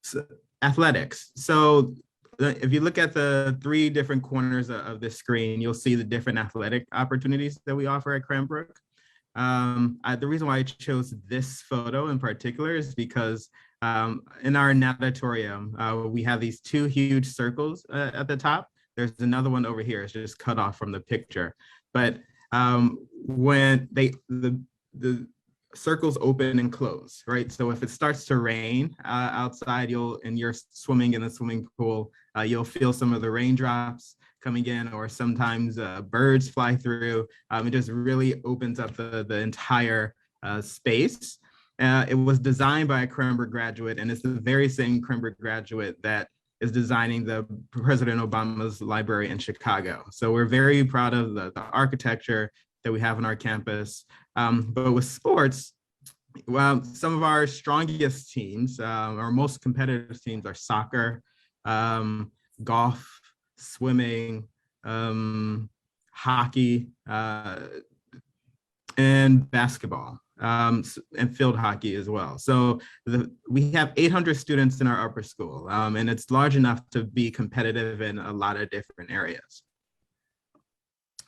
So, athletics. So if you look at the three different corners of the screen, you'll see the different athletic opportunities that we offer at Cranbrook. The reason why I chose this photo in particular is because in our natatorium, we have these two huge circles at the top. There's another one over here. It's just cut off from the picture. But when the circles open and close, right? So if it starts to rain outside, and you're swimming in the swimming pool, you'll feel some of the raindrops coming in, or sometimes birds fly through. It just really opens up the entire space. It was designed by a Cranbrook graduate, and it's the very same Cranbrook graduate that is designing the President Obama's library in Chicago. So we're very proud of the architecture that we have on our campus. But with sports, well, some of our strongest teams, our most competitive teams are soccer, golf, swimming, hockey, and basketball, and field hockey as well. So we have 800 students in our upper school, and it's large enough to be competitive in a lot of different areas.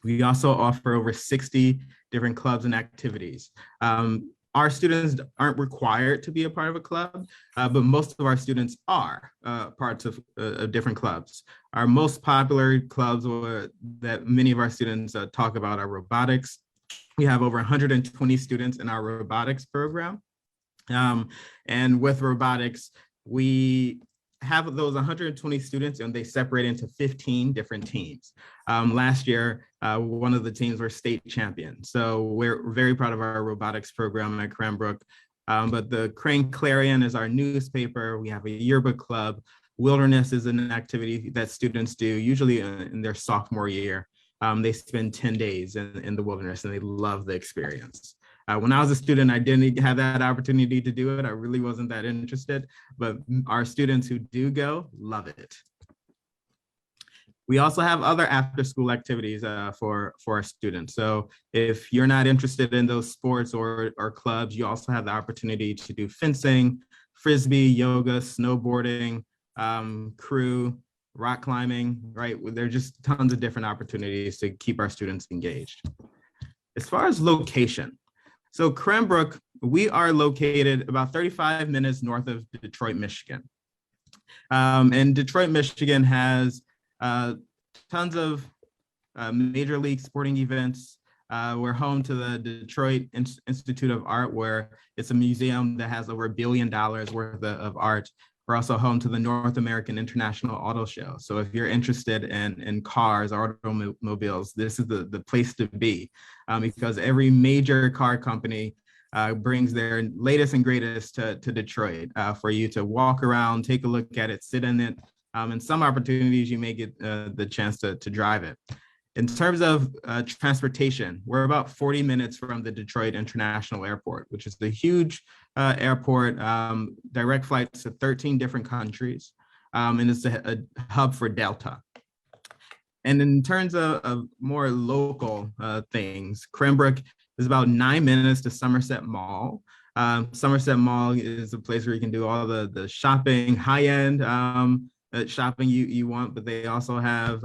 We also offer over 60 different clubs and activities. Our students aren't required to be a part of a club, but most of our students are parts of different clubs. Our most popular clubs that many of our students talk about are robotics. We have over 120 students in our robotics program. And with robotics, we have those 120 students, and they separate into 15 different teams. Last year, one of the teams were state champion. So we're very proud of our robotics program at Cranbrook. But the Crane Clarion is our newspaper. We have a yearbook club. Wilderness is an activity that students do usually in their sophomore year. They spend 10 days in the wilderness, and they love the experience. When I was a student, I didn't have that opportunity to do it. I really wasn't that interested, but our students who do go love it. We also have other after-school activities for our students. So if you're not interested in those sports or clubs, you also have the opportunity to do fencing, frisbee, yoga, snowboarding, crew, rock climbing, right? There are just tons of different opportunities to keep our students engaged. As far as location, so Cranbrook, we are located about 35 minutes north of Detroit, Michigan. And Detroit, Michigan has tons of major league sporting events. We're home to the Detroit Institute of Art, where it's a museum that has over $1 billion worth of art. We're also home to the North American International Auto Show. So if you're interested in cars, automobiles, this is the place to be, because every major car company brings their latest and greatest to Detroit for you to walk around, take a look at it, sit in it. And some opportunities you may get the chance to drive it. In terms of transportation, we're about 40 minutes from the Detroit International Airport, which is the huge airport, direct flights to 13 different countries, and it's a hub for Delta. And in terms of more local things, Cranbrook is about 9 minutes to Somerset Mall. Somerset Mall is a place where you can do all the shopping, high-end shopping you want, but they also have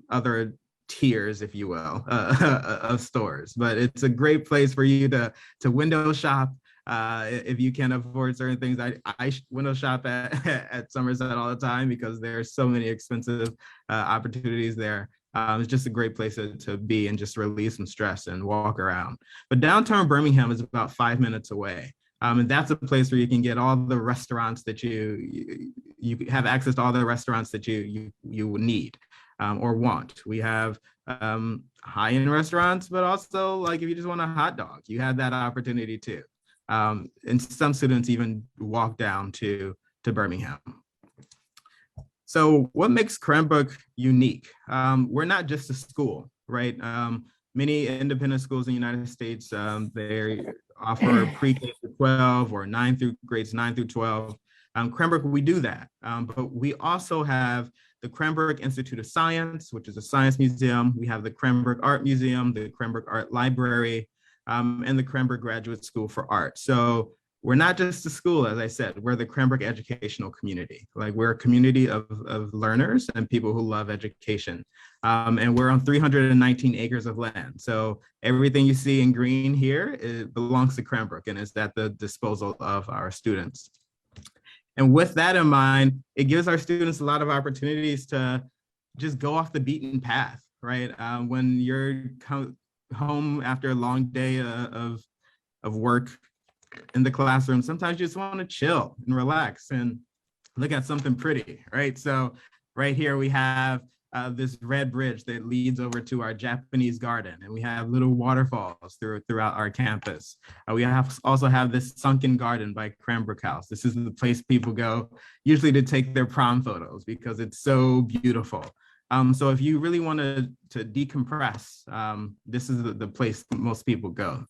other tiers, if you will, of stores. But it's a great place for you to window shop if you can't afford certain things. I window shop at Somerset all the time because there's so many expensive opportunities there. It's just a great place to be and just release some stress and walk around. But downtown Birmingham is about 5 minutes away. And that's a place where you can get all the restaurants that you have access to all the restaurants that you need. Or want. We have high-end restaurants, but also like if you just want a hot dog, you have that opportunity too. And some students even walk down to Birmingham. So what makes Cranbrook unique? We're not just a school, right? Many independent schools in the United States, they offer pre-K to 12 or grades 9 through 12. Cranbrook, we do that, but we also have the Cranbrook Institute of Science, which is a science museum. We have the Cranbrook Art Museum, the Cranbrook Art Library, and the Cranbrook Graduate School for Art. So we're not just a school, as I said, we're the Cranbrook educational community. Like we're a community of learners and people who love education. And we're on 319 acres of land. So everything you see in green here, it belongs to Cranbrook and is at the disposal of our students. And with that in mind, it gives our students a lot of opportunities to just go off the beaten path, right? When you're home after a long day of work in the classroom, sometimes you just want to chill and relax and look at something pretty, right? So right here we have this red bridge that leads over to our Japanese garden, and we have little waterfalls throughout our campus. We also have this sunken garden by Cranbrook House. This is the place people go usually to take their prom photos because it's so beautiful. So if you really want to decompress, this is the place most people go.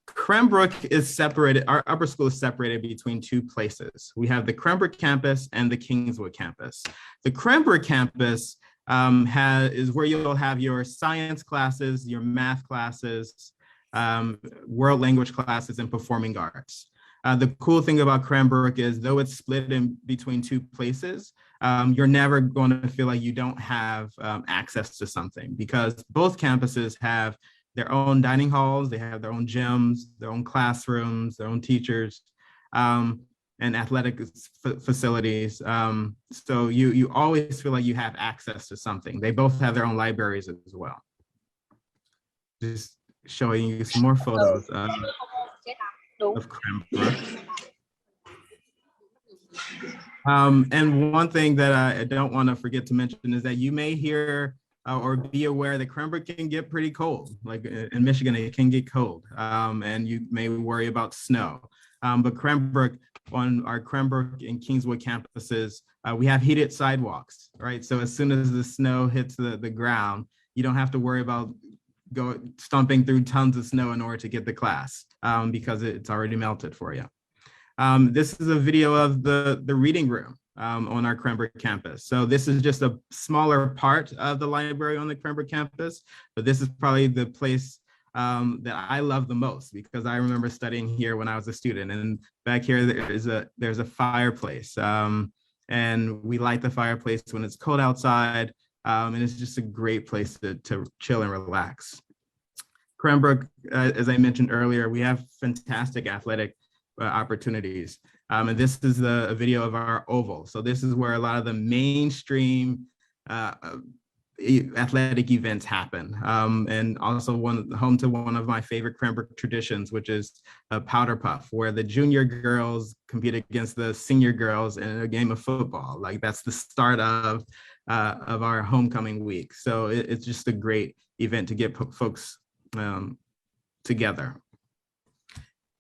Cranbrook is separated, our upper school is separated between two places. We have the Cranbrook campus and the Kingswood campus. The Cranbrook campus is where you'll have your science classes, your math classes, world language classes, and performing arts. The cool thing about Cranbrook is though it's split in between two places, you're never going to feel like you don't have access to something because both campuses have their own dining halls, they have their own gyms, their own classrooms, their own teachers, and athletic facilities. So you always feel like you have access to something. They both have their own libraries as well. Just showing you some more photos of Cranbrook. And one thing that I don't want to forget to mention is that you may hear or be aware that Cranbrook can get pretty cold. Like in Michigan, it can get cold, and you may worry about snow. But Cranbrook, on our Cranbrook and Kingswood campuses, we have heated sidewalks, right? So as soon as the snow hits the ground, you don't have to worry about stomping through tons of snow in order to get to class because it's already melted for you. This is a video of the reading room on our Cranbrook campus. So this is just a smaller part of the library on the Cranbrook campus, but this is probably the place that I love the most because I remember studying here when I was a student. And back here, there's a fireplace, and we light the fireplace when it's cold outside, and it's just a great place to chill and relax. Cranbrook, as I mentioned earlier, we have fantastic athletic opportunities. And this is a video of our oval. So this is where a lot of the mainstream athletic events happen. And also home to one of my favorite Cranbrook traditions, which is a powder puff, where the junior girls compete against the senior girls in a game of football. Like that's the start of our homecoming week. So it's just a great event to get folks together.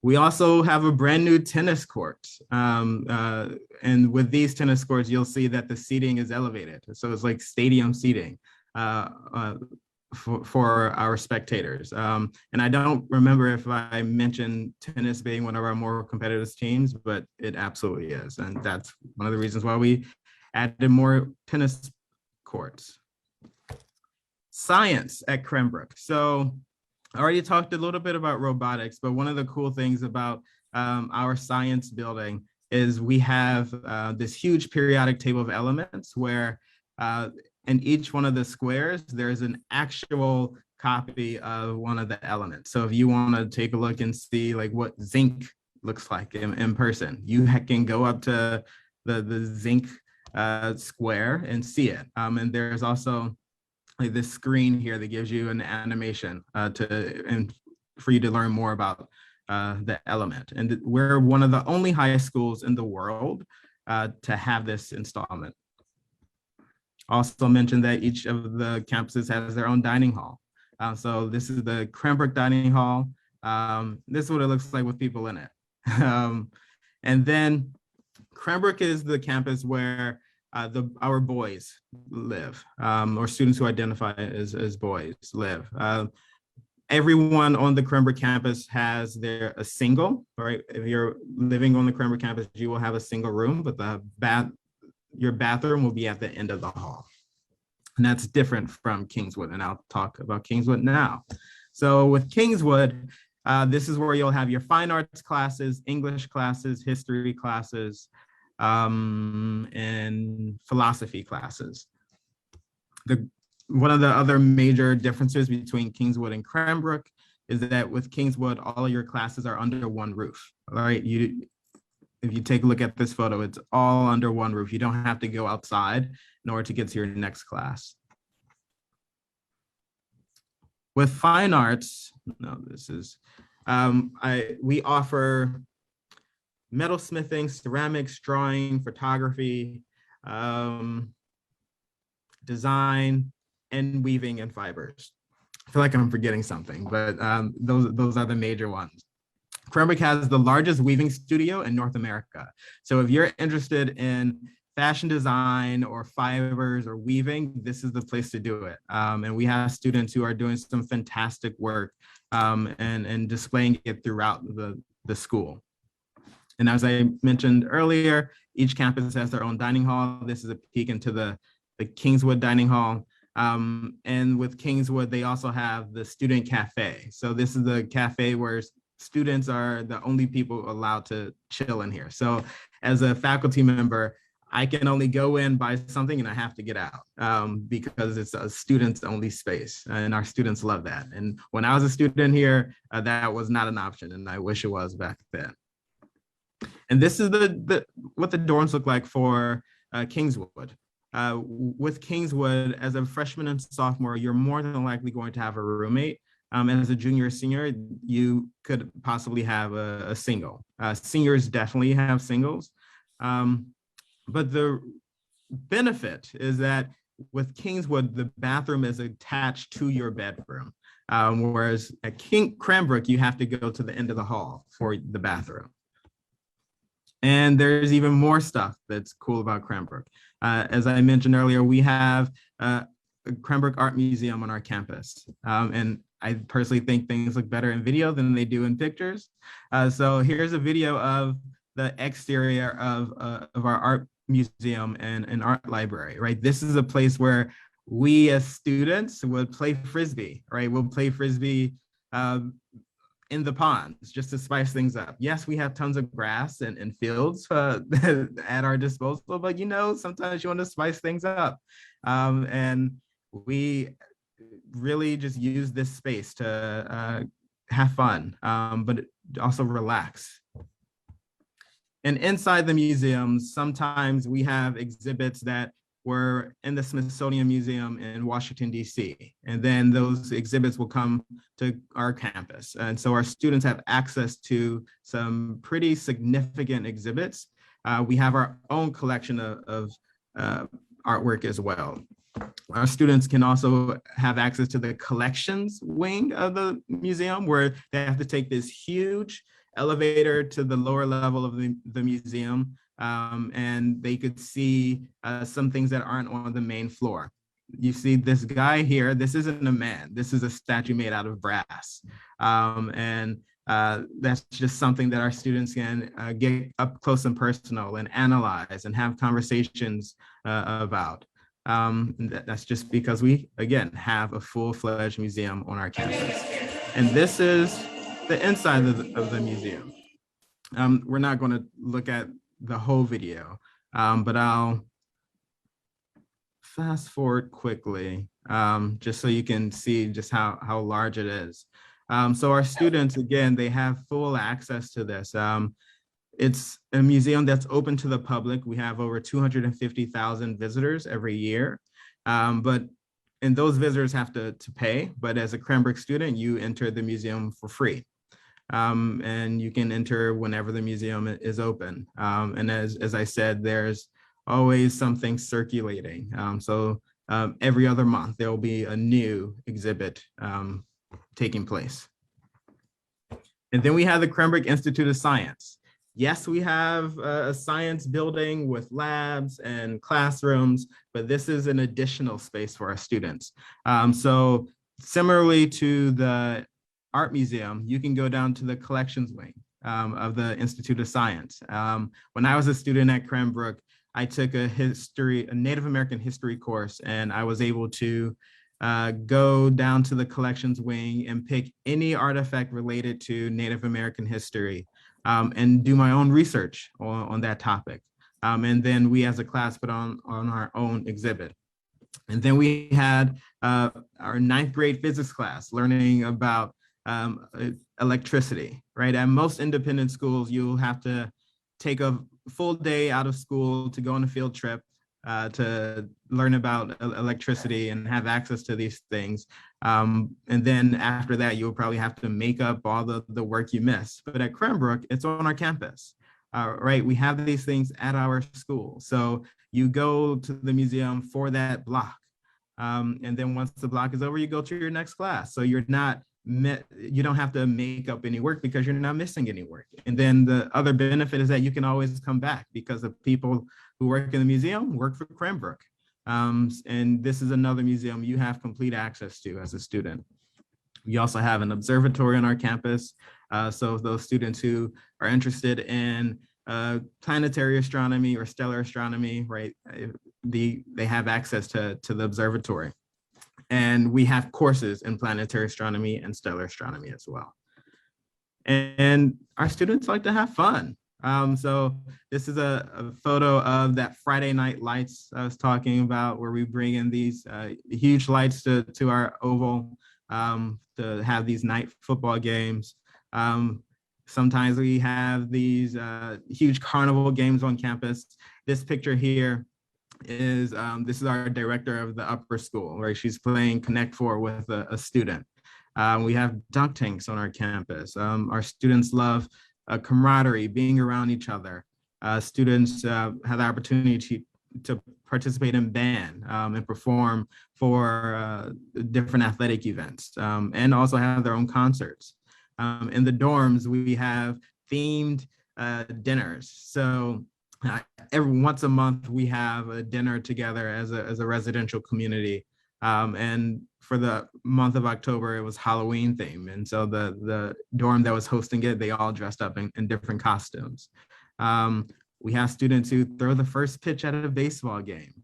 We also have a brand new tennis court. And with these tennis courts, you'll see that the seating is elevated. So it's like stadium seating for our spectators. And I don't remember if I mentioned tennis being one of our more competitive teams, but it absolutely is. And that's one of the reasons why we added more tennis courts. Science at Cranbrook. So I already talked a little bit about robotics, but one of the cool things about our science building is we have this huge periodic table of elements where in each one of the squares, there's an actual copy of one of the elements. So if you want to take a look and see like what zinc looks like in person, you can go up to the zinc square and see it. And there's also like this screen here that gives you an animation for you to learn more about the element. And we're one of the only high schools in the world to have this installment. Also mentioned that each of the campuses has their own dining hall. So this is the Cranbrook dining hall. This is what it looks like with people in it. And then Cranbrook is the campus where our boys live, or students who identify as boys live. Everyone on the Cranbrook campus has a single, right? If you're living on the Cranbrook campus, you will have a single room, but your bathroom will be at the end of the hall. And that's different from Kingswood, and I'll talk about Kingswood now. So with Kingswood, This is where you'll have your fine arts classes, English classes, history classes, and philosophy classes. One of the other major differences between Kingswood and Cranbrook is that with Kingswood, all of your classes are under one roof. All right, if you take a look at this photo, it's all under one roof. You don't have to go outside in order to get to your next class. With fine arts, we offer metalsmithing, ceramics, drawing, photography, design, and weaving and fibers. I feel like I'm forgetting something, but those are the major ones. Cranbrook has the largest weaving studio in North America. So if you're interested in fashion design or fibers or weaving, this is the place to do it. And we have students who are doing some fantastic work and displaying it throughout the school. And as I mentioned earlier, each campus has their own dining hall. This is a peek into the Kingswood dining hall. And with Kingswood, they also have the student cafe. So this is the cafe where students are the only people allowed to chill in here. So as a faculty member, I can only go in, buy something, and I have to get out because it's a students only space, and our students love that. And when I was a student here, that was not an option, and I wish it was back then. And this is what the dorms look like for Kingswood. With Kingswood, as a freshman and sophomore, you're more than likely going to have a roommate. As a junior or senior, you could possibly have a single. Seniors definitely have singles. But the benefit is that with Kingswood, the bathroom is attached to your bedroom. Whereas at Cranbrook, you have to go to the end of the hall for the bathroom. And there's even more stuff that's cool about Cranbrook. As I mentioned earlier, we have a Cranbrook Art Museum on our campus. And I personally think things look better in video than they do in pictures. So here's a video of the exterior of our art museum and art library, right? This is a place where we as students would play Frisbee, right? We'll play Frisbee in the ponds just to spice things up. Yes, we have tons of grass and fields at our disposal, but sometimes you want to spice things up. And we really just use this space to have fun, but also relax. And inside the museums, sometimes we have exhibits that were in the Smithsonian Museum in Washington, D.C. And then those exhibits will come to our campus. And so our students have access to some pretty significant exhibits. We have our own collection of artwork as well. Our students can also have access to the collections wing of the museum, where they have to take this huge elevator to the lower level of the museum, and they could see some things that aren't on the main floor. You see this guy here, this isn't a man, this is a statue made out of brass. And that's just something that our students can get up close and personal and analyze and have conversations about. That's just because we, again, have a full-fledged museum on our campus. And this is the inside of the museum. We're not going to look at the whole video, but I'll fast forward quickly just so you can see just how large it is. So our students, again, they have full access to this. It's a museum that's open to the public. We have over 250,000 visitors every year, and those visitors have to pay, but as a Cranbrook student, you enter the museum for free. And you can enter whenever the museum is open. And as I said, there's always something circulating. So every other month, there will be a new exhibit taking place. And then we have the Cranbrook Institute of Science. Yes, we have a science building with labs and classrooms, but this is an additional space for our students. So similarly to the art museum, you can go down to the collections wing of the Institute of Science. When I was a student at Cranbrook, I took a Native American history course, and I was able to go down to the collections wing and pick any artifact related to Native American history, and do my own research on that topic. And then we as a class put on our own exhibit. And then we had our ninth grade physics class learning about electricity, right? At most independent schools, you'll have to take a full day out of school to go on a field trip to learn about electricity and have access to these things. And then after that, you'll probably have to make up all the work you missed. But at Cranbrook, it's on our campus, right? We have these things at our school. So you go to the museum for that block. And then once the block is over, you go to your next class. So you don't have to make up any work because you're not missing any work. And then the other benefit is that you can always come back because the people who work in the museum work for Cranbrook. And this is another museum you have complete access to as a student. We also have an observatory on our campus. So those students who are interested in planetary astronomy or stellar astronomy, right, they have access to the observatory. And we have courses in planetary astronomy and stellar astronomy as well. And our students like to have fun. So this is a photo of that Friday night lights I was talking about, where we bring in these huge lights to our oval to have these night football games. Sometimes we have these huge carnival games on campus. This picture here is, this is our director of the upper school, where she's playing Connect Four with a student. We have dunk tanks on our campus. Our students love camaraderie, being around each other. Students have the opportunity to participate in band and perform for different athletic events, and also have their own concerts. In the dorms, we have themed dinners. So once a month, we have a dinner together as a residential community. And for the month of October, it was Halloween theme. And so the dorm that was hosting it, they all dressed up in different costumes. We have students who throw the first pitch at a baseball game.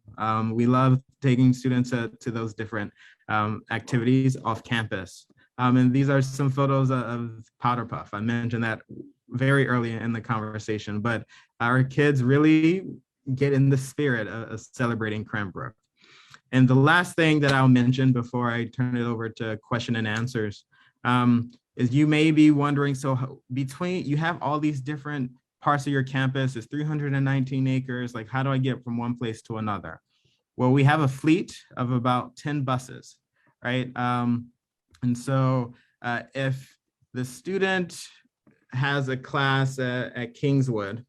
We love taking students to those different activities off campus. And these are some photos of Powder Puff. I mentioned that very early in the conversation, but our kids really get in the spirit of celebrating Cranbrook. And the last thing that I'll mention before I turn it over to question and answers is you may be wondering, so you have all these different parts of your campus, it's 319 acres, like how do I get from one place to another? Well, we have a fleet of about 10 buses, right? And so if the student has a class at Kingswood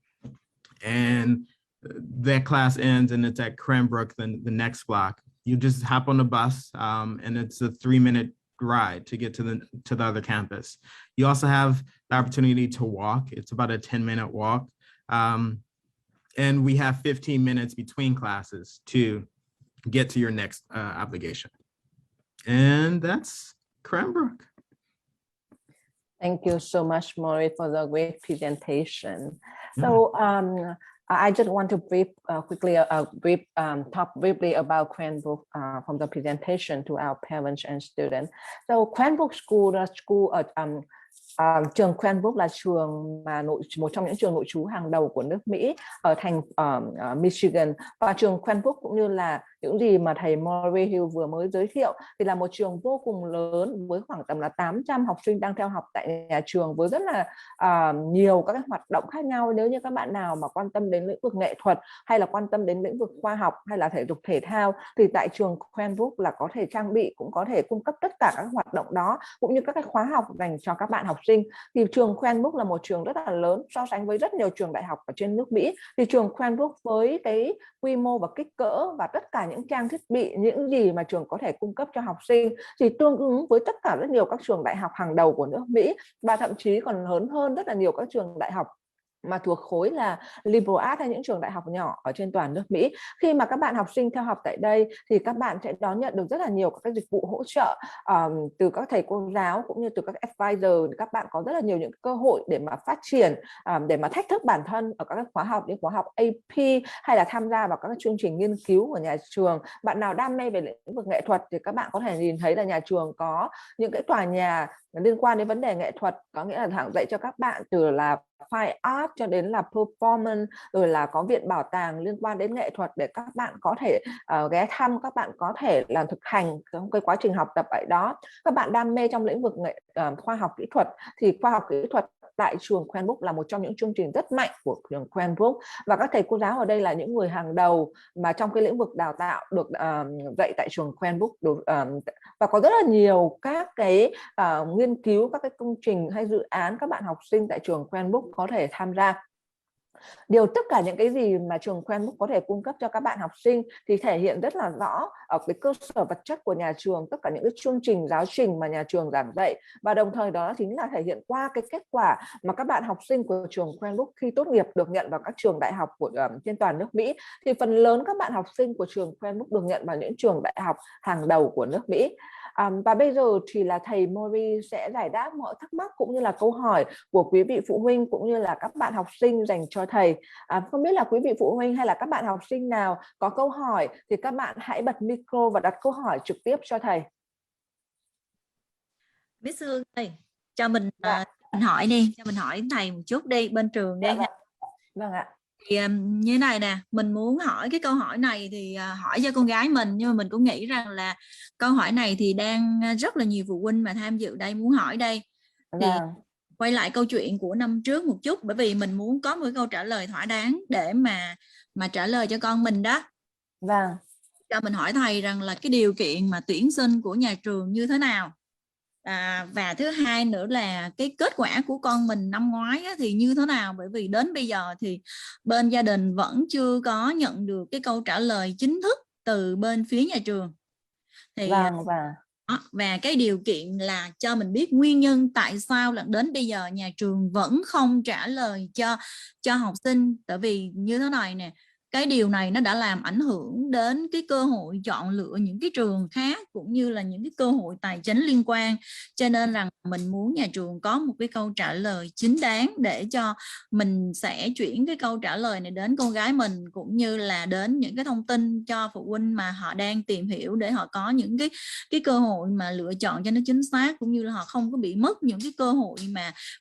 and that class ends and it's at Cranbrook, then the next block, you just hop on the bus and it's a 3-minute ride to get to the other campus. You also have the opportunity to walk. It's about a 10-minute walk. And we have 15 minutes between classes to get to your next obligation. And that's Cranbrook. Thank you so much, Maury, for the great presentation. So I just want to talk briefly about Cranbrook from the presentation to our parents and students. So Cranbrook School là school trường Cranbrook là trường mà một trong những trường nội trú hàng đầu của nước Mỹ ở thành Michigan, và trường Cranbrook cũng như là những gì mà thầy Maury Hill vừa mới giới thiệu thì là một trường vô cùng lớn với khoảng tầm là 800 học sinh đang theo học tại nhà trường, với rất là nhiều các hoạt động khác nhau. Nếu như các bạn nào mà quan tâm đến lĩnh vực nghệ thuật hay là quan tâm đến lĩnh vực khoa học hay là thể dục thể thao thì tại trường Cranbrook là có thể trang bị, cũng có thể cung cấp tất cả các hoạt động đó cũng như các cái khóa học dành cho các bạn học sinh. Thì trường Cranbrook là một trường rất là lớn so sánh với rất nhiều trường đại học ở trên nước Mỹ. Thì trường Cranbrook với cái quy mô và kích cỡ và tất cả những trang thiết bị, những gì mà trường có thể cung cấp cho học sinh thì tương ứng với tất cả rất nhiều các trường đại học hàng đầu của nước Mỹ, và thậm chí còn lớn hơn rất là nhiều các trường đại học mà thuộc khối là liberal arts hay những trường đại học nhỏ ở trên toàn nước Mỹ. Khi mà các bạn học sinh theo học tại đây thì các bạn sẽ đón nhận được rất là nhiều các dịch vụ hỗ trợ từ các thầy cô giáo cũng như từ các advisor. Các bạn có rất là nhiều những cơ hội để mà phát triển, để mà thách thức bản thân ở các khóa học như khóa học AP hay là tham gia vào các chương trình nghiên cứu của nhà trường. Bạn nào đam mê về lĩnh vực nghệ thuật thì các bạn có thể nhìn thấy là nhà trường có những cái tòa nhà liên quan đến vấn đề nghệ thuật, có nghĩa là giảng dạy cho các bạn từ là fine art cho đến là performance, rồi là có viện bảo tàng liên quan đến nghệ thuật để các bạn có thể ghé thăm, các bạn có thể làm thực hành trong cái quá trình học tập ở đó. Các bạn đam mê trong lĩnh vực khoa học kỹ thuật thì khoa học kỹ thuật tại trường Cranbrook là một trong những chương trình rất mạnh của trường Cranbrook, và các thầy cô giáo ở đây là những người hàng đầu mà trong cái lĩnh vực đào tạo được dạy tại trường Cranbrook, và có rất là nhiều các cái nghiên cứu, các cái công trình hay dự án các bạn học sinh tại trường Cranbrook có thể tham gia. Tất cả những cái gì mà trường Cranbrook có thể cung cấp cho các bạn học sinh thì thể hiện rất là rõ ở cái cơ sở vật chất của nhà trường, tất cả những cái chương trình giáo trình mà nhà trường giảng dạy, và đồng thời đó chính là thể hiện qua cái kết quả mà các bạn học sinh của trường Cranbrook khi tốt nghiệp được nhận vào các trường đại học của trên toàn nước Mỹ. Thì phần lớn các bạn học sinh của trường Cranbrook được nhận vào những trường đại học hàng đầu của nước Mỹ. Và bây giờ thì là thầy Mori sẽ giải đáp mọi thắc mắc cũng như là câu hỏi của quý vị phụ huynh cũng như là các bạn học sinh dành cho thầy. Không biết là quý vị phụ huynh hay là các bạn học sinh nào có câu hỏi thì các bạn hãy bật micro và đặt câu hỏi trực tiếp cho thầy. Miss Hương ơi, cho mình hỏi đi, cho mình hỏi thầy một chút đi, bên trường đi. Vâng ạ. Thì như này nè, mình muốn hỏi cái câu hỏi này thì hỏi cho con gái mình, nhưng mà mình cũng nghĩ rằng là câu hỏi này thì đang rất là nhiều phụ huynh mà tham dự đây muốn hỏi đây. Thì quay lại câu chuyện của năm trước một chút, bởi vì mình muốn có một câu trả lời thỏa đáng để mà trả lời cho con mình đó. Vâng. Cho mình hỏi thầy rằng là cái điều kiện mà tuyển sinh của nhà trường như thế nào? Và thứ hai nữa là cái kết quả của con mình năm ngoái thì như thế nào, bởi vì đến bây giờ thì bên gia đình vẫn chưa có nhận được cái câu trả lời chính thức từ bên phía nhà trường. Thì và cái điều kiện là cho mình biết nguyên nhân tại sao là đến bây giờ nhà trường vẫn không trả lời cho học sinh. Tại vì như thế này nè, cái điều này nó đã làm ảnh hưởng đến cái cơ hội chọn lựa những cái trường khác cũng như là những cái cơ hội tài chính liên quan. Cho nên rằng mình muốn nhà trường có một cái câu trả lời chính đáng để cho mình sẽ chuyển cái câu trả lời này đến con gái mình, cũng như là đến những cái thông tin cho phụ huynh mà họ đang tìm hiểu để họ có những cái cơ hội mà lựa chọn cho nó chính xác, cũng như là họ không có bị mất những cái cơ hội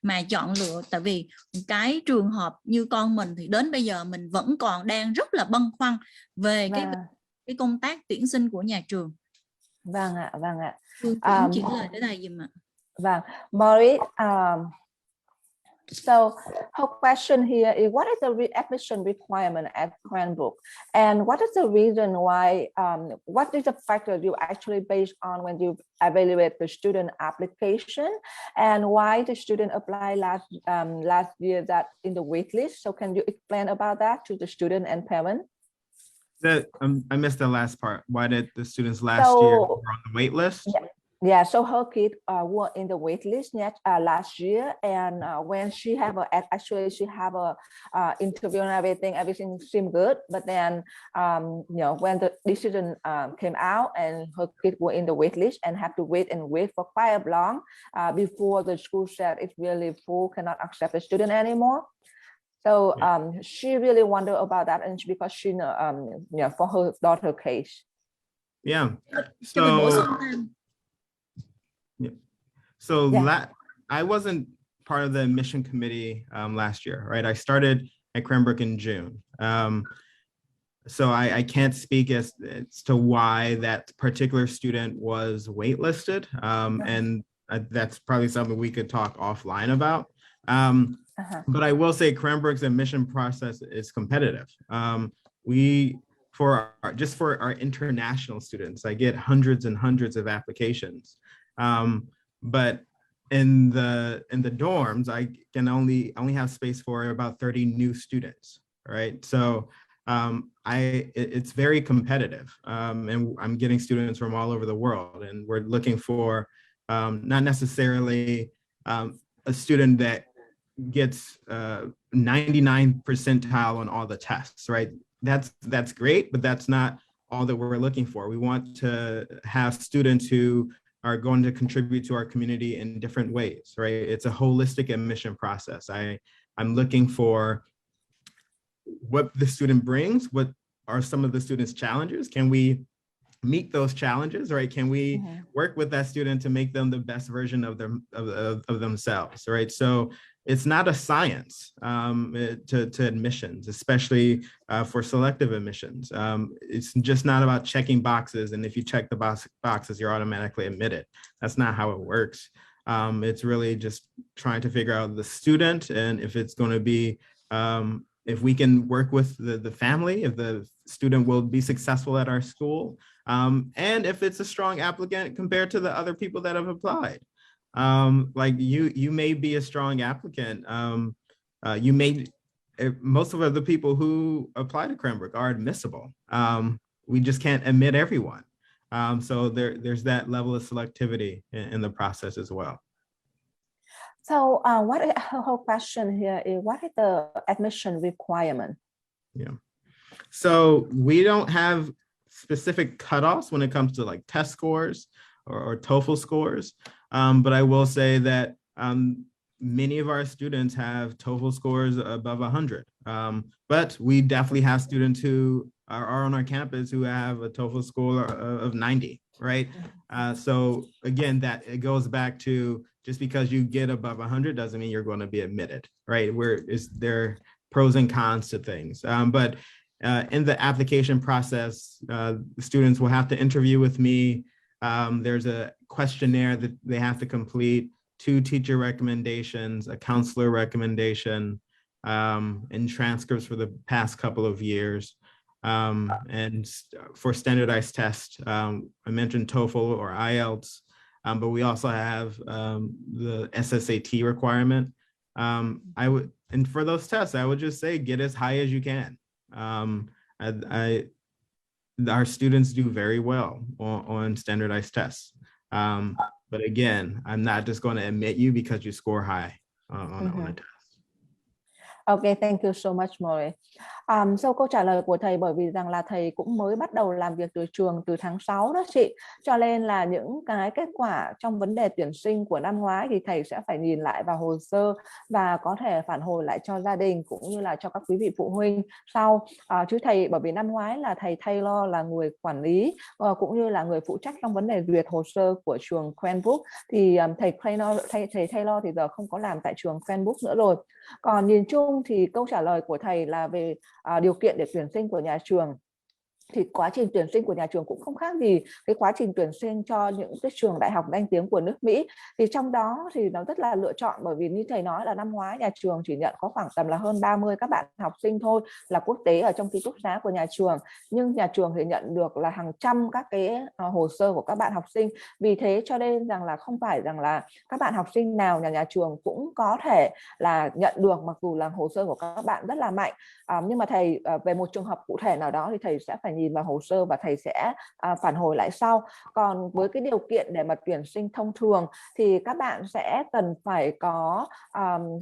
mà chọn lựa. Tại vì cái trường hợp như con mình thì đến bây giờ mình vẫn còn đang rất là băn khoăn về cái công tác tuyển sinh của nhà trường. Vâng ạ. Chuyển lời tới thầy dùm ạ. Vâng, Maurice, so her question here is, what is the admission requirement at Cranbrook, and what is the reason why, what is the factor you actually based on when you evaluate the student application, and why the student applied last year that in the wait list? So can you explain about that to the student and parent? I missed the last part. Why did the students last year were on the wait list? Yeah, so her kids were in the wait list last year, and when she have a interview and everything seemed good. But then, when the decision came out, and her kids were in the wait list and have to wait for quite long before the school said it's really full, cannot accept the student anymore. So she really wondered about that, and because she for her daughter case. Yeah. I wasn't part of the admission committee last year, right? I started at Cranbrook in June. So I can't speak as to why that particular student was waitlisted. And that's probably something we could talk offline about. But I will say Cranbrook's admission process is competitive. For our international students, I get hundreds and hundreds of applications. But in the dorms, I can only have space for about 30 new students, right? So it's very competitive, and I'm getting students from all over the world, and we're looking for not necessarily a student that gets 99 percentile on all the tests, right? That's great, but that's not all that we're looking for. We want to have students who are going to contribute to our community in different ways, right? It's a holistic admission process. I'm looking for what the student brings, what are some of the student's challenges? Can we meet those challenges, right? Can we work with that student to make them the best version of themselves, right? So it's not a science to admissions, especially for selective admissions. It's just not about checking boxes, and if you check the boxes, you're automatically admitted. That's not how it works. It's really just trying to figure out the student, and if it's going to be, if we can work with the family, if the student will be successful at our school, and if it's a strong applicant compared to the other people that have applied. Like you may be a strong applicant. Most of the people who apply to Cranbrook are admissible. We just can't admit everyone. So there's that level of selectivity in the process as well. So her whole question here is, what is the admission requirement? Yeah. So we don't have specific cutoffs when it comes to like test scores or TOEFL scores. But I will say that many of our students have TOEFL scores above 100. But we definitely have students who are on our campus who have a TOEFL score of 90, right? So again, it goes back to, just because you get above 100 doesn't mean you're going to be admitted, right? There are pros and cons to things. But in the application process, students will have to interview with me. There's a questionnaire that they have to complete, 2 teacher recommendations, a counselor recommendation, and transcripts for the past couple of years. And for standardized tests, I mentioned TOEFL or IELTS, but we also have the SSAT requirement. And for those tests, I would just say get as high as you can. Our students do very well on standardized tests. But again, I'm not just going to admit you because you score high on a test. Okay, thank you so much, Maurice. Sau câu trả lời của thầy, bởi vì rằng là thầy cũng mới bắt đầu làm việc từ trường từ tháng 6 đó chị, cho nên là những cái kết quả trong vấn đề tuyển sinh của năm ngoái thì thầy sẽ phải nhìn lại vào hồ sơ và có thể phản hồi lại cho gia đình cũng như là cho các quý vị phụ huynh sau. Chứ thầy, bởi vì năm ngoái là thầy Taylor là người quản lý cũng như là người phụ trách trong vấn đề duyệt hồ sơ của trường Cranbrook, thì thầy Taylor thì giờ không có làm tại trường Cranbrook nữa rồi. Còn nhìn chung thì câu trả lời của thầy là về điều kiện để tuyển sinh của nhà trường. Thì quá trình tuyển sinh của nhà trường cũng không khác gì cái quá trình tuyển sinh cho những cái trường đại học danh tiếng của nước Mỹ. Thì trong đó thì nó rất là lựa chọn, bởi vì như thầy nói là năm ngoái nhà trường chỉ nhận có khoảng tầm là hơn 30 các bạn học sinh thôi là quốc tế ở trong ký túc xá của nhà trường. Nhưng nhà trường thì nhận được là hàng trăm các cái hồ sơ của các bạn học sinh. Vì thế cho nên rằng là không phải rằng là các bạn học sinh nào nhà trường cũng có thể là nhận được, mặc dù là hồ sơ của các bạn rất là mạnh. Nhưng mà thầy về một trường hợp cụ thể nào đó thì thầy sẽ phải nhìn vào hồ sơ và thầy sẽ phản hồi lại sau. Còn với cái điều kiện để mà tuyển sinh thông thường thì các bạn sẽ cần phải có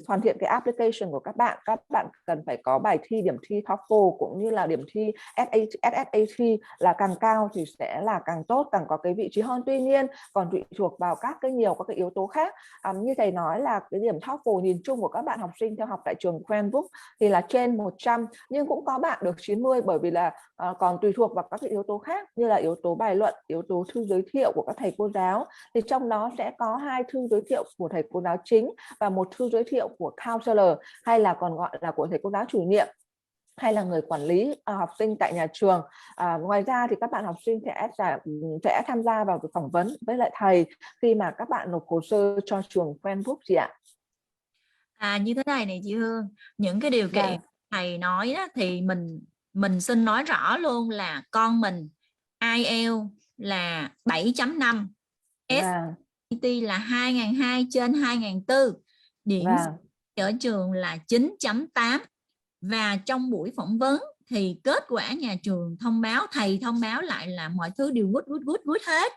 hoàn thiện cái application của các bạn. Các bạn cần phải có bài thi, điểm thi TOEFL cũng như là điểm thi SSAT là càng cao thì sẽ là càng tốt, càng có cái vị trí hơn. Tuy nhiên còn tùy thuộc vào các cái yếu tố khác. Như thầy nói là cái điểm TOEFL nhìn chung của các bạn học sinh theo học tại trường Cranbrook thì là trên 100, nhưng cũng có bạn được 90, bởi vì là còn tùy thuộc vào các cái yếu tố khác như là yếu tố bài luận, yếu tố thư giới thiệu của các thầy cô giáo. Thì trong đó sẽ có 2 thư giới thiệu của thầy cô giáo chính và 1 thư giới thiệu của counselor, hay là còn gọi là của thầy cô giáo chủ nhiệm hay là người quản lý học sinh tại nhà trường. Ngoài ra thì các bạn học sinh sẽ tham gia vào phỏng vấn với lại thầy khi mà các bạn nộp hồ sơ cho trường Cranbrook, chị ạ. Như thế này chị Hương, những cái điều kiện thầy nói đó, thì mình xin nói rõ luôn là con mình IELTS là 7.5, SAT là 2002 trên 2004, điểm ở trường là 9.8. Và trong buổi phỏng vấn thì kết quả nhà trường thầy thông báo lại là mọi thứ đều good hết.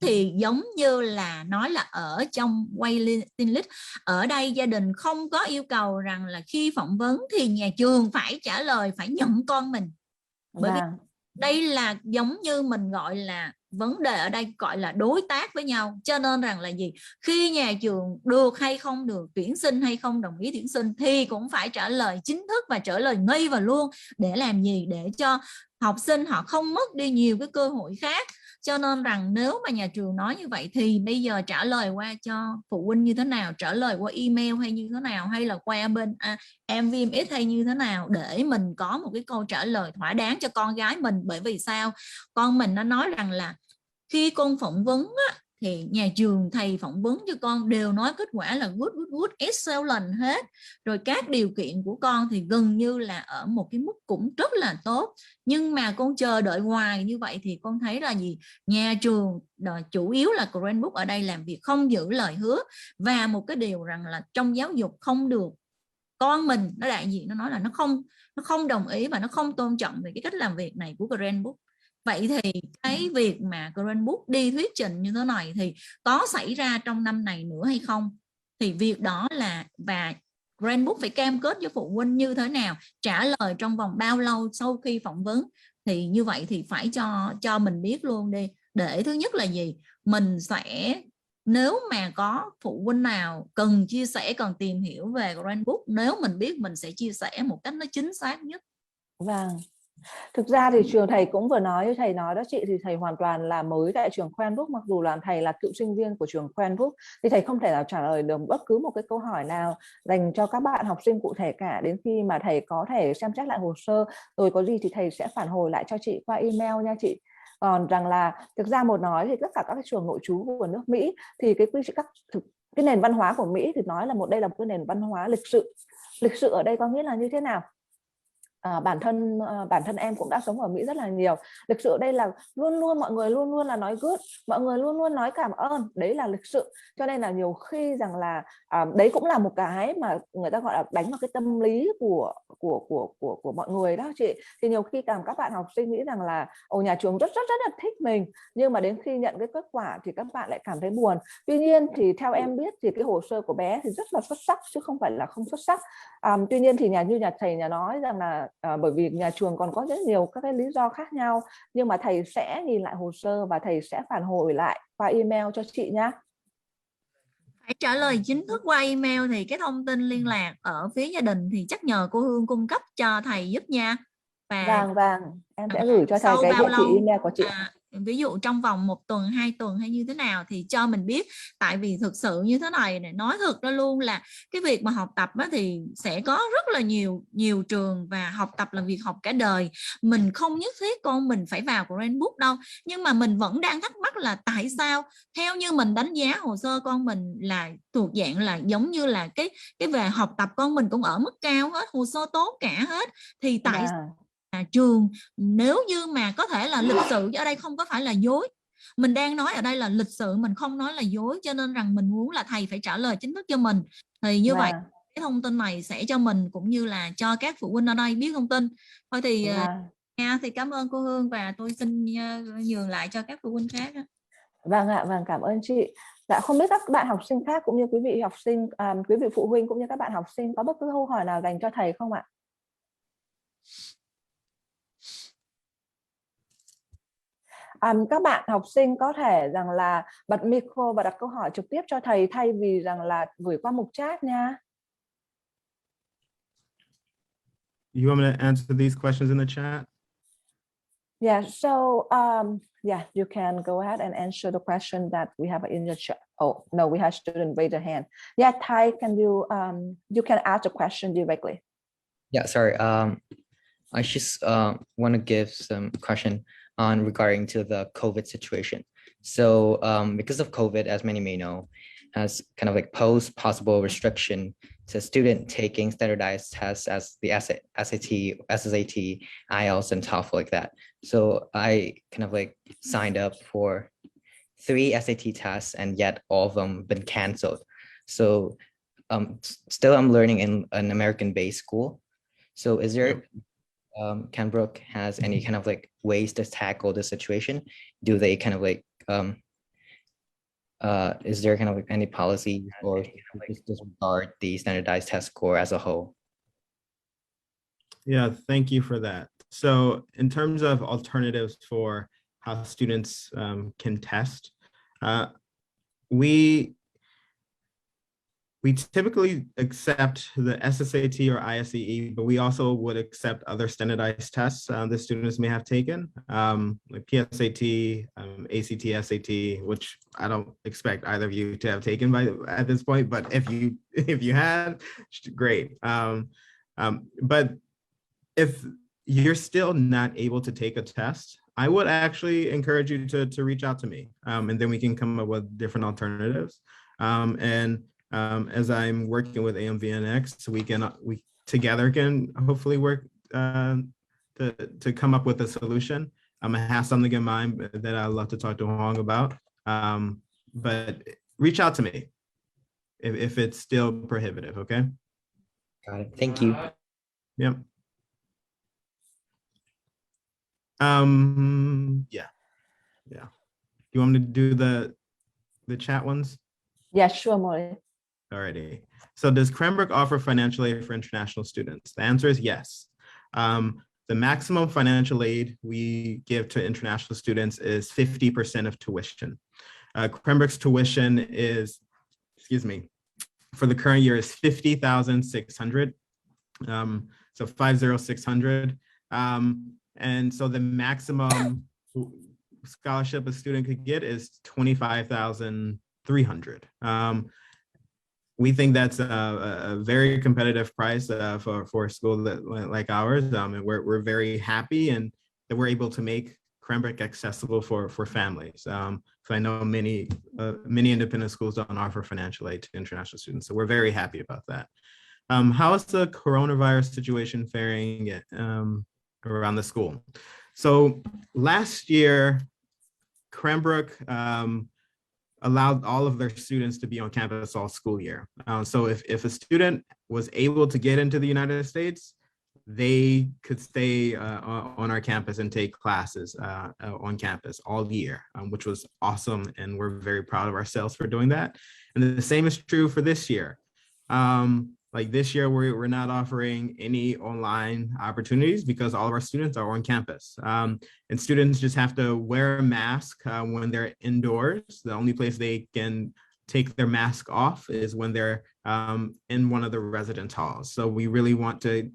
thì giống như là nói là ở trong waiting list, ở đây gia đình không có yêu cầu rằng là khi phỏng vấn thì nhà trường phải trả lời, phải nhận con mình. Bởi vì đây là giống như mình gọi là vấn đề ở đây gọi là đối tác với nhau, cho nên rằng là gì, khi nhà trường được hay không được tuyển sinh hay không đồng ý tuyển sinh thì cũng phải trả lời chính thức và trả lời ngay và luôn. Để làm gì? Để cho học sinh họ không mất đi nhiều cái cơ hội khác. Cho nên rằng nếu mà nhà trường nói như vậy thì bây giờ trả lời qua cho phụ huynh như thế nào, trả lời qua email hay như thế nào, hay là qua bên AMVNX hay như thế nào, để mình có một cái câu trả lời thỏa đáng cho con gái mình. Bởi vì sao? Con mình nó nói rằng là khi con phỏng vấn á, thì nhà trường thầy phỏng vấn cho con đều nói kết quả là good, excellent hết. Rồi các điều kiện của con thì gần như là ở một cái mức cũng rất là tốt. Nhưng mà con chờ đợi hoài như vậy thì con thấy là gì? Nhà trường chủ yếu là Cranbrook ở đây làm việc không giữ lời hứa. Và một cái điều rằng là trong giáo dục không được, con mình nó đại diện nó nói là nó không đồng ý và nó không tôn trọng về cái cách làm việc này của Cranbrook. Vậy thì cái việc mà Cranbrook đi thuyết trình như thế này thì có xảy ra trong năm này nữa hay không? Thì việc đó là, và Cranbrook phải cam kết với phụ huynh như thế nào, trả lời trong vòng bao lâu sau khi phỏng vấn. Thì như vậy thì phải cho mình biết luôn đi. Để thứ nhất là gì? Mình sẽ, nếu mà có phụ huynh nào cần chia sẻ, cần tìm hiểu về Cranbrook, nếu mình biết mình sẽ chia sẻ một cách nó chính xác nhất. Vâng. Thực ra thì trường thầy cũng vừa nói như thầy nói đó chị, thì thầy hoàn toàn là mới tại trường Cranbrook, mặc dù là thầy là cựu sinh viên của trường Cranbrook thì thầy không thể nào trả lời được bất cứ một cái câu hỏi nào dành cho các bạn học sinh cụ thể cả, đến khi mà thầy có thể xem xét lại hồ sơ rồi có gì thì thầy sẽ phản hồi lại cho chị qua email nha chị. Còn rằng là thực ra một nói thì tất cả các cái trường nội trú của nước Mỹ thì cái nền văn hóa của Mỹ thì nói là đây là một cái nền văn hóa lịch sự. Lịch sự ở đây có nghĩa là như thế nào? Bản thân em cũng đã sống ở Mỹ rất là nhiều. Lịch sự ở đây là luôn luôn mọi người luôn luôn là nói good, mọi người luôn luôn nói cảm ơn, đấy là lịch sự. Cho nên là nhiều khi rằng là đấy cũng là một cái mà người ta gọi là đánh vào cái tâm lý của mọi người đó chị. Thì nhiều khi các bạn học sinh nghĩ rằng là nhà trường rất là thích mình, nhưng mà đến khi nhận cái kết quả thì các bạn lại cảm thấy buồn. Tuy nhiên thì theo em biết thì cái hồ sơ của bé thì rất là xuất sắc chứ không phải là không xuất sắc. Tuy nhiên thì như nhà thầy nói rằng là bởi vì nhà trường còn có rất nhiều các cái lý do khác nhau, nhưng mà thầy sẽ nhìn lại hồ sơ và thầy sẽ phản hồi lại qua email cho chị nhé. Phải trả lời chính thức qua email thì cái thông tin liên lạc ở phía gia đình thì chắc nhờ cô Hương cung cấp cho thầy giúp nha. Và Vâng, em sẽ gửi cho thầy cái địa chỉ email của chị. Ví dụ trong vòng 1 tuần, 2 tuần hay như thế nào thì cho mình biết. Tại vì thực sự như thế này này, nói thật ra luôn là cái việc mà học tập thì sẽ có rất là nhiều trường, và học tập là việc học cả đời. Mình không nhất thiết con mình phải vào Cranbrook đâu, nhưng mà mình vẫn đang thắc mắc là tại sao theo như mình đánh giá hồ sơ con mình là thuộc dạng là giống như là cái về học tập con mình cũng ở mức cao hết, hồ sơ tốt cả hết, thì tại trường nếu như mà có thể là lịch sự, ở đây không có phải là dối, mình đang nói ở đây là lịch sự, mình không nói là dối, cho nên rằng mình muốn là thầy phải trả lời chính thức cho mình. Thì như vậy cái thông tin này sẽ cho mình cũng như là cho các phụ huynh ở đây biết thông tin thôi. Thì thì cảm ơn cô Hương và tôi xin nhường lại cho các phụ huynh khác. Vâng ạ, vâng, cảm ơn chị. Dạ, không biết các bạn học sinh khác cũng như quý vị học sinh, quý vị phụ huynh cũng như các bạn học sinh có bất cứ câu hỏi nào dành cho thầy không ạ? Các bạn học sinh có thể rằng là bật micro và đặt câu hỏi trực tiếp cho thầy thay vì rằng là gửi qua mục chat nha. You want me to answer these questions in the chat? Yeah, so yeah, you can go ahead and answer the question that we have in the chat. Oh no, we have student raise their hand. Yeah, Thai, can you can ask the question directly. Yeah, sorry. I just want to give some question on regarding to the COVID situation. So because of COVID, as many may know, has kind of like posed possible restriction to student taking standardized tests as the SAT, SSAT, IELTS, and TOEFL like that. So I kind of like signed up for 3 SAT tests, and yet all of them been canceled. So still I'm learning in an American-based school. So is there Cranbrook has any kind of like ways to tackle the situation? Do they kind of like is there kind of like any policy or just disregard the standardized test score as a whole? Yeah, thank you for that. So in terms of alternatives for how students can test, we typically accept the SSAT or ISEE, but we also would accept other standardized tests the students may have taken, like PSAT, ACT, SAT, which I don't expect either of you to have taken at this point, but if you had, great. But if you're still not able to take a test, I would actually encourage you to reach out to me, and then we can come up with different alternatives. As I'm working with AMVNX, we together can hopefully work to come up with a solution. I have something in mind that I'd love to talk to Hong about, but reach out to me if it's still prohibitive, okay? Got it. Thank you. Yep. Yeah. You want me to do the chat ones? Yeah, sure, Maurice. Alrighty. So does Cranbrook offer financial aid for international students? The answer is yes. The maximum financial aid we give to international students is 50% of tuition. Cranbrook's tuition is, for the current year is $50,600. So 50,600. And so the maximum scholarship a student could get is 25,300. We think that's a very competitive price for a school like ours, and we're very happy and that we're able to make Cranbrook accessible for families. So I know many independent schools don't offer financial aid to international students, so we're very happy about that. How is the coronavirus situation faring around the school? So last year, Cranbrook allowed all of their students to be on campus all school year. So if a student was able to get into the United States, they could stay on our campus and take classes on campus all year, which was awesome. And we're very proud of ourselves for doing that. And the same is true for this year. Like this year, we're not offering any online opportunities because all of our students are on campus. And students just have to wear a mask when they're indoors. The only place they can take their mask off is when they're in one of the residence halls. So we really want to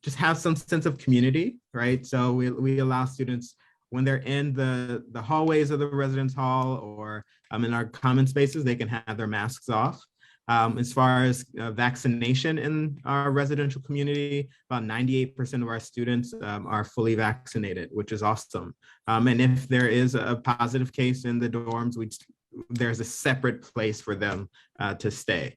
just have some sense of community, right? So we allow students when they're in the hallways of the residence hall or in our common spaces, they can have their masks off. As far as vaccination in our residential community, about 98% of our students are fully vaccinated, which is awesome. And if there is a positive case in the dorms, there's a separate place for them to stay.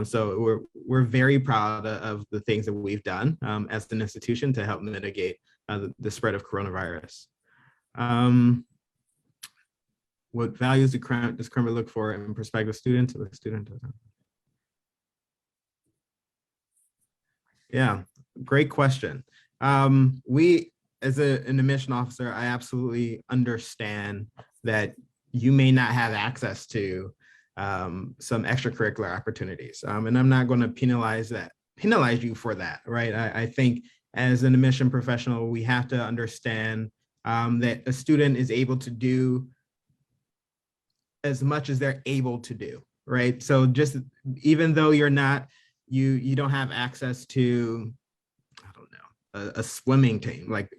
So we're very proud of the things that we've done as an institution to help mitigate the spread of coronavirus. What values does Cranbrook look for in prospective students? Or the student doesn't? Yeah, great question. We, as an admission officer, I absolutely understand that you may not have access to some extracurricular opportunities. And I'm not going to penalize you for that, right? I think as an admission professional, we have to understand that a student is able to do as much as they're able to do, right? So just even though you don't have access to, I don't know, a swimming team. Like,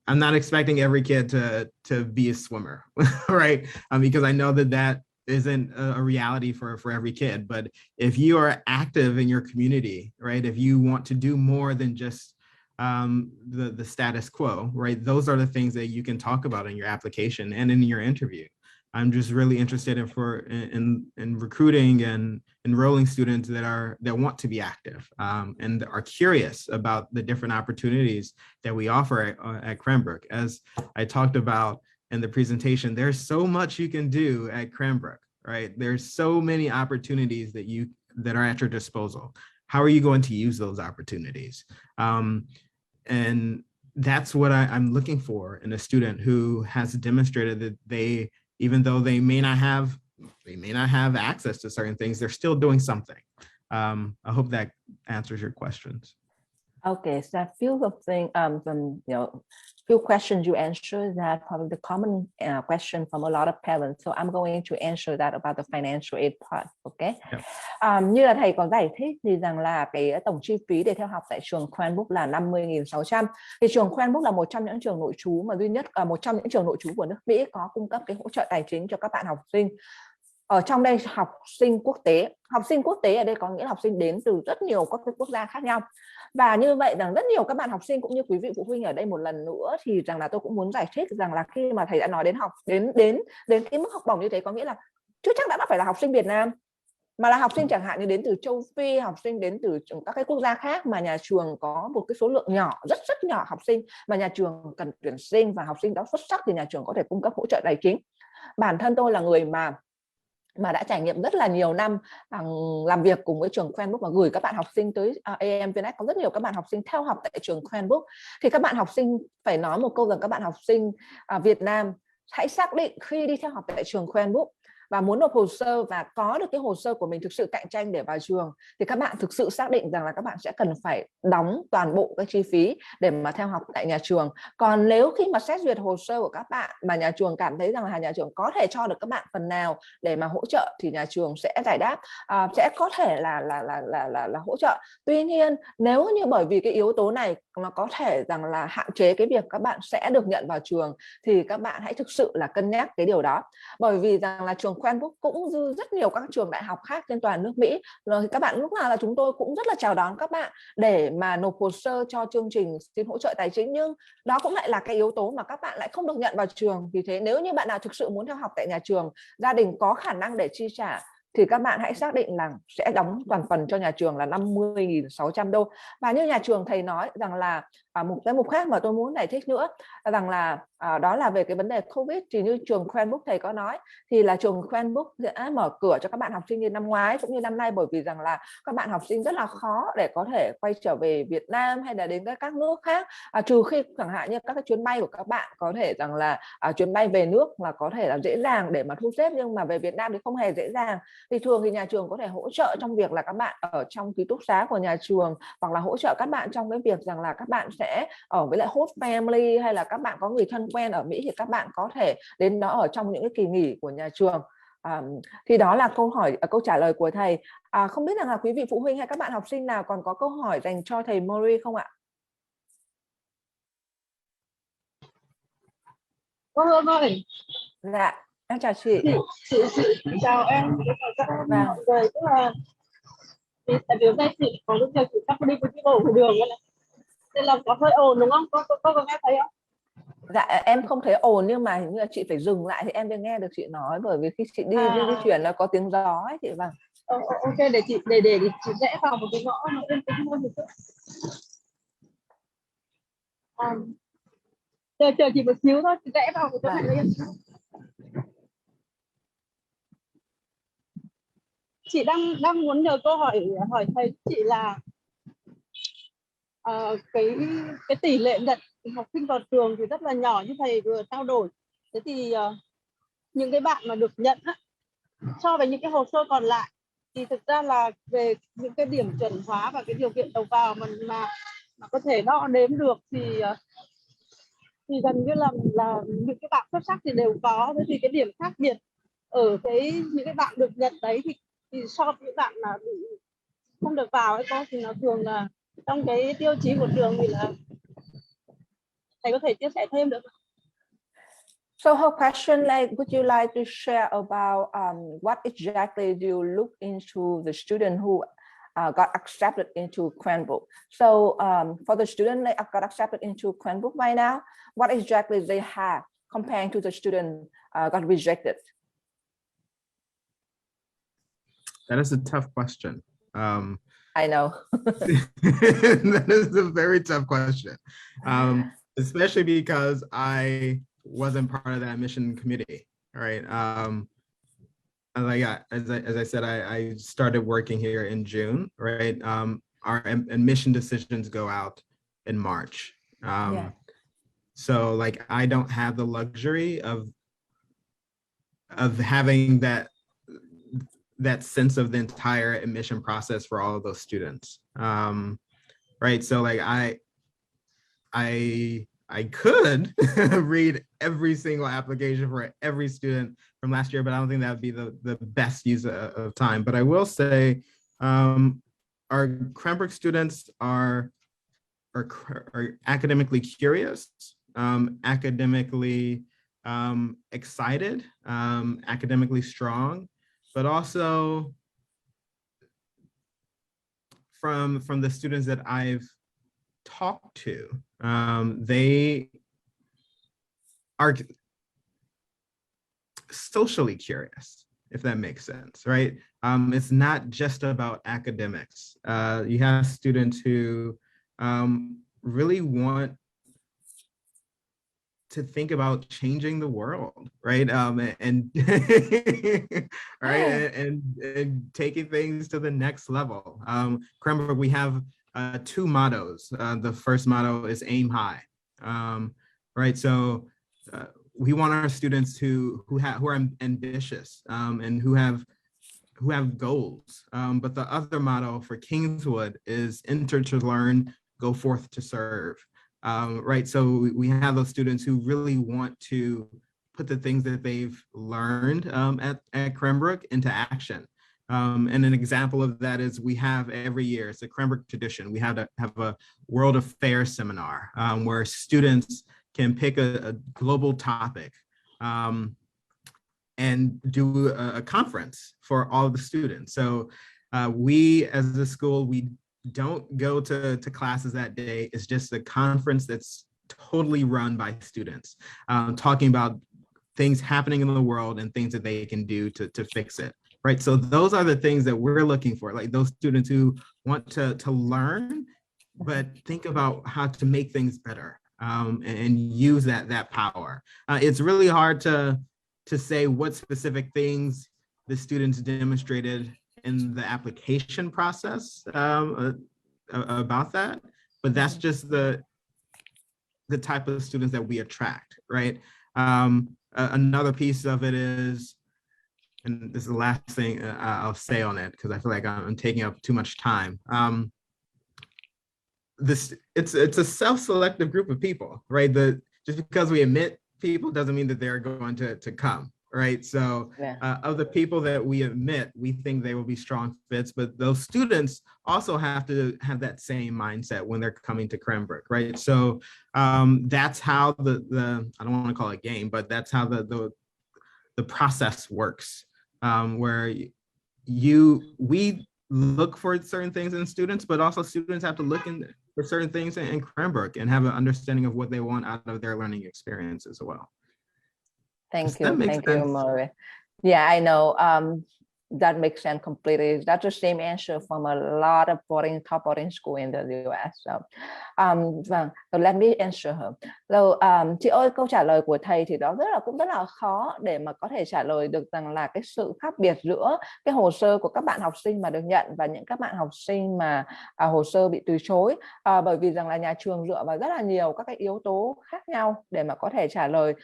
I'm not expecting every kid to be a swimmer, right? Because I know that isn't a reality for every kid. But if you are active in your community, right? If you want to do more than just the status quo, right? Those are the things that you can talk about in your application and in your interview. I'm just really interested in recruiting and enrolling students that want to be active and are curious about the different opportunities that we offer at Cranbrook. As I talked about in the presentation, there's so much you can do at Cranbrook, right? There's so many opportunities that are at your disposal. How are you going to use those opportunities? And that's what I'm looking for in a student who has demonstrated that even though they may not have they may not have access to certain things. They're still doing something. I hope that answers your questions. Okay, so a few of things, few questions you answered that probably the common question from a lot of parents. So I'm going to answer that about the financial aid part. Okay. Yeah. Như là thầy có giải thích thì rằng là cái tổng chi phí để theo học tại trường Cranbrook là 50.600. Thì trường Cranbrook là một trong những trường nội trú mà duy nhất, một trong những trường nội trú của nước Mỹ có cung cấp cái hỗ trợ tài chính cho các bạn học sinh. Ở trong đây học sinh quốc tế ở đây có nghĩa là học sinh đến từ rất nhiều các quốc gia khác nhau. Và như vậy rằng rất nhiều các bạn học sinh cũng như quý vị phụ huynh ở đây một lần nữa thì rằng là tôi cũng muốn giải thích rằng là khi mà thầy đã nói đến đến cái mức học bổng như thế có nghĩa là chứ chắc đã phải là học sinh Việt Nam, mà là học sinh chẳng hạn như đến từ châu Phi, học sinh đến từ các cái quốc gia khác mà nhà trường có một cái số lượng nhỏ, rất nhỏ học sinh mà nhà trường cần tuyển sinh và học sinh đó xuất sắc thì nhà trường có thể cung cấp hỗ trợ tài chính. Bản thân tôi là người mà đã trải nghiệm rất là nhiều năm làm việc cùng với trường Cranbrook và gửi các bạn học sinh tới AMVNX. Có rất nhiều các bạn học sinh theo học tại trường Cranbrook. Thì các bạn học sinh phải nói một câu rằng các bạn học sinh Việt Nam hãy xác định khi đi theo học tại trường Cranbrook và muốn nộp hồ sơ và có được cái hồ sơ của mình thực sự cạnh tranh để vào trường thì các bạn thực sự xác định rằng là các bạn sẽ cần phải đóng toàn bộ các chi phí để mà theo học tại nhà trường. Còn nếu khi mà xét duyệt hồ sơ của các bạn mà nhà trường cảm thấy rằng là nhà trường có thể cho được các bạn phần nào để mà hỗ trợ thì nhà trường sẽ giải đáp, sẽ có thể là hỗ trợ. Tuy nhiên nếu như bởi vì cái yếu tố này nó có thể rằng là hạn chế cái việc các bạn sẽ được nhận vào trường thì các bạn hãy thực sự là cân nhắc cái điều đó. Bởi vì rằng là trường Cranbrook cũng như rất nhiều các trường đại học khác trên toàn nước Mỹ, rồi các bạn lúc nào là chúng tôi cũng rất là chào đón các bạn để mà nộp hồ sơ cho chương trình xin hỗ trợ tài chính, nhưng đó cũng lại là cái yếu tố mà các bạn lại không được nhận vào trường. Vì thế nếu như bạn nào thực sự muốn theo học tại nhà trường, gia đình có khả năng để chi trả thì các bạn hãy xác định là sẽ đóng toàn phần cho nhà trường là 50.600 đô. Và như nhà trường thầy nói rằng là một cái mục khác mà tôi muốn giải thích nữa rằng là đó là về cái vấn đề Covid. Thì như trường Cranbrook thầy có nói thì là trường Cranbrook sẽ mở cửa cho các bạn học sinh như năm ngoái cũng như năm nay, bởi vì rằng là các bạn học sinh rất là khó để có thể quay trở về Việt Nam hay là đến các nước khác, trừ khi chẳng hạn như các cái chuyến bay của các bạn có thể rằng là chuyến bay về nước là có thể là dễ dàng để mà thu xếp, nhưng mà về Việt Nam thì không hề dễ dàng. Thì thường thì nhà trường có thể hỗ trợ trong việc là các bạn ở trong ký túc xá của nhà trường, hoặc là hỗ trợ các bạn trong cái việc rằng là các bạn sẽ ở với lại host family, hay là các bạn có người thân quen ở Mỹ thì các bạn có thể đến đó ở trong những cái kỳ nghỉ của nhà trường. Thì đó là câu trả lời của thầy. Không biết rằng là quý vị phụ huynh hay các bạn học sinh nào còn có câu hỏi dành cho thầy Mori không ạ? Vâng ơi. Dạ, em chào chị. Chị chào em. Vâng. Rồi tức là tại vì hôm nay chị có lúc chị sắp đi với bộ của đường này, nên là có hơi ồn đúng không? Có nghe thấy không? Dạ em không thấy ồn, nhưng mà hình như là chị phải dừng lại thì em mới nghe được chị nói, bởi vì khi chị đi di chuyển là có tiếng gió ấy chị. Vâng. Ok, để chị rẽ vào một cái ngõ nó yên tĩnh hơn một chút. Chờ chị một xíu thôi, chị rẽ vào một chỗ này nó yên. Chị đang muốn nhờ câu hỏi thầy chị là cái tỷ lệ nhận học sinh vào trường thì rất là nhỏ như thầy vừa trao đổi. Thế thì những cái bạn mà được nhận á, so với những cái hồ sơ còn lại thì thực ra là về những cái điểm chuẩn hóa và cái điều kiện đầu vào mà có thể đo đếm được thì gần như là những cái bạn xuất sắc thì đều có. Thế thì cái điểm khác biệt ở những cái bạn được nhận đấy thì so với những bạn mà không được vào ấy cô, thì nó thường là trong cái tiêu chí của trường thì là thầy có thể chia sẻ thêm được không? So her question, like, would you like to share about what exactly do you look into the student who got accepted into Cranbrook? So for the student that got accepted into Cranbrook right now, what exactly they have comparing to the student got rejected? That is a tough question. I know. That is a very tough question, especially because I wasn't part of that admission committee. All right. As I said, I started working here in June, right? Our admission decisions go out in March. So I don't have the luxury of having that that sense of the entire admission process for all of those students. Right. So like I could read every single application for every student from last year, but I don't think that would be the best use of time. But I will say our Cranbrook students are academically curious, academically excited, academically strong, but also from the students that I've talked to, they are socially curious, if that makes sense, right? It's not just about academics. You have students who really want to think about changing the world, right? And right, and taking things to the next level. Cranbrook, we have 2 mottos. The first motto is aim high, right? So we want our students who are ambitious and who have goals. But the other motto for Kingswood is enter to learn, go forth to serve. Right, so we have those students who really want to put the things that they've learned at Cranbrook into action. And an example of that is we have every year, it's a Cranbrook tradition, we have a World Affairs seminar where students can pick a global topic and do a conference for all of the students. So we as a school, we don't go to classes that day. It's just a conference that's totally run by students, talking about things happening in the world and things that they can do to fix it, right? So those are the things that we're looking for, like those students who want to learn, but think about how to make things better and use that power. It's really hard to say what specific things the students demonstrated in the application process about that, but that's just the type of students that we attract, right? Another piece of it is, and this is the last thing I'll say on it because I feel like I'm taking up too much time. It's a self-selective group of people, right? Just because we admit people doesn't mean that they're going to come. Right. So of the people that we admit, we think they will be strong fits, but those students also have to have that same mindset when they're coming to Cranbrook. Right. So that's how the I don't want to call it game, but that's how the process works, where we look for certain things in students, but also students have to look for certain things in Cranbrook and have an understanding of what they want out of their learning experience as well. Thank you, Maureen. Yeah, I know that makes sense completely. That's the same answer from a lot of top boarding school in the US. So, so let me answer her. So, chị ơi, câu trả lời của thầy thì đó cũng rất là khó để mà có thể trả lời được rằng là cái sự khác biệt giữa cái hồ sơ của các bạn học sinh mà được nhận và những các bạn học sinh mà hồ sơ bị từ chối, bởi vì rằng là nhà trường dựa vào rất là nhiều các cái yếu tố khác nhau để mà có thể trả lời,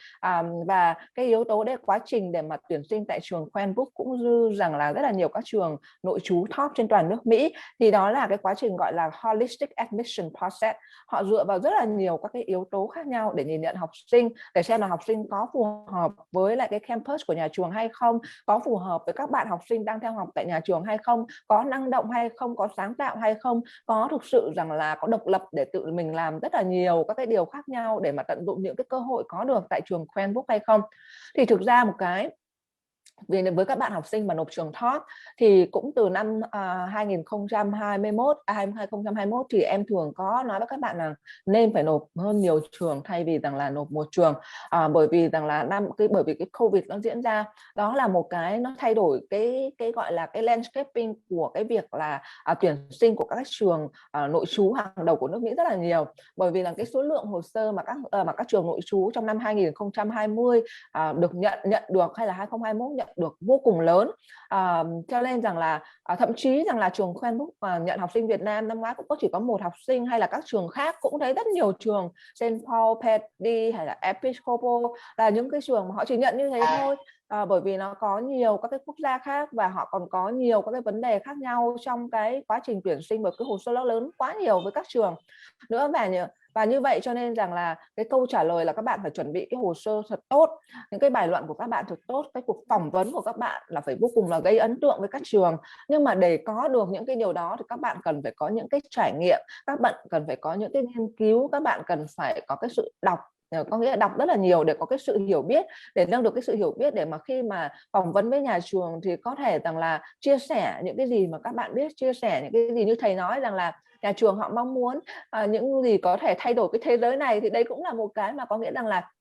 và cái yếu tố đấy quá trình để mà tuyển sinh tại trường Cranbrook cũng như rằng là rất là nhiều các trường nội trú top trên toàn nước Mỹ, thì đó là cái quá trình gọi là holistic admission process. Họ dựa vào rất là nhiều các cái yếu tố khác nhau để nhìn nhận học sinh, để xem là học sinh có phù hợp với lại cái campus của nhà trường hay không, có phù hợp với các bạn học sinh đang theo học tại nhà trường hay không, có năng động hay không, có sáng tạo hay không, có thực sự rằng là có độc lập để tự mình làm rất là nhiều các cái điều khác nhau để mà tận dụng những cái cơ hội có được tại trường Cranbrook hay không. Thì thực ra một cái với các bạn học sinh mà nộp trường top thì cũng từ năm 2021 thì em thường có nói với các bạn là nên phải nộp hơn nhiều trường thay vì rằng là nộp một trường, bởi vì rằng là bởi vì cái Covid nó diễn ra, đó là một cái nó thay đổi cái gọi là cái landscaping của cái việc là tuyển sinh của các trường nội trú hàng đầu của nước Mỹ rất là nhiều, bởi vì là cái số lượng hồ sơ mà các trường nội trú trong năm 2020 được nhận được hay là 2021 nhận được vô cùng lớn, cho nên rằng là thậm chí rằng là trường Cranbrook nhận học sinh Việt Nam năm ngoái cũng có chỉ có một học sinh, hay là các trường khác cũng thấy rất nhiều trường St. Paul, Petty hay là Episcopal là những cái trường mà họ chỉ nhận như thế thôi, bởi vì nó có nhiều các cái quốc gia khác và họ còn có nhiều các cái vấn đề khác nhau trong cái quá trình tuyển sinh, bởi cái hồ sơ nó lớn quá nhiều với các trường nữa. Và như vậy cho nên rằng là cái câu trả lời là các bạn phải chuẩn bị cái hồ sơ thật tốt, những cái bài luận của các bạn thật tốt, cái cuộc phỏng vấn của các bạn là phải vô cùng là gây ấn tượng với các trường. Nhưng mà để có được những cái điều đó thì các bạn cần phải có những cái trải nghiệm, các bạn cần phải có những cái nghiên cứu, các bạn cần phải có cái sự đọc, có nghĩa là đọc rất là nhiều để có cái sự hiểu biết, để nâng được cái sự hiểu biết, để mà khi mà phỏng vấn với nhà trường thì có thể rằng là chia sẻ những cái gì mà các bạn biết, chia sẻ những cái gì như thầy nói rằng là nhà trường họ mong muốn những gì có thể thay đổi cái thế giới này. Thì đây cũng là một cái mà có nghĩa rằng là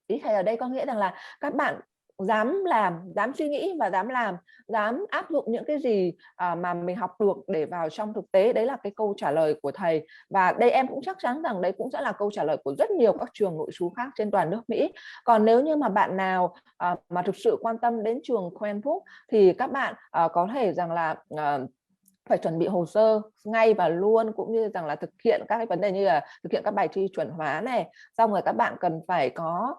ý thầy ở đây có nghĩa rằng là các bạn dám làm, dám suy nghĩ và dám làm, dám áp dụng những cái gì mà mình học được để vào trong thực tế. Đấy là cái câu trả lời của thầy, và đây em cũng chắc chắn rằng đấy cũng sẽ là câu trả lời của rất nhiều các trường nội trú khác trên toàn nước Mỹ. Còn nếu như mà bạn nào mà thực sự quan tâm đến trường Cranbrook thì các bạn có thể rằng là phải chuẩn bị hồ sơ ngay và luôn, cũng như rằng là thực hiện các cái vấn đề như là thực hiện các bài thi chuẩn hóa này, xong rồi các bạn cần phải có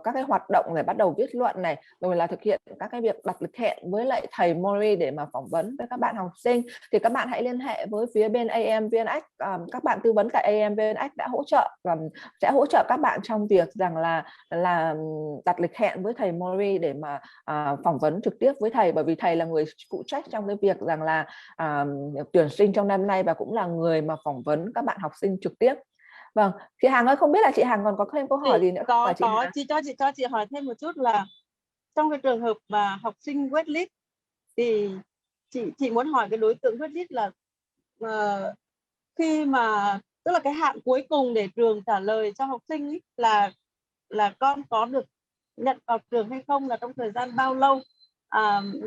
các cái hoạt động để bắt đầu viết luận này, rồi là thực hiện các cái việc đặt lịch hẹn với lại thầy Mori để mà phỏng vấn với các bạn học sinh. Thì các bạn hãy liên hệ với phía bên AMVNX, các bạn tư vấn tại AMVNX đã hỗ trợ và sẽ hỗ trợ các bạn trong việc rằng là đặt lịch hẹn với thầy Mori để mà phỏng vấn trực tiếp với thầy, bởi vì thầy là người phụ trách trong cái việc rằng là tuyển sinh trong năm nay và cũng là người mà phỏng vấn các bạn học sinh trực tiếp. Vâng, chị Hằng ơi, không biết là chị Hằng còn có thêm câu hỏi gì nữa không? Chị cho chị hỏi thêm một chút là trong cái trường hợp mà học sinh waitlist thì chị muốn hỏi cái đối tượng waitlist là khi mà tức là cái hạn cuối cùng để trường trả lời cho học sinh ý, là con có được nhận vào trường hay không, là trong thời gian bao lâu.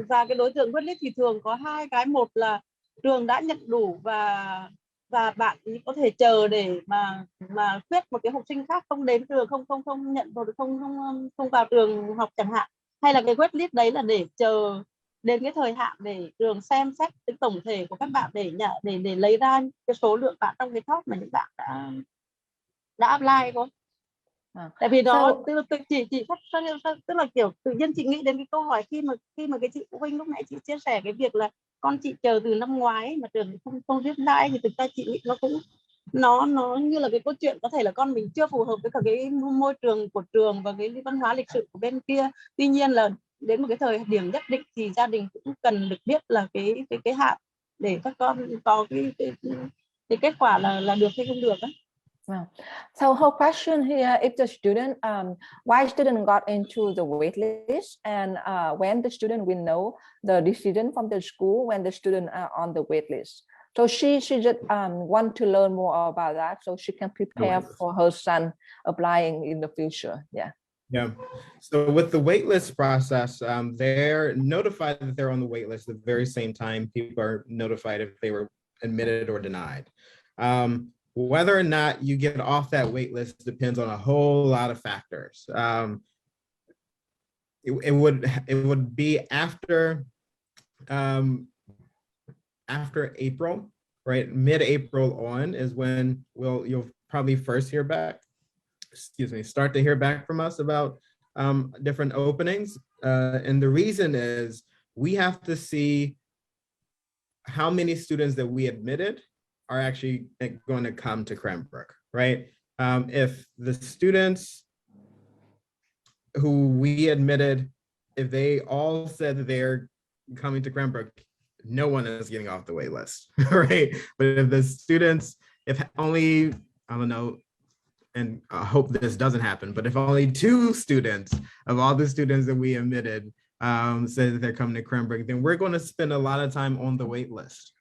Và cái đối tượng waitlist thì thường có hai cái, một là trường đã nhận đủ và bạn có thể chờ để mà khuyết một cái học sinh khác không đến trường, không nhận vào, không vào trường học chẳng hạn, hay là cái waitlist đấy là để chờ đến cái thời hạn để trường xem xét cái tổng thể của các bạn để lấy ra cái số lượng bạn trong cái top mà những bạn đã apply thôi. Tại vì nó tức là kiểu tự nhiên chị nghĩ đến cái câu hỏi khi mà cái chị phụ huynh lúc nãy chị chia sẻ cái việc là con chị chờ từ năm ngoái mà trường không viết lại, thì thực ra chị nghĩ nó cũng nó như là cái câu chuyện có thể là con mình chưa phù hợp với cả cái môi trường của trường và cái văn hóa lịch sử của bên kia. Tuy nhiên là đến một cái thời điểm nhất định thì gia đình cũng cần được biết là cái hạn để các con có cái kết quả là được hay không được á. Wow. So her question here, if the student, why student got into the wait list, and when the student will know the decision from the school when the student are on the wait list. So she just want to learn more about that so she can prepare for her son applying in the future. Yeah. Yeah. So with the waitlist process, they're notified that they're on the waitlist at the very same time people are notified if they were admitted or denied. Whether or not you get off that wait list depends on a whole lot of factors. It would be after April, right? Mid-April on is when you'll probably first hear back. Start to hear back from us about different openings, and the reason is we have to see how many students that we admitted are actually going to come to Cranbrook, right? If the students who we admitted, if they all said that they're coming to Cranbrook, no one is getting off the wait list, right? But if the students, if only, I don't know, and I hope this doesn't happen, but if only 2 students of all the students that we admitted say that they're coming to Cranbrook, then we're going to spend a lot of time on the wait list.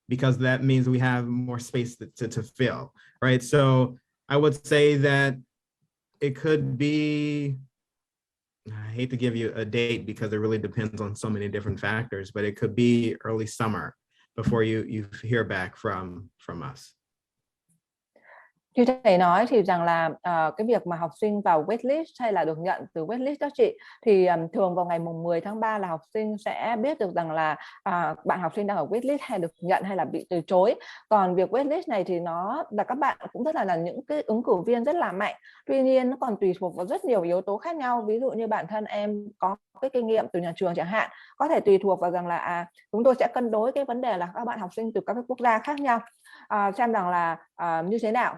Because that means we have more space to fill, right? So I would say that it could be, I hate to give you a date because it really depends on so many different factors, but it could be early summer before you hear back from us. Như thầy nói thì rằng là cái việc mà học sinh vào waitlist hay là được nhận từ waitlist đó chị, thì thường vào ngày mùng 10 tháng 3 là học sinh sẽ biết được rằng là bạn học sinh đang ở waitlist hay được nhận hay là bị từ chối. Còn việc waitlist này thì nó là các bạn cũng rất là những cái ứng cử viên rất là mạnh. Tuy nhiên nó còn tùy thuộc vào rất nhiều yếu tố khác nhau. Ví dụ như bản thân em có cái kinh nghiệm từ nhà trường chẳng hạn, có thể tùy thuộc vào rằng là chúng tôi sẽ cân đối cái vấn đề là các bạn học sinh từ các quốc gia khác nhau, xem rằng là như thế nào.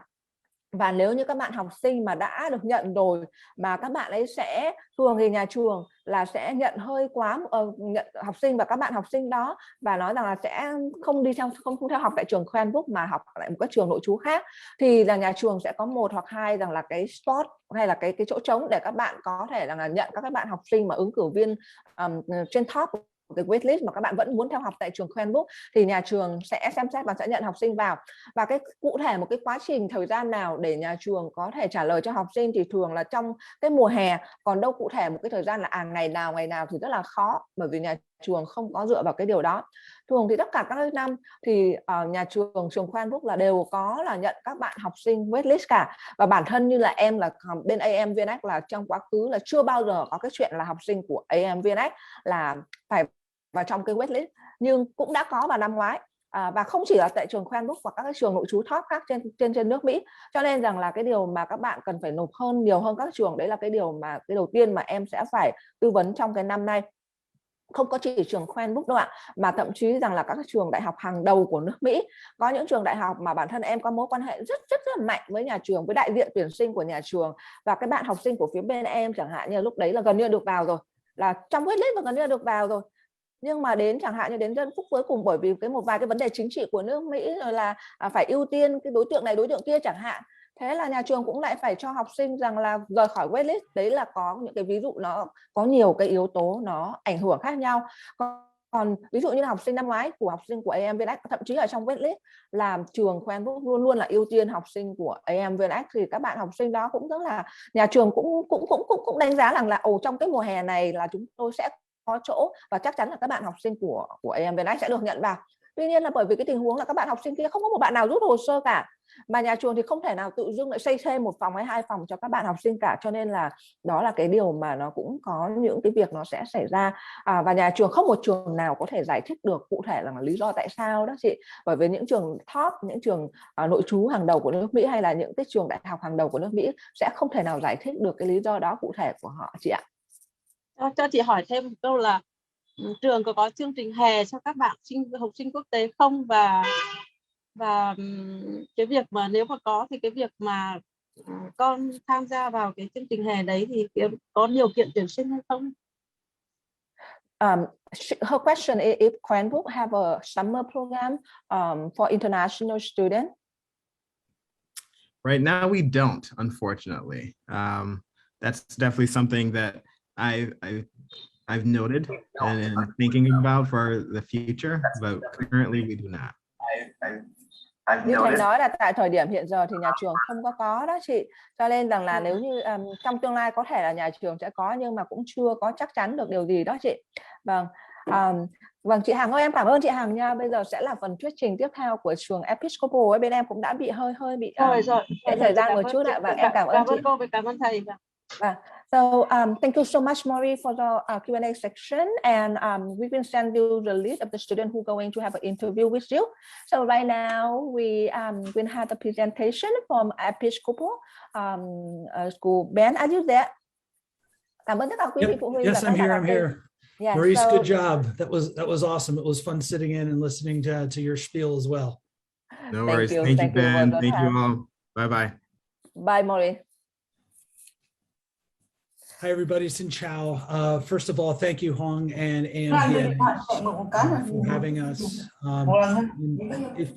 Và nếu như các bạn học sinh mà đã được nhận rồi mà các bạn ấy sẽ thường thì nhà trường là sẽ nhận hơi quá nhận học sinh và các bạn học sinh đó và nói rằng là sẽ không đi không theo học tại trường Cranbrook mà học tại một cái trường nội trú khác, thì là nhà trường sẽ có một hoặc hai rằng là cái spot hay là cái chỗ trống để các bạn có thể là nhận các bạn học sinh mà ứng cử viên trên top cái waitlist mà các bạn vẫn muốn theo học tại trường Cranbrook, thì nhà trường sẽ xem xét và sẽ nhận học sinh vào. Và cái cụ thể một cái quá trình thời gian nào để nhà trường có thể trả lời cho học sinh thì thường là trong cái mùa hè, còn đâu cụ thể một cái thời gian là ngày nào thì rất là khó, bởi vì nhà trường không có dựa vào cái điều đó. Thường thì tất cả các năm thì nhà trường Cranbrook là đều có là nhận các bạn học sinh waitlist cả. Và bản thân như là em là bên AMVNX là trong quá khứ là chưa bao giờ có cái chuyện là học sinh của AMVNX là phải vào trong cái waitlist, nhưng cũng đã có vào năm ngoái. Và không chỉ là tại trường Cranbrook và các cái trường nội trú top khác trên nước Mỹ. Cho nên rằng là cái điều mà các bạn cần phải nộp nhiều hơn các trường, đấy là cái điều mà cái đầu tiên mà em sẽ phải tư vấn trong cái năm nay. Không có chỉ trường Cranbrook đâu ạ, mà thậm chí rằng là các trường đại học hàng đầu của nước Mỹ. Có những trường đại học mà bản thân em có mối quan hệ rất là mạnh với nhà trường, với đại diện tuyển sinh của nhà trường, và cái bạn học sinh của phía bên em chẳng hạn như lúc đấy là gần như được vào rồi, là trong waitlist và gần như được vào rồi. Nhưng mà đến chẳng hạn như đến giây phút cuối cùng, bởi vì một vài cái vấn đề chính trị của nước Mỹ rồi là phải ưu tiên cái đối tượng này đối tượng kia chẳng hạn, thế là nhà trường cũng lại phải cho học sinh rằng là rời khỏi waitlist. Đấy là có những cái ví dụ nó có nhiều cái yếu tố nó ảnh hưởng khác nhau. Còn ví dụ như là học sinh năm ngoái của học sinh của AMVNX, thậm chí ở trong waitlist là trường Cranbrook luôn luôn là ưu tiên học sinh của AMVNX, thì các bạn học sinh đó cũng rất là nhà trường cũng đánh giá rằng là trong cái mùa hè này là chúng tôi sẽ có chỗ và chắc chắn là các bạn học sinh của AMVNX sẽ được nhận vào. Tuy nhiên là bởi vì cái tình huống là các bạn học sinh kia không có một bạn nào rút hồ sơ cả, mà nhà trường thì không thể nào tự dưng lại xây thêm một phòng hay hai phòng cho các bạn học sinh cả, cho nên là đó là cái điều mà nó cũng có những cái việc nó sẽ xảy ra. Và nhà trường không một trường nào có thể giải thích được cụ thể là lý do tại sao đó chị, bởi vì những trường top, những trường nội trú hàng đầu của nước Mỹ hay là những cái trường đại học hàng đầu của nước Mỹ sẽ không thể nào giải thích được cái lý do đó cụ thể của họ chị ạ. Cho chị hỏi thêm một câu là trường có chương trình hè cho các bạn học sinh quốc tế không, và cái việc mà nếu mà có thì cái việc mà con tham gia vào cái chương trình hè đấy thì có điều kiện tuyển sinh hay không? Her question is if Cranbrook have a summer program for international students. Right now we don't, unfortunately. That's definitely something that I've noted and thinking about for the future, but currently we do not. Như thầy nói là tại thời điểm hiện giờ thì nhà trường không có đó chị, cho nên rằng là nếu như trong tương lai có thể là nhà trường sẽ có, nhưng mà cũng chưa có chắc chắn được điều gì đó chị. Vâng. Vâng chị Hằng ơi, em cảm ơn chị Hằng nha. Bây giờ sẽ là phần thuyết trình tiếp theo của trường Episcopal ấy, bên em cũng đã bị hơi bị thời gian một chút ạ. Và em cảm ơn chị. Cảm ơn thầy. So thank you so much, Maury, for the Q&A section, and we will send you the list of the students who are going to have an interview with you. So right now we will have the presentation from Episcopal School. Ben, are you there? Cảm ơn tất cả quý vị phụ huynh. Yes, I'm here. I'm here. Yeah, Maurice, good job. That was awesome. It was fun sitting in and listening to your spiel as well. No worries. Thank you, Ben. Thank you all. Bye bye. Bye, Maury. Hi, everybody. Xin chào. First of all, thank you, Hong and AMVNX for having us. If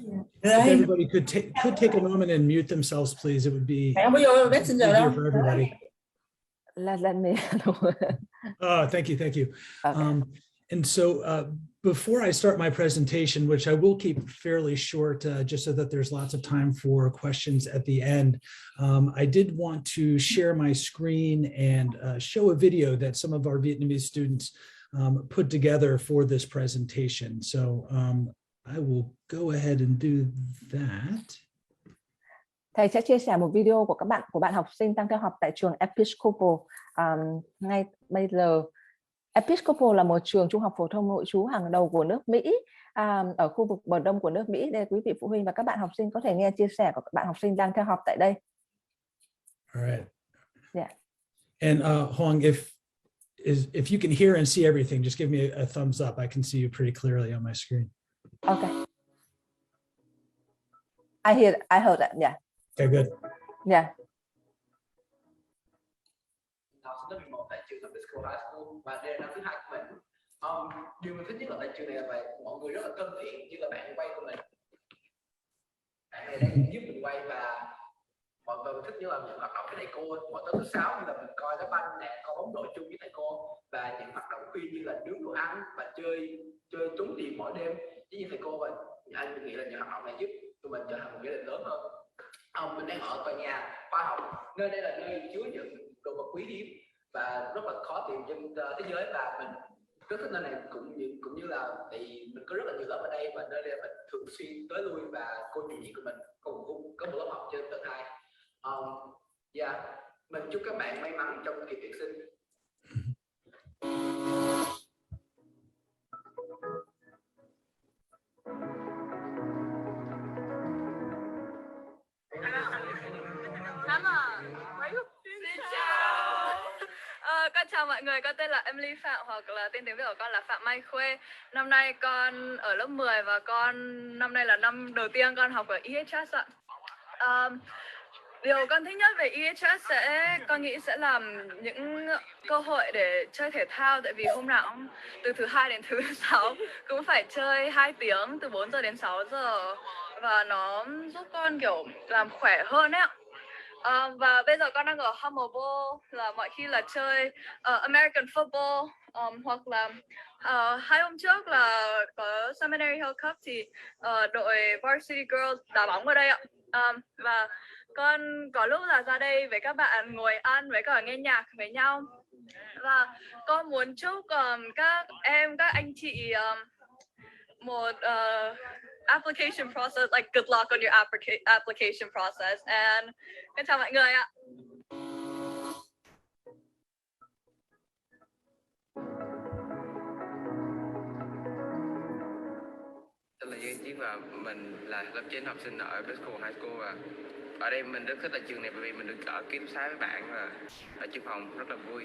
everybody could take a moment and mute themselves, please, it would be easier for everybody. Let me. Thank you. Okay. And so before I start my presentation, which I will keep fairly short, just so that there's lots of time for questions at the end, I did want to share my screen and show a video that some of our Vietnamese students put together for this presentation. So I will go ahead and do that. Thầy sẽ chia sẻ một video của bạn học sinh đang theo học tại trường Episcopal ngay bây giờ. Episcopal là một trường trung học phổ thông nội trú hàng đầu của nước Mỹ, ở khu vực bờ đông của nước Mỹ. Đây, quý vị phụ huynh và các bạn học sinh có thể nghe chia sẻ của các bạn học sinh đang theo học tại đây. All right. Yeah. And Hoang, if you can hear and see everything, just give me a thumbs up. I can see you pretty clearly on my screen. Okay. I heard that. Yeah. Okay, good. Yeah. Lớp 11 tại trường Episcopal High School và đây là năm thứ 2 của mình. Điều mình thích nhất là tại trường này là mọi người rất là thân thiện, như là bạn quay của mình. Bạn này đang giúp mình quay và mọi người thích nhất là những hoạt động với thầy cô. Mỗi tối thứ 6 như là mình coi đá banh nè, coi bóng rổ chung với thầy cô và những hoạt động khuya như là nướng đồ ăn và chơi trốn tìm mỗi đêm với những thầy cô. Và anh nghĩ là những hoạt động này giúp tụi mình trở thành một gia đình lớn hơn. Mình đang ở tòa nhà khoa học, nơi đây là nơi chứa những đồ vật quý hiếm và rất là khó tìm trên thế giới, và mình rất thích nơi này cũng như là vì mình có rất là nhiều lớp ở đây và nơi đây mình thường xuyên tới lui và cô chủ nhiệm của mình có một lớp học trên tầng 2. Mình chúc các bạn may mắn trong kỳ tuyển sinh. Con chào mọi người, con tên là Emily Phạm, hoặc là tên tiếng Việt của con là Phạm Mai Khuê. Năm nay con ở lớp 10 và năm nay là năm đầu tiên con học ở EHS ạ. Điều con thích nhất về EHS con nghĩ sẽ làm những cơ hội để chơi thể thao, tại vì hôm nào từ thứ 2 đến thứ 6 cũng phải chơi 2 tiếng từ 4 giờ đến 6 giờ và nó giúp con kiểu làm khỏe hơn ấy ạ. Và bây giờ con đang ở Humble Bowl, là mọi khi là chơi American football, hoặc là 2 hôm trước là có Seminary Hill Cup thì đội Varsity Girls đá bóng ở đây ạ. Và con có lúc là ra đây với các bạn ngồi ăn với cả nghe nhạc với nhau. Và con muốn chúc các anh chị một application process, like good luck on your application process, and con chào mọi người ạ. Tên là Dương Chiến và mình là lớp 9 học sinh ở Episcopal High School, và ở đây mình rất thích ở trường này bởi vì mình được ở ký túc xá với bạn và ở trường phòng rất là vui.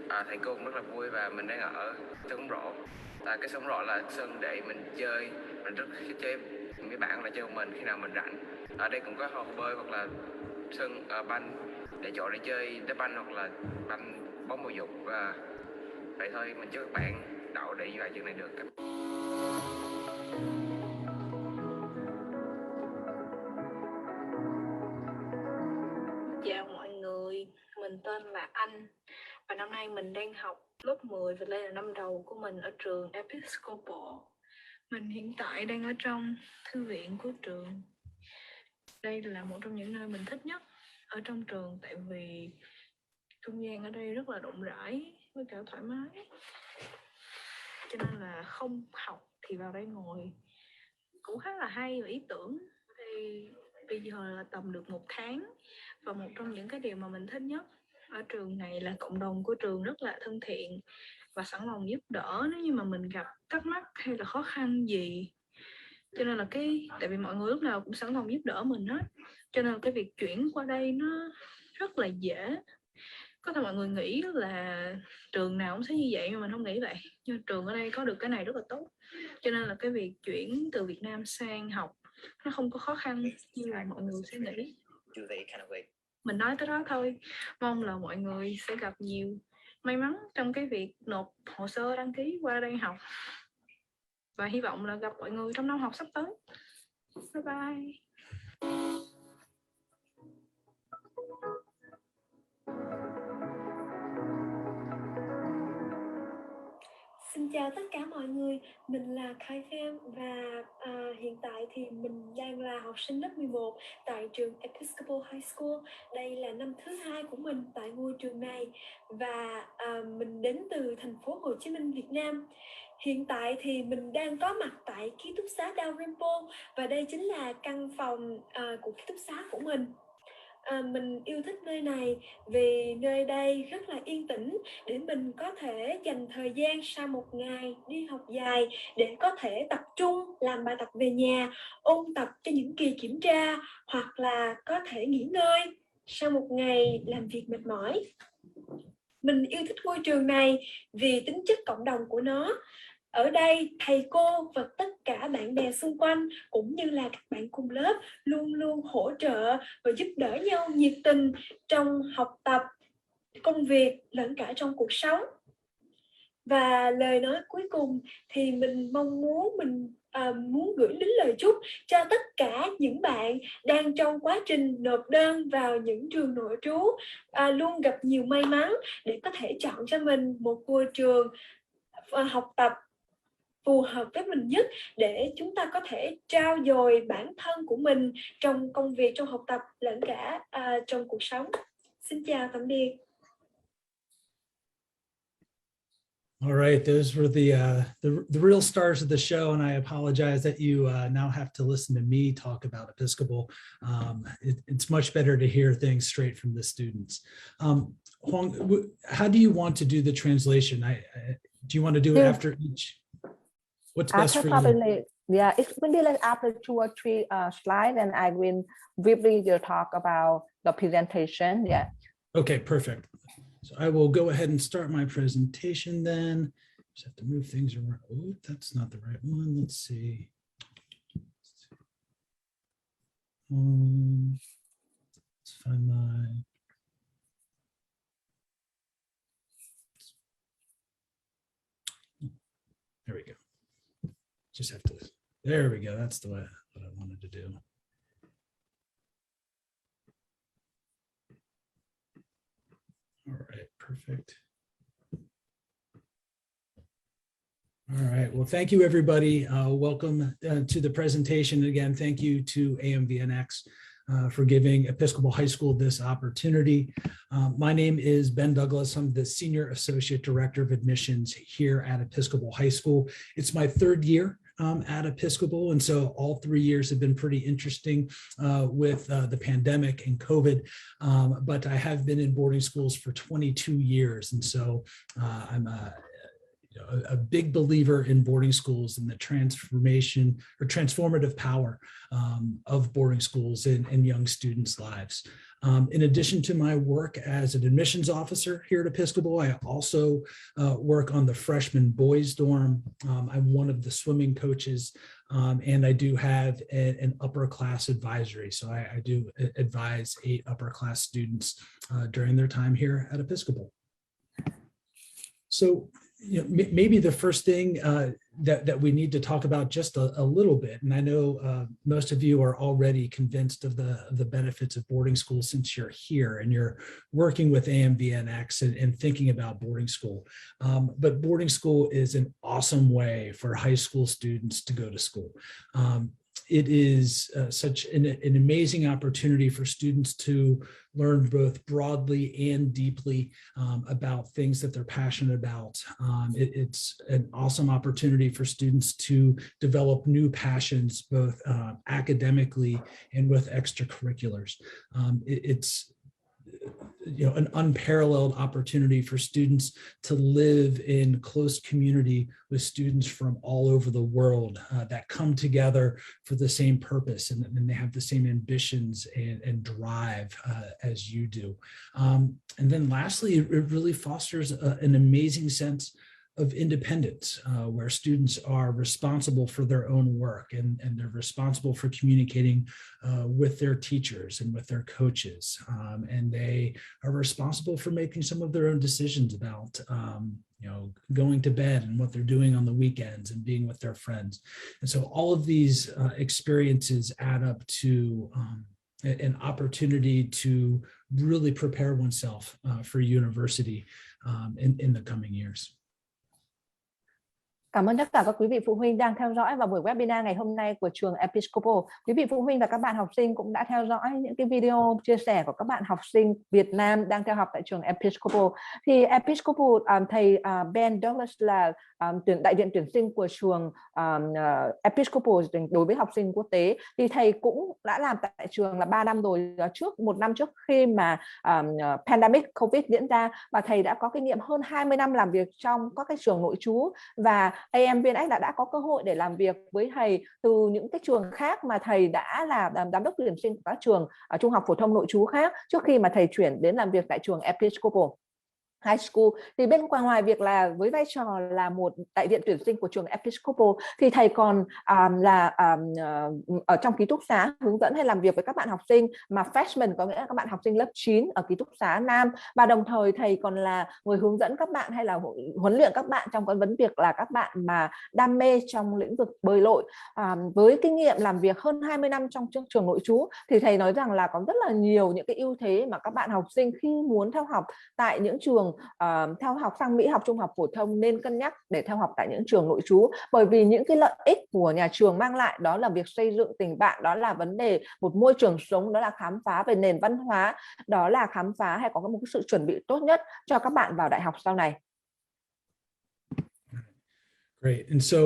Thầy cô cũng rất là vui và mình đang ở sân bóng rổ. Cái sân bóng rổ là sân để mình chơi, mình rất thích chơi với bạn là chơi một mình khi nào mình rảnh. Ở đây cũng có hồ bơi hoặc là sân banh để chỗ để chơi đá banh hoặc là bóng bầu dục, và vậy thôi. Mình chúc các bạn đậu để vào trường này được. Chào mọi người, mình tên là Anh và năm nay mình đang học lớp 10 và đây là năm đầu của mình ở trường Episcopal. Mình hiện tại đang ở trong thư viện của trường. Đây là một trong những nơi mình thích nhất ở trong trường, tại vì không gian ở đây rất là rộng rãi với cả thoải mái. Cho nên là không học thì vào đây ngồi cũng khá là hay và ý tưởng. Thì bây giờ là tầm được 1 tháng và một trong những cái điều mà mình thích nhất ở trường này là cộng đồng của trường rất là thân thiện và sẵn lòng giúp đỡ nếu như mà mình gặp thắc mắc hay là khó khăn gì. Cho nên là tại vì mọi người lúc nào cũng sẵn lòng giúp đỡ mình hết, cho nên là cái việc chuyển qua đây nó rất là dễ. Có thể mọi người nghĩ là trường nào cũng sẽ như vậy nhưng mình không nghĩ vậy. Nhưng trường ở đây có được cái này rất là tốt, cho nên là cái việc chuyển từ Việt Nam sang học nó không có khó khăn như là mọi người sẽ nghĩ. Mình nói tới đó thôi. Mong là mọi người sẽ gặp nhiều may mắn trong cái việc nộp hồ sơ đăng ký qua đây học. Và hy vọng là gặp mọi người trong năm học sắp tới. Bye bye. Xin chào tất cả mọi người, mình là Khai Phem và hiện tại thì mình đang là học sinh lớp 11 tại trường Episcopal High School. Đây là năm thứ 2 của mình tại ngôi trường này và mình đến từ thành phố Hồ Chí Minh, Việt Nam. Hiện tại thì mình đang có mặt tại ký túc xá Dalrymple và đây chính là căn phòng của ký túc xá của mình. Mình yêu thích nơi này vì nơi đây rất là yên tĩnh để mình có thể dành thời gian sau một ngày đi học dài để có thể tập trung làm bài tập về nhà, ôn tập cho những kỳ kiểm tra hoặc là có thể nghỉ ngơi sau một ngày làm việc mệt mỏi. Mình yêu thích ngôi trường này vì tính chất cộng đồng của nó. Ở đây, thầy cô và tất cả bạn bè xung quanh cũng như là các bạn cùng lớp luôn luôn hỗ trợ và giúp đỡ nhau nhiệt tình trong học tập, công việc lẫn cả trong cuộc sống. Và lời nói cuối cùng thì mình mong muốn muốn gửi đến lời chúc cho tất cả những bạn đang trong quá trình nộp đơn vào những trường nội trú luôn gặp nhiều may mắn để có thể chọn cho mình một ngôi trường học tập phù hợp với mình nhất để chúng ta có thể trau dồi bản thân của mình trong công việc, trong học tập lẫn cả trong cuộc sống. Xin chào tạm biệt. All right, those were the real stars of the show, and I apologize that you now have to listen to me talk about Episcopal. It's much better to hear things straight from the students. Huang, how do you want to do the translation? Do you want to do it after each? What's best for you? Yeah, it will be like after 2 or 3 slides, and I will briefly talk about the presentation. Yeah. Okay, perfect. So I will go ahead and start my presentation then. Just have to move things around. Oh, that's not the right one. Let's see. Let's find my. There we go. Just have to. There we go. That's the way what I wanted to do. All right, perfect. All right, well, thank you, everybody. Welcome to the presentation. Again, thank you to AMVNX for giving Episcopal High School this opportunity. My name is Ben Douglas. I'm the Senior Associate Director of Admissions here at Episcopal High School. It's my 3rd year at Episcopal, and so all 3 years have been pretty interesting with the pandemic and COVID, but I have been in boarding schools for 22 years, and so I'm a big believer in boarding schools and the transformation or transformative power of boarding schools in young students' lives. In addition to my work as an admissions officer here at Episcopal, I also work on the freshman boys dorm. I'm one of the swimming coaches, and I do have an upper class advisory. So I do advise 8 upper class students during their time here at Episcopal. So, maybe the first thing that we need to talk about just a little bit, and I know most of you are already convinced of the benefits of boarding school since you're here and you're working with AMVNX and thinking about boarding school. But boarding school is an awesome way for high school students to go to school. It is such an amazing opportunity for students to learn both broadly and deeply about things that they're passionate about. It's an awesome opportunity for students to develop new passions, both academically and with extracurriculars. It's an unparalleled opportunity for students to live in close community with students from all over the world that come together for the same purpose, and they have the same ambitions and drive as you do. And then lastly, it really fosters an amazing sense of independence, where students are responsible for their own work and they're responsible for communicating with their teachers and with their coaches. And they are responsible for making some of their own decisions about going to bed and what they're doing on the weekends and being with their friends. And so all of these experiences add up to an opportunity to really prepare oneself for university in the coming years. Cảm ơn tất cả các quý vị phụ huynh đang theo dõi vào buổi webinar ngày hôm nay của trường Episcopal. Quý vị phụ huynh và các bạn học sinh cũng đã theo dõi những cái video chia sẻ của các bạn học sinh Việt Nam đang theo học tại trường Episcopal. Thì Episcopal, thầy Ben Douglas là đại diện tuyển sinh của trường Episcopal đối với học sinh quốc tế. Thì thầy cũng đã làm tại trường là 3 năm rồi, một năm trước khi mà pandemic Covid diễn ra, và thầy đã có kinh nghiệm hơn 20 năm làm việc trong các cái trường nội trú, và AMVNX đã có cơ hội để làm việc với thầy từ những cái trường khác mà thầy đã là giám đốc tuyển sinh của các trường trung học phổ thông nội trú khác trước khi mà thầy chuyển đến làm việc tại trường Episcopal High School. Thì bên ngoài việc là với vai trò là một đại diện tuyển sinh của trường Episcopal, thì thầy còn ở trong ký túc xá hướng dẫn hay làm việc với các bạn học sinh mà freshman, có nghĩa là các bạn học sinh lớp 9 ở ký túc xá nam, và đồng thời thầy còn là người hướng dẫn các bạn hay là huấn luyện các bạn trong cái vấn việc là các bạn mà đam mê trong lĩnh vực bơi lội. Với kinh nghiệm làm việc hơn 20 năm trong trường nội trú, thì thầy nói rằng là có rất là nhiều những cái ưu thế mà các bạn học sinh khi muốn theo học tại những trường theo học sang Mỹ học trung học phổ thông nên cân nhắc để theo học tại những trường nội trú, bởi vì những cái lợi ích của nhà trường mang lại đó là việc xây dựng tình bạn, đó là vấn đề một môi trường sống, đó là khám phá về nền văn hóa, đó là khám phá hay có một cái sự chuẩn bị tốt nhất cho các bạn vào đại học sau này. Great. And so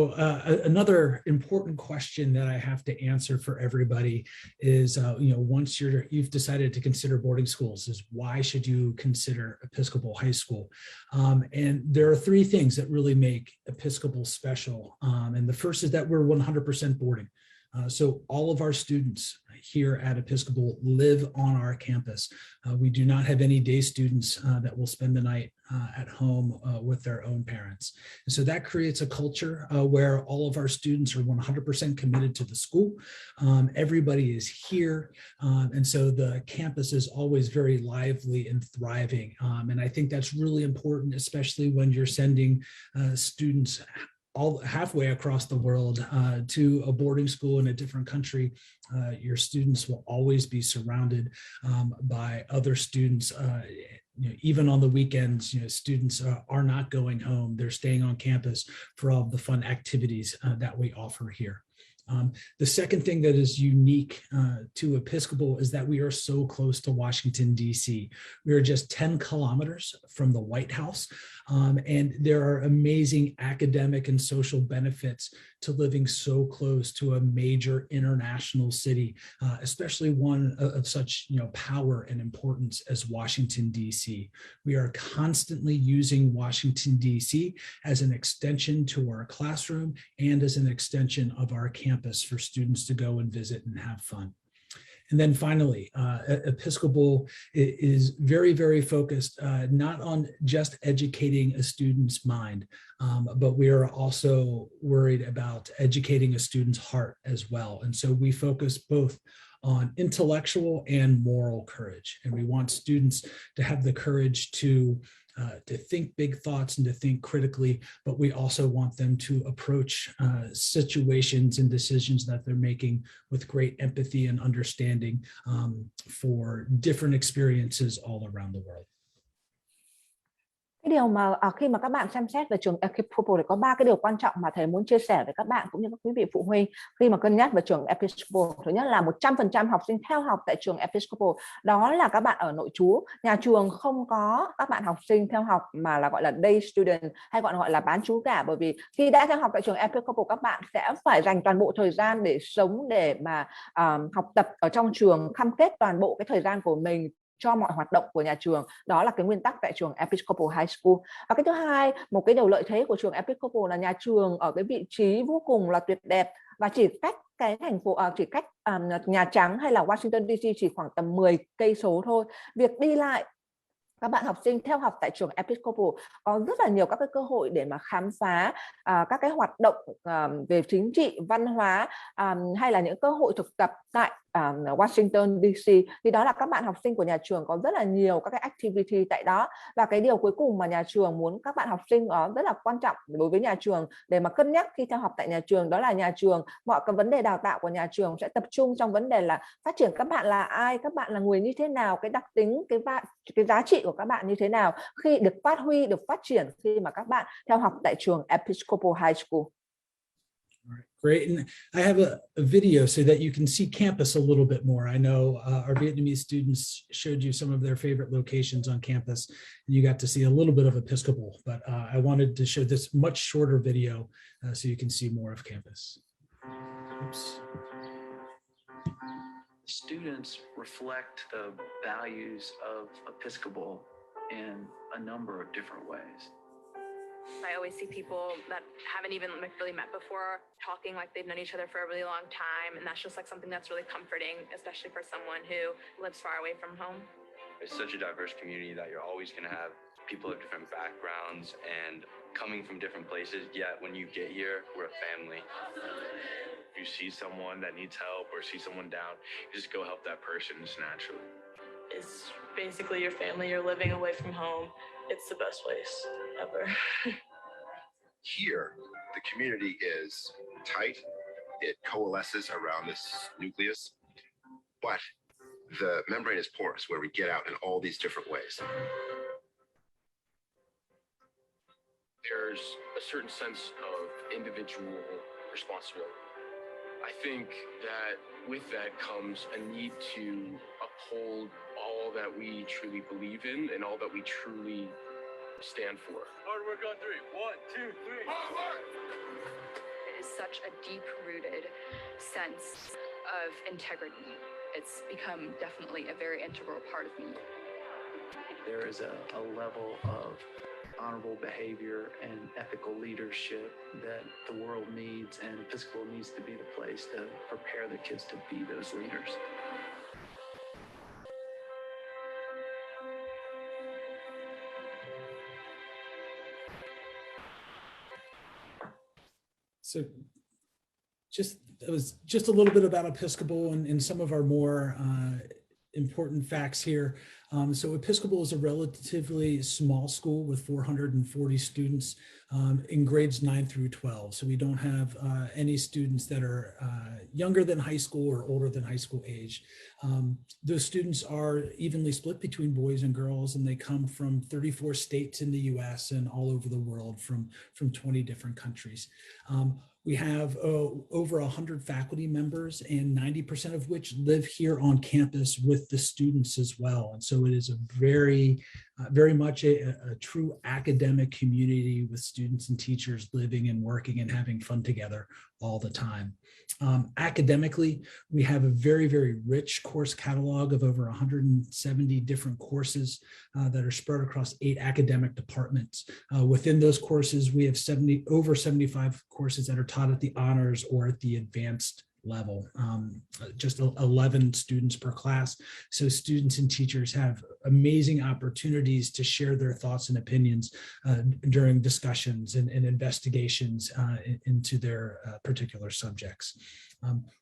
another important question that I have to answer for everybody is, once you've decided to consider boarding schools, is why should you consider Episcopal High School? And there are three things that really make Episcopal special. And the first is that we're 100% boarding. So all of our students here at Episcopal live on our campus. We do not have any day students that will spend the night at home with their own parents. And so that creates a culture where all of our students are 100% committed to the school. Everybody is here. And so the campus is always very lively and thriving. And I think that's really important, especially when you're sending students all halfway across the world to a boarding school in a different country. Your students will always be surrounded by other students. Even on the weekends, students are not going home. They're staying on campus for all the fun activities that we offer here. The second thing that is unique to Episcopal is that we are so close to Washington, D.C. We are just 10 kilometers from the White House, and there are amazing academic and social benefits to living so close to a major international city, especially one of such power and importance as Washington, D.C. We are constantly using Washington, D.C. as an extension to our classroom and as an extension of our campus for students to go and visit and have fun. And then finally, Episcopal is very, very focused not on just educating a student's mind, but we are also worried about educating a student's heart as well. And so we focus both on intellectual and moral courage. And we want students to have the courage to think big thoughts and to think critically, but we also want them to approach situations and decisions that they're making with great empathy and understanding for different experiences all around the world. Cái điều mà khi mà các bạn xem xét về trường Episcopal thì có 3 cái điều quan trọng mà thầy muốn chia sẻ với các bạn cũng như các quý vị phụ huynh khi mà cân nhắc về trường Episcopal. Thứ nhất là 100% học sinh theo học tại trường Episcopal, đó là các bạn ở nội trú. Nhà trường không có các bạn học sinh theo học mà là gọi là day student hay gọi là bán trú cả, bởi vì khi đã theo học tại trường Episcopal các bạn sẽ phải dành toàn bộ thời gian để sống, để mà học tập ở trong trường, cam kết toàn bộ cái thời gian của mình cho mọi hoạt động của nhà trường. Đó là cái nguyên tắc tại trường Episcopal High School. Và cái thứ hai, một cái điều lợi thế của trường Episcopal là nhà trường ở cái vị trí vô cùng là tuyệt đẹp và chỉ cách cái thành phố chỉ cách Nhà Trắng hay là Washington DC chỉ khoảng tầm 10 cây số thôi. Việc đi lại các bạn học sinh theo học tại trường Episcopal có rất là nhiều các cái cơ hội để mà khám phá các cái hoạt động về chính trị, văn hóa hay là những cơ hội thực tập tại Washington DC, thì đó là các bạn học sinh của nhà trường có rất là nhiều các cái activity tại đó. Và cái điều cuối cùng mà nhà trường muốn các bạn học sinh rất là quan trọng đối với nhà trường để mà cân nhắc khi theo học tại nhà trường, đó là nhà trường, mọi cái vấn đề đào tạo của nhà trường sẽ tập trung trong vấn đề là phát triển các bạn là ai, các bạn là người như thế nào, cái đặc tính, cái giá trị của các bạn như thế nào khi được phát huy, được phát triển khi mà các bạn theo học tại trường Episcopal High School. All right, great. And I have a video so that you can see campus a little bit more. I know our Vietnamese students showed you some of their favorite locations on campus, and you got to see a little bit of Episcopal, but I wanted to show this much shorter video so you can see more of campus. Oops. Students reflect the values of Episcopal in a number of different ways. I always see people that haven't even really met before talking like they've known each other for a really long time, and that's just like something that's really comforting, especially for someone who lives far away from home. It's such a diverse community that you're always going to have people of different backgrounds and coming from different places, yet when you get here, we're a family. If you see someone that needs help or see someone down, you just go help that person just naturally. It's basically your family. You're living away from home. It's the best place ever. Here, the community is tight. It coalesces around this nucleus, but the membrane is porous where we get out in all these different ways. There's a certain sense of individual responsibility. I think that with that comes a need to uphold all that we truly believe in and all that we truly stand for. Hard work on three. 1, 2, 3. Hard work! It is such a deep-rooted sense of integrity. It's become definitely a very integral part of me. There is a level of honorable behavior and ethical leadership that the world needs, and Episcopal needs to be the place to prepare the kids to be those leaders. So that was just a little bit about Episcopal and some of our more important facts here. So Episcopal is a relatively small school with 440 students in grades 9 through 12. So we don't have any students that are younger than high school or older than high school age. Those students are evenly split between boys and girls, and they come from 34 states in the US and all over the world from 20 different countries. We have over 100 faculty members, and 90% of which live here on campus with the students as well. And so it is a very much a true academic community with students and teachers living and working and having fun together all the time. Academically, we have a very, very rich course catalog of over 170 different courses that are spread across 8 academic departments. Within those courses, we have over 75 courses that are taught at the honors or at the advanced level, just 11 students per class. So students and teachers have amazing opportunities to share their thoughts and opinions during discussions and investigations into their particular subjects.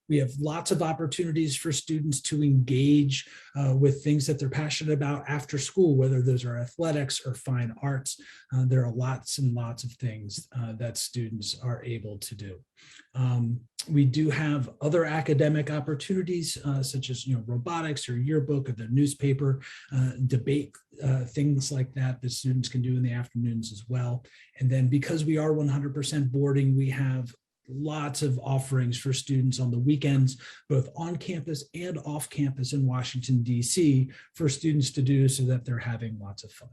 We have lots of opportunities for students to engage with things that they're passionate about after school, whether those are athletics or fine arts. There are lots and lots of things that students are able to do. We do have other academic opportunities, such as robotics or yearbook or the newspaper, debate, things like that that students can do in the afternoons as well. And then because we are 100% boarding, we have lots of offerings for students on the weekends, both on campus and off campus in Washington, D.C. for students to do so that they're having lots of fun.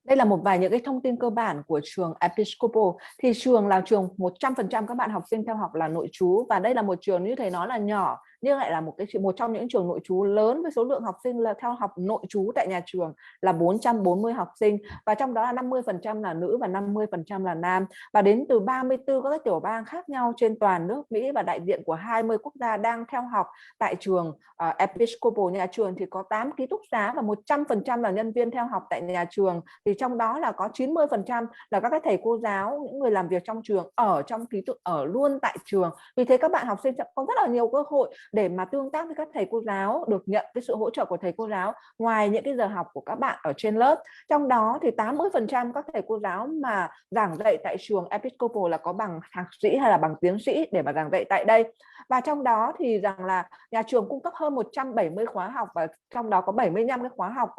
Đây là một vài những cái thông tin cơ bản của trường Episcopal. Thì trường là trường 100% các bạn học sinh theo học là nội trú, và đây là một trường như thầy nói là nhỏ nhưng lại là một trong những trường nội trú lớn với số lượng học sinh là theo học nội trú tại nhà trường là 440 học sinh, và trong đó là 50% là nữ và 50% là nam, và đến từ 34 các tiểu bang khác nhau trên toàn nước Mỹ và đại diện của 20 quốc gia đang theo học tại trường Episcopal. Nhà trường thì có 8 ký túc xá và 100% là nhân viên theo học tại nhà trường, thì trong đó là có 90% là các thầy cô giáo, những người làm việc trong trường ở trong ký túc ở luôn tại trường. Vì thế các bạn học sinh sẽ có rất là nhiều cơ hội để mà tương tác với các thầy cô giáo, được nhận cái sự hỗ trợ của thầy cô giáo ngoài những cái giờ học của các bạn ở trên lớp. Trong đó thì 80% các thầy cô giáo mà giảng dạy tại trường Episcopal là có bằng thạc sĩ hay là bằng tiến sĩ để mà giảng dạy tại đây. Và trong đó thì rằng là nhà trường cung cấp hơn 170 khóa học, và trong đó có 75 cái khóa học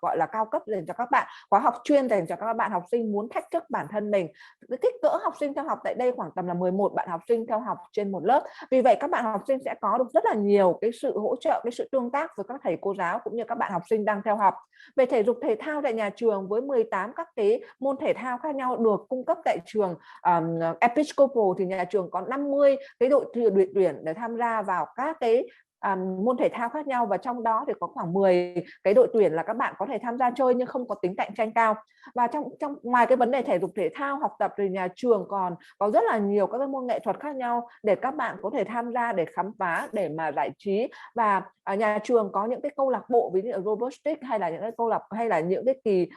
gọi là cao cấp dành cho các bạn, khóa học chuyên dành cho các bạn học sinh muốn thách thức bản thân mình. Cái kích cỡ học sinh theo học tại đây khoảng tầm là 11 bạn học sinh theo học trên một lớp. Vì vậy các bạn học sinh sẽ có được rất là nhiều cái sự hỗ trợ, cái sự tương tác với các thầy cô giáo cũng như các bạn học sinh đang theo học. Về thể dục thể thao tại nhà trường với 18 các cái môn thể thao khác nhau được cung cấp tại trường Episcopal, thì nhà trường có 50 cái đội tuyển để tham gia vào các cái môn thể thao khác nhau, và trong đó thì có khoảng 10 cái đội tuyển là các bạn có thể tham gia chơi nhưng không có tính cạnh tranh cao. Và trong ngoài cái vấn đề thể dục thể thao học tập thì nhà trường còn có rất là nhiều các cái môn nghệ thuật khác nhau để các bạn có thể tham gia để khám phá, để mà giải trí. Và ở nhà trường có những cái câu lạc bộ ví dụ robotics hay là những cái câu lạc hay là những cái kỳ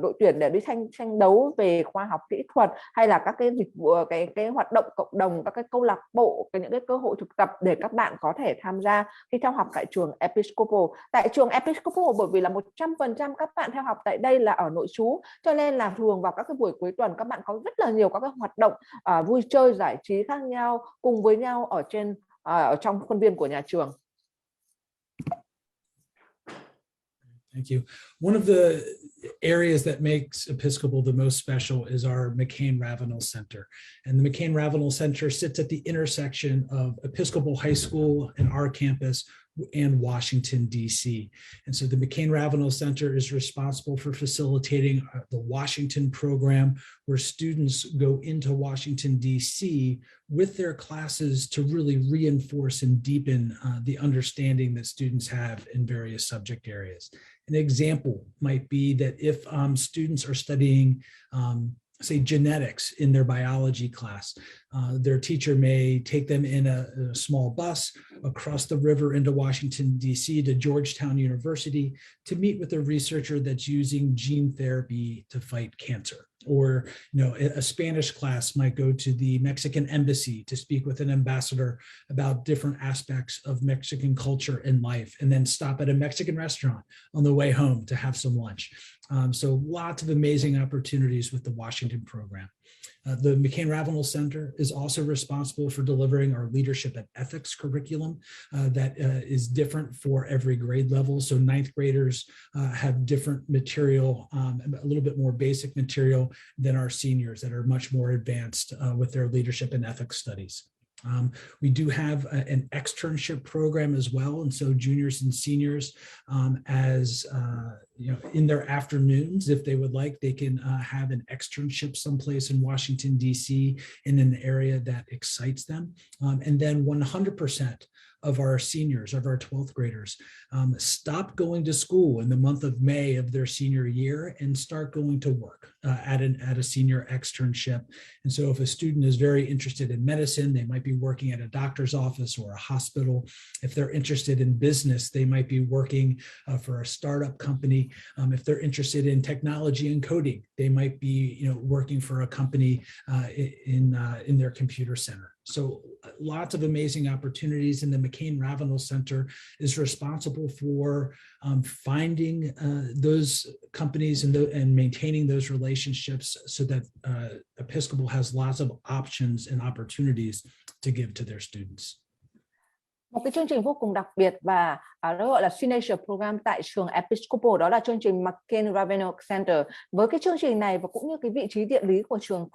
đội tuyển để đi tranh đấu về khoa học kỹ thuật, hay là các cái dịch vụ cái hoạt động cộng đồng, các cái câu lạc bộ, những cái cơ hội thực tập để các bạn có thể tham gia khi theo học tại trường Episcopal. Tại trường Episcopal bởi vì là 100% các bạn theo học tại đây là ở nội trú, cho nên là thường vào các cái buổi cuối tuần các bạn có rất là nhiều các cái hoạt động vui chơi giải trí khác nhau cùng với nhau ở trong khuôn viên của nhà trường. Thank you. One of the areas that makes Episcopal the most special is our McCain-Ravenel Center. And the McCain-Ravenel Center sits at the intersection of Episcopal High School and our campus and Washington, D.C. And so the McCain-Ravenel Center is responsible for facilitating the Washington program, where students go into Washington, D.C. with their classes to really reinforce and deepen the understanding that students have in various subject areas. An example might be that if students are studying say genetics in their biology class, their teacher may take them in a small bus across the river into Washington, D.C. to Georgetown University to meet with a researcher that's using gene therapy to fight cancer. Or, a Spanish class might go to the Mexican embassy to speak with an ambassador about different aspects of Mexican culture and life, and then stop at a Mexican restaurant on the way home to have some lunch. So lots of amazing opportunities with the Washington program. The McCain-Ravenel Center is also responsible for delivering our leadership and ethics curriculum that is different for every grade level. So ninth graders have different material, a little bit more basic material than our seniors that are much more advanced with their leadership and ethics studies. We do have an externship program as well, and so juniors and seniors, in their afternoons, if they would like, they can have an externship someplace in Washington, D.C. in an area that excites them. And then 100% of our seniors, of our 12th graders, stop going to school in the month of May of their senior year and start going to work at a senior externship. And so if a student is very interested in medicine, they might be working at a doctor's office or a hospital. If they're interested in business, they might be working for a startup company. If they're interested in technology and coding, they might be working for a company in their computer center. So lots of amazing opportunities, and the McCain-Ravenel Center is responsible for finding those companies and maintaining those relationships so that Episcopal has lots of options and opportunities to give to their students. Một cái chương trình vô cùng đặc biệt và nó gọi là signature program tại trường Episcopal, đó là chương trình McCain-Ravenel Center. Với cái chương trình này và cũng như cái vị trí địa lý của trường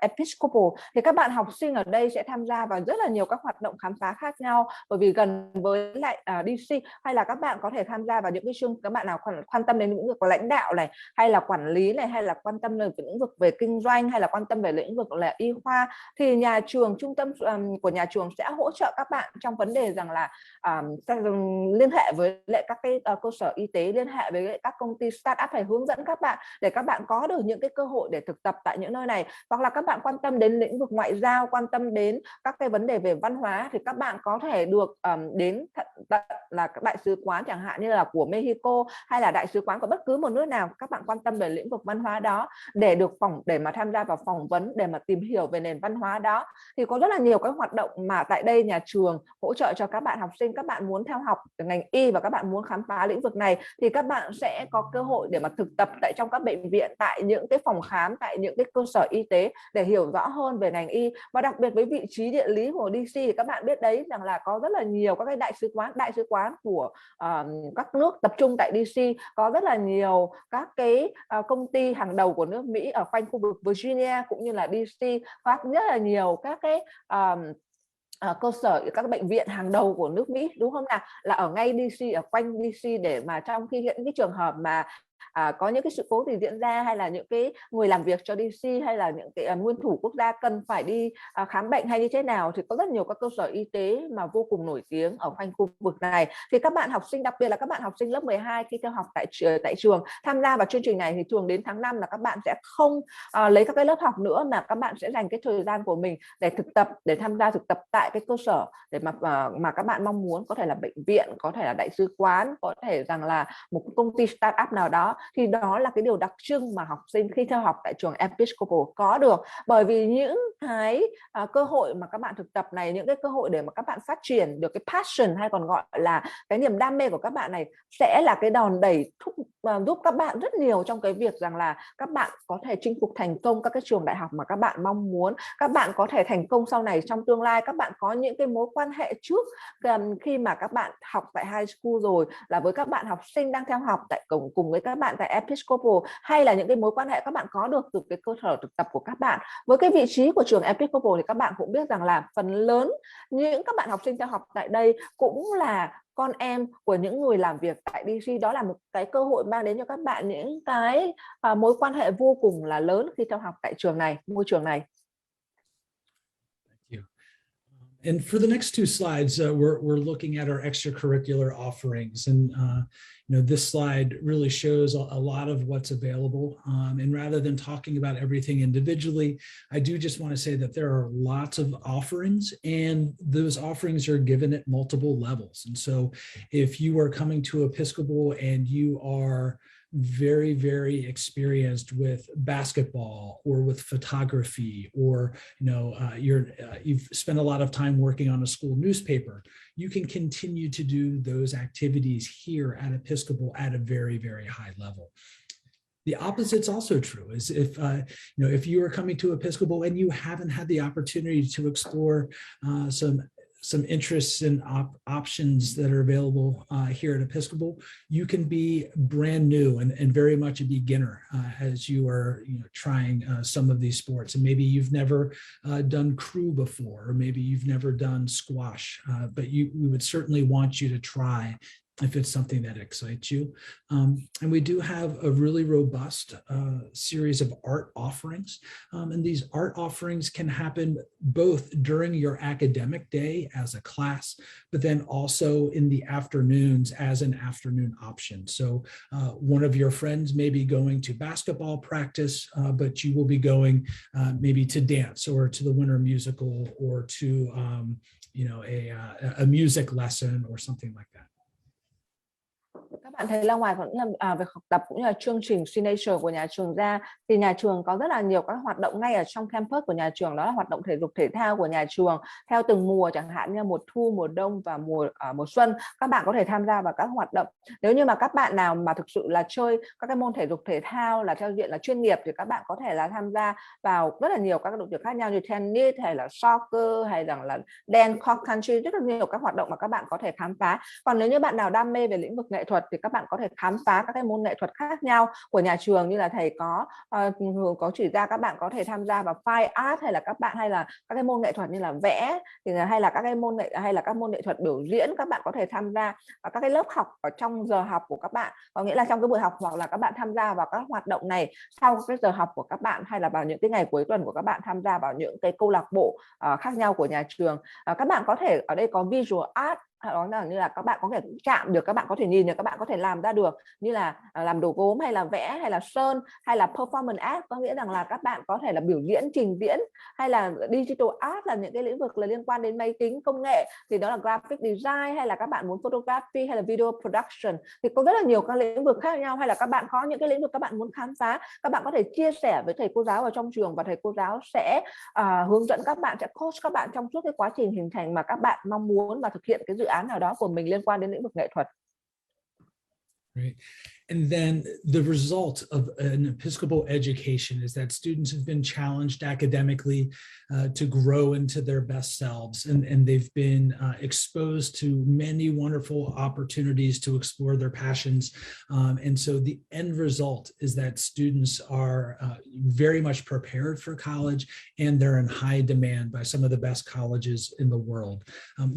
Episcopal thì các bạn học sinh ở đây sẽ tham gia vào rất là nhiều các hoạt động khám phá khác nhau, bởi vì gần với lại DC, hay là các bạn có thể tham gia vào những cái chương, các bạn nào quan tâm đến lĩnh vực của lãnh đạo này, hay là quản lý này, hay là quan tâm đến lĩnh vực về kinh doanh, hay là quan tâm về lĩnh vực là y khoa, thì trung tâm của nhà trường sẽ hỗ trợ các bạn trong trong vấn đề rằng là liên hệ với lại các cái cơ sở y tế, liên hệ với các công ty startup, phải hướng dẫn các bạn để các bạn có được những cái cơ hội để thực tập tại những nơi này. Hoặc là các bạn quan tâm đến lĩnh vực ngoại giao, quan tâm đến các cái vấn đề về văn hóa, thì các bạn có thể được đến là các đại sứ quán chẳng hạn như là của Mexico hay là đại sứ quán của bất cứ một nước nào các bạn quan tâm về lĩnh vực văn hóa đó, để được để mà tham gia vào phỏng vấn, để mà tìm hiểu về nền văn hóa đó. Thì có rất là nhiều các hoạt động mà tại đây nhà trường hỗ trợ cho các bạn học sinh. Các bạn muốn theo học ngành y và các bạn muốn khám phá lĩnh vực này thì các bạn sẽ có cơ hội để mà thực tập tại trong các bệnh viện, tại những cái phòng khám, tại những cái cơ sở y tế để hiểu rõ hơn về ngành y. Và đặc biệt với vị trí địa lý của DC thì các bạn biết đấy rằng là có rất là nhiều các cái đại sứ quán của các nước tập trung tại DC, có rất là nhiều các cái công ty hàng đầu của nước Mỹ ở quanh khu vực Virginia cũng như là DC, có rất là nhiều các cái cơ sở, các bệnh viện hàng đầu của nước Mỹ, đúng không nào, là ở ngay DC, ở quanh DC, để mà trong khi những cái trường hợp mà có những cái sự cố gì diễn ra, hay là những cái người làm việc cho DC hay là những cái nguyên thủ quốc gia cần phải đi khám bệnh hay như thế nào, thì có rất nhiều các cơ sở y tế mà vô cùng nổi tiếng ở quanh khu vực này. Thì các bạn học sinh, đặc biệt là các bạn học sinh lớp 12 khi theo học tại trường tham gia vào chương trình này, thì thường đến tháng 5 là các bạn sẽ không lấy các cái lớp học nữa, mà các bạn sẽ dành cái thời gian của mình để thực tập, để tham gia thực tập tại cái cơ sở để mà các bạn mong muốn, có thể là bệnh viện, có thể là đại sứ quán, có thể rằng là một công ty startup nào đó. Thì đó là cái điều đặc trưng mà học sinh khi theo học tại trường Episcopal có được. Bởi vì những cái cơ hội mà các bạn thực tập này, những cái cơ hội để mà các bạn phát triển được cái passion, hay còn gọi là cái niềm đam mê của các bạn này, sẽ là cái đòn đẩy giúp các bạn rất nhiều trong cái việc rằng là các bạn có thể chinh phục thành công các cái trường đại học mà các bạn mong muốn. Các bạn có thể thành công sau này trong tương lai. Các bạn có những cái mối quan hệ trước khi mà các bạn học tại high school rồi, là với các bạn học sinh đang theo học tại cùng với các bạn tại Episcopal, hay là những cái mối quan hệ các bạn có được từ cái cơ sở thực tập của các bạn. Với cái vị trí của trường Episcopal thì các bạn cũng biết rằng là phần lớn những các bạn học sinh theo học tại đây cũng là con em của những người làm việc tại DC. Đó là một cái cơ hội mang đến cho các bạn những cái mối quan hệ vô cùng là lớn khi theo học tại trường này, môi trường này. And for the next two slides, we're looking at our extracurricular offerings. And this slide really shows a lot of what's available. And rather than talking about everything individually, I do just want to say that there are lots of offerings, and those offerings are given at multiple levels. And so if you are coming to Episcopal and you are very, very experienced with basketball or with photography, or you've spent a lot of time working on a school newspaper, you can continue to do those activities here at Episcopal at a very, very high level. The opposite's also true. Is if you are coming to Episcopal and you haven't had the opportunity to explore some interests and options that are available here at Episcopal, you can be brand new and very much a beginner as you are trying some of these sports. And maybe you've never done crew before, or maybe you've never done squash, but we would certainly want you to try if it's something that excites you. And we do have a really robust series of art offerings. And these art offerings can happen both during your academic day as a class, but then also in the afternoons as an afternoon option. So one of your friends may be going to basketball practice, but you will be going maybe to dance or to the winter musical, or to a music lesson or something like that. Các bạn thấy là ngoài việc học tập cũng như là chương trình signature của nhà trường ra, thì nhà trường có rất là nhiều các hoạt động ngay ở trong campus của nhà trường. Đó là hoạt động thể dục thể thao của nhà trường theo từng mùa, chẳng hạn như mùa thu, mùa đông và mùa xuân. Các bạn có thể tham gia vào các hoạt động. Nếu như mà các bạn nào mà thực sự là chơi các cái môn thể dục thể thao là theo diện là chuyên nghiệp, thì các bạn có thể là tham gia vào rất là nhiều các đội tuyển khác nhau, như tennis hay là soccer hay là dance, cross country, rất là nhiều các hoạt động mà các bạn có thể khám phá. Còn nếu như bạn nào đam mê về lĩnh vực nghệ thuật thì các các bạn có thể khám phá các cái môn nghệ thuật khác nhau của nhà trường, như là thầy có chỉ ra các bạn có thể tham gia vào fine art, hay là các cái môn nghệ thuật như là vẽ, hay là các môn nghệ thuật biểu diễn. Các bạn có thể tham gia vào các cái lớp học ở trong giờ học của các bạn, có nghĩa là trong cái buổi học, hoặc là các bạn tham gia vào các hoạt động này sau cái giờ học của các bạn, hay là vào những cái ngày cuối tuần của các bạn tham gia vào những cái câu lạc bộ khác nhau của nhà trường. Các bạn có thể, ở đây có visual art, đó là như là các bạn có thể chạm được, các bạn có thể nhìn được, các bạn có thể làm ra được, như là làm đồ gốm, hay là vẽ, hay là sơn, hay là performance art, có nghĩa rằng là các bạn có thể là biểu diễn, trình diễn, hay là digital art là những cái lĩnh vực là liên quan đến máy tính công nghệ, thì đó là graphic design, hay là các bạn muốn photography, hay là video production, thì có rất là nhiều các lĩnh vực khác nhau. Hay là các bạn có những cái lĩnh vực các bạn muốn khám phá, các bạn có thể chia sẻ với thầy cô giáo ở trong trường, và thầy cô giáo sẽ hướng dẫn các bạn, sẽ coach các bạn trong suốt cái quá trình hình thành mà các bạn mong muốn và thực hiện cái dự án nào đó của mình liên quan đến lĩnh vực nghệ thuật. Right. And then the result of an Episcopal education is that students have been challenged academically to grow into their best selves, and they've been exposed to many wonderful opportunities to explore their passions. And so the end result is that students are very much prepared for college, and they're in high demand by some of the best colleges in the world.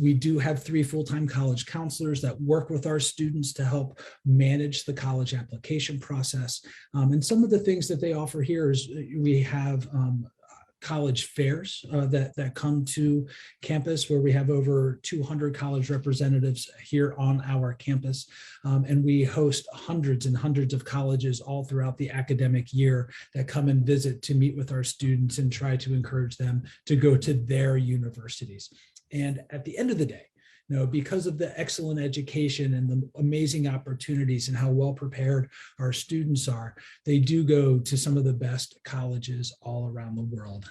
We do have 3 full-time college counselors that work with our students to help manage the college application process. And some of the things that they offer here is we have college fairs that come to campus, where we have over 200 college representatives here on our campus. And we host hundreds and hundreds of colleges all throughout the academic year that come and visit to meet with our students and try to encourage them to go to their universities. And at the end of the day, because of the excellent education and the amazing opportunities and how well prepared our students are, they do go to some of the best colleges all around the world.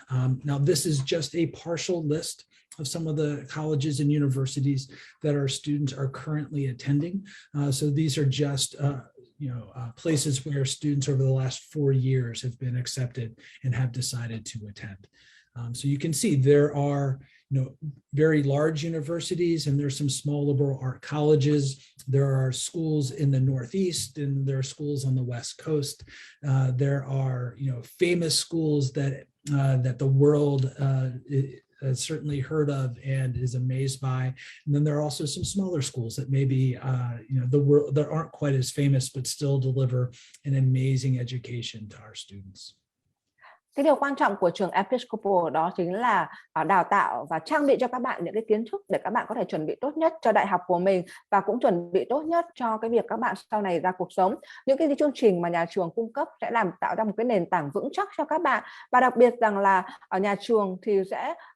Now, this is just a partial list of some of the colleges and universities that our students are currently attending. So these are just places where students over the last 4 years have been accepted and have decided to attend. So you can see there are very large universities, and there's some small liberal art colleges. There are schools in the Northeast, and there are schools on the West Coast. There are famous schools that the world has certainly heard of and is amazed by. And then there are also some smaller schools that maybe the world that aren't quite as famous, but still deliver an amazing education to our students. Cái điều quan trọng của trường Episcopal đó chính là đào tạo và trang bị cho các bạn những cái kiến thức để các bạn có thể chuẩn bị tốt nhất cho đại học của mình, và cũng chuẩn bị tốt nhất cho cái việc các bạn sau này ra cuộc sống. Những cái chương trình mà nhà trường cung cấp sẽ tạo ra một cái nền tảng vững chắc cho các bạn. Và đặc biệt rằng là ở nhà trường thì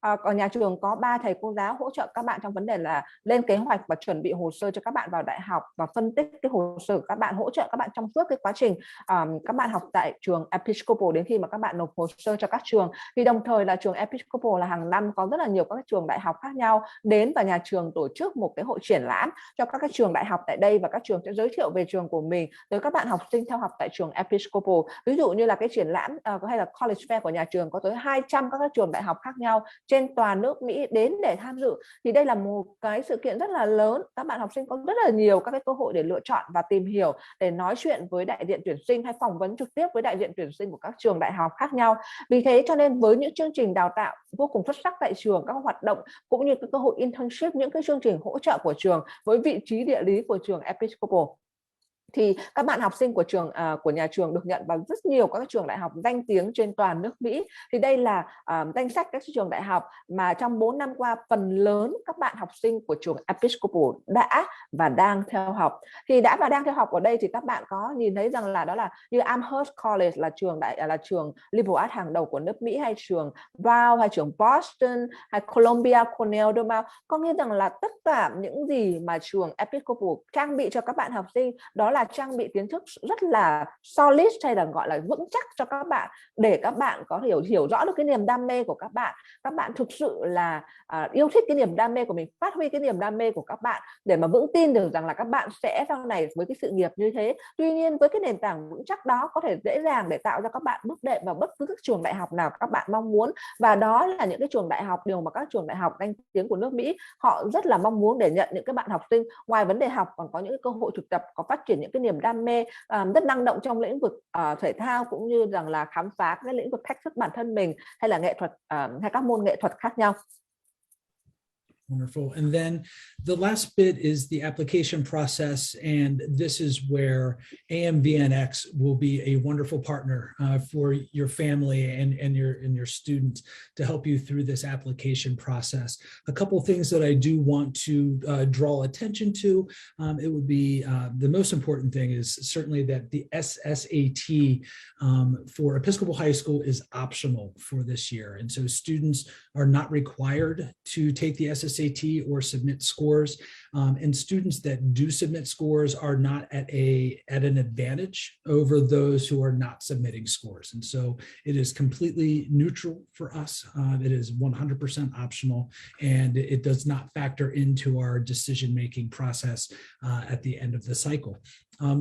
ở nhà trường có 3 thầy cô giáo hỗ trợ các bạn trong vấn đề là lên kế hoạch và chuẩn bị hồ sơ cho các bạn vào đại học, và phân tích cái hồ sơ của các bạn, hỗ trợ các bạn trong suốt cái quá trình các bạn học tại trường Episcopal đến khi mà các bạn nộp hồ sơ cho các trường. Thì đồng thời là trường Episcopal là hàng năm có rất là nhiều các trường đại học khác nhau đến, và nhà trường tổ chức một cái hội triển lãm cho các cái trường đại học tại đây, và các trường sẽ giới thiệu về trường của mình tới các bạn học sinh theo học tại trường Episcopal. Ví dụ như là cái triển lãm hay là College Fair của nhà trường có tới 200 các trường đại học khác nhau trên toàn nước Mỹ đến để tham dự. Thì đây là một cái sự kiện rất là lớn, các bạn học sinh có rất là nhiều các cái cơ hội để lựa chọn và tìm hiểu, để nói chuyện với đại diện tuyển sinh hay phỏng vấn trực tiếp với đại diện tuyển sinh của các trường đại học khác nhau. Vì thế cho nên với những chương trình đào tạo vô cùng xuất sắc tại trường, các hoạt động cũng như các cơ hội internship, những cái chương trình hỗ trợ của trường với vị trí địa lý của trường Episcopal, thì các bạn học sinh của nhà trường được nhận vào rất nhiều các trường đại học danh tiếng trên toàn nước Mỹ. Thì đây là danh sách các trường đại học mà trong 4 năm qua phần lớn các bạn học sinh của trường Episcopal đã và đang theo học. Thì đã và đang theo học ở đây thì các bạn có nhìn thấy rằng là đó là như Amherst College là trường liberal arts hàng đầu của nước Mỹ, hay trường Brown, hay trường Boston, hay Columbia, Cornell, DeMar. Có nghĩa rằng là tất cả những gì mà trường Episcopal trang bị cho các bạn học sinh đó là trang bị kiến thức rất là solid, hay là gọi là vững chắc cho các bạn, để các bạn có hiểu rõ được cái niềm đam mê của các bạn. Các bạn thực sự là yêu thích cái niềm đam mê của mình, phát huy cái niềm đam mê của các bạn để mà vững tin được rằng là các bạn sẽ sau này với cái sự nghiệp như thế. Tuy nhiên với cái nền tảng vững chắc đó có thể dễ dàng để tạo ra các bạn bước đệm vào bất cứ các trường đại học nào các bạn mong muốn, và đó là những cái trường đại học, điều mà các trường đại học danh tiếng của nước Mỹ họ rất là mong muốn để nhận những cái bạn học sinh ngoài vấn đề học còn có những cơ hội thực tập, có phát triển những những cái niềm đam mê, rất năng động trong lĩnh vực thể thao, cũng như rằng là khám phá cái lĩnh vực thách thức bản thân mình, hay là nghệ thuật hay các môn nghệ thuật khác nhau. Wonderful. And then the last bit is the application process. And this is where AMVNX will be a wonderful partner for your family and your students to help you through this application process. A couple of things that I do want to draw attention to. It would be the most important thing is certainly that the SSAT for Episcopal High School is optional for this year. And so students are not required to take the SSAT or submit scores, and students that do submit scores are not at an advantage over those who are not submitting scores. And so it is completely neutral for us. It is 100% optional, and it does not factor into our decision-making process at the end of the cycle.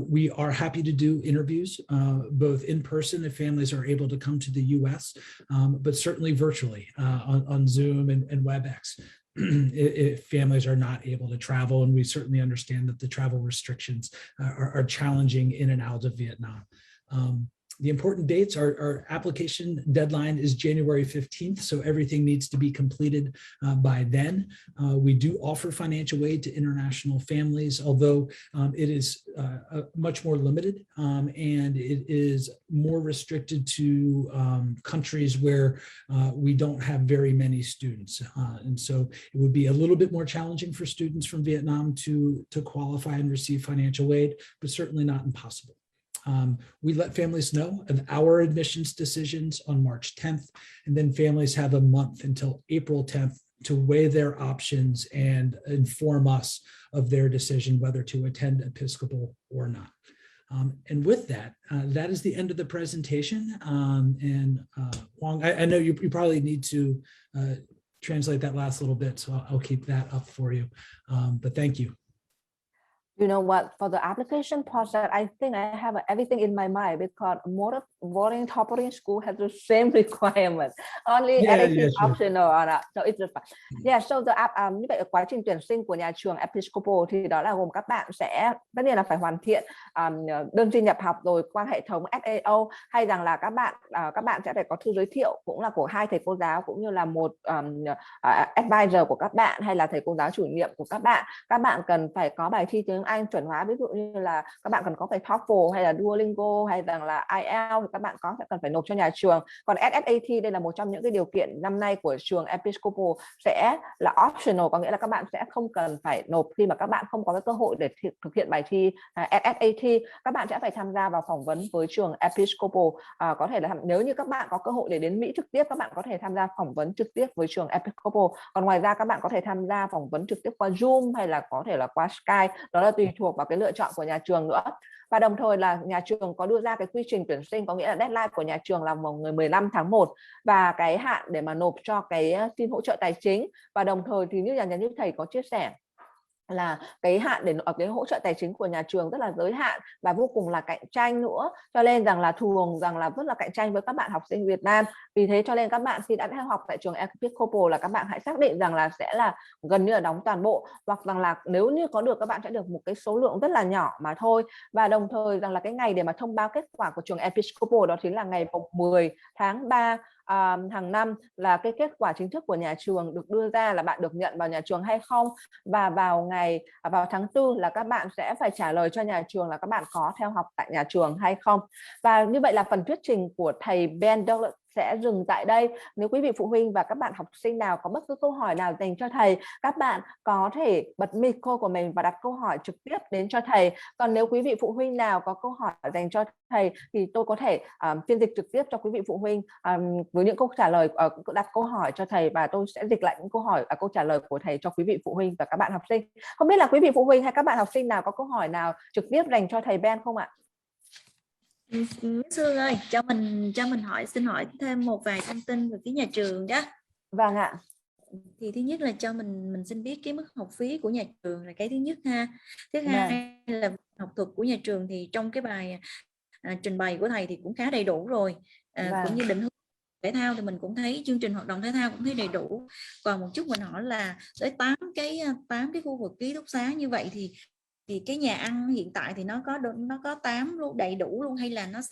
We are happy to do interviews, both in person if families are able to come to the US, but certainly virtually on Zoom and WebEx if families are not able to travel. And we certainly understand that the travel restrictions are challenging in and out of Vietnam. The important dates, our application deadline is January 15th, so everything needs to be completed by then. We do offer financial aid to international families, although it is much more limited, and it is more restricted to countries where we don't have very many students. And so it would be a little bit more challenging for students from Vietnam to qualify and receive financial aid, but certainly not impossible. We let families know of our admissions decisions on March 10th, and then families have a month until April 10th to weigh their options and inform us of their decision whether to attend Episcopal or not. And with that, that is the end of the presentation. Huang, I know you probably need to translate that last little bit, so I'll keep that up for you. But thank you. You know what, for the application process, I think I have everything in my mind, because boarding top boarding school has the same requirement, only anything optional or not, so it's just fine. Yeah, so the như vậy quá trình tuyển sinh của nhà trường Episcopal thì đó là gồm các bạn sẽ tất nhiên là phải hoàn thiện đơn xin nhập học rồi qua hệ thống SAO, hay rằng là các bạn sẽ phải có thư giới thiệu cũng là của 2 thầy cô giáo cũng như là một advisor của các bạn, hay là thầy cô giáo chủ nhiệm của các bạn. Các bạn cần phải có bài thi tiếng Anh chuẩn hóa, ví dụ như là các bạn cần có phải TOEFL hay là Duolingo hay rằng là IELTS thì các bạn sẽ cần phải nộp cho nhà trường. Còn SSAT đây là một trong những cái điều kiện năm nay của trường Episcopal sẽ là optional, có nghĩa là các bạn sẽ không cần phải nộp khi mà các bạn không có cái cơ hội để thực hiện bài thi SSAT. Các bạn sẽ phải tham gia vào phỏng vấn với trường Episcopal. Có thể là nếu như các bạn có cơ hội để đến Mỹ trực tiếp, các bạn có thể tham gia phỏng vấn trực tiếp với trường Episcopal. Còn ngoài ra các bạn có thể tham gia phỏng vấn trực tiếp qua Zoom hay là có thể là qua Skype, đó là tùy thuộc vào cái lựa chọn của nhà trường nữa. Và đồng thời là nhà trường có đưa ra cái quy trình tuyển sinh, có nghĩa là deadline của nhà trường là vào ngày 15 tháng 1 và cái hạn để mà nộp cho cái xin hỗ trợ tài chính. Và đồng thời thì như thầy có chia sẻ là cái hạn để ở cái hỗ trợ tài chính của nhà trường rất là giới hạn và vô cùng là cạnh tranh nữa, cho nên rằng là thường rằng là rất là cạnh tranh với các bạn học sinh Việt Nam. Vì thế cho nên các bạn khi đã theo học tại trường Episcopal là các bạn hãy xác định rằng là sẽ là gần như là đóng toàn bộ, hoặc rằng là nếu như có được các bạn sẽ được một cái số lượng rất là nhỏ mà thôi. Và đồng thời rằng là cái ngày để mà thông báo kết quả của trường Episcopal đó chính là ngày 10 tháng 3 hàng năm, là cái kết quả chính thức của nhà trường được đưa ra là bạn được nhận vào nhà trường hay không. Và vào tháng 4 là các bạn sẽ phải trả lời cho nhà trường là các bạn có theo học tại nhà trường hay không. Và như vậy là phần thuyết trình của thầy Ben Douglas sẽ dừng tại đây. Nếu quý vị phụ huynh và các bạn học sinh nào có bất cứ câu hỏi nào dành cho thầy, các bạn có thể bật micro của mình và đặt câu hỏi trực tiếp đến cho thầy. Còn nếu quý vị phụ huynh nào có câu hỏi dành cho thầy thì tôi có thể phiên dịch trực tiếp cho quý vị phụ huynh với những câu trả lời, đặt câu hỏi cho thầy và tôi sẽ dịch lại những câu trả lời của thầy cho quý vị phụ huynh và các bạn học sinh. Không biết là quý vị phụ huynh hay các bạn học sinh nào có câu hỏi nào trực tiếp dành cho thầy Ben không ạ? Sương ơi, cho mình xin hỏi thêm một vài thông tin về phía nhà trường đó. Vâng ạ. Thì thứ nhất là cho mình xin biết cái mức học phí của nhà trường là cái thứ nhất ha. Thứ hai là học thuật của nhà trường thì trong cái bài trình bày của thầy thì cũng khá đầy đủ rồi. Cũng như định hướng thể thao thì mình cũng thấy chương trình hoạt động thể thao cũng thấy đầy đủ. Còn một chút mình hỏi là tới 8 cái khu vực ký túc xá như vậy thì thì cái nhà ăn hiện tại thì nó có 8 luôn, đầy đủ luôn, hay là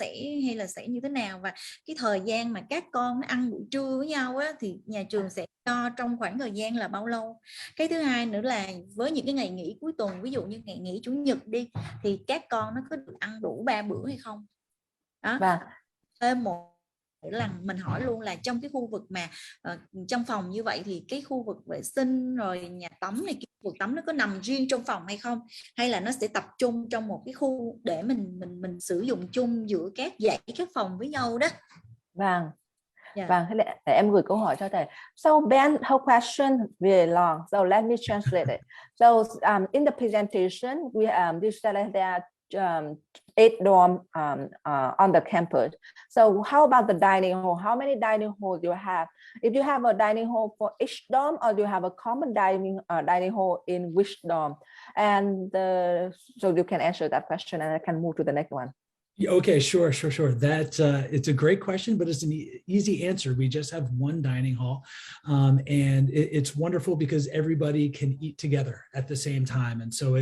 sẽ như thế nào, và cái thời gian mà các con nó ăn buổi trưa với nhau á, thì nhà trường sẽ cho trong khoảng thời gian là bao lâu. Cái thứ hai nữa là với những cái ngày nghỉ cuối tuần, ví dụ như ngày nghỉ chủ nhật đi, thì các con nó có được ăn đủ 3 bữa hay không đó. Thêm một là mình hỏi luôn là trong cái khu vực mà trong phòng như vậy thì cái khu vực vệ sinh rồi nhà tắm này, cái khu vực tắm nó có nằm riêng trong phòng hay không, hay là nó sẽ tập trung trong một cái khu để mình sử dụng chung giữa các dãy các phòng với nhau đó. Vâng. Vâng, để em gửi câu hỏi cho thầy. So Ben, her question very long. So let me translate it. So in the presentation, we you said that there are 8 dorm on the campus. So how about the dining hall? How many dining halls do you have? If you have a dining hall for each dorm, or do you have a common dining hall in which dorm? And so you can answer that question, and I can move to the next one. Okay, sure. That it's a great question, but it's an easy answer. We just have one dining hall, and it's wonderful because everybody can eat together at the same time, and so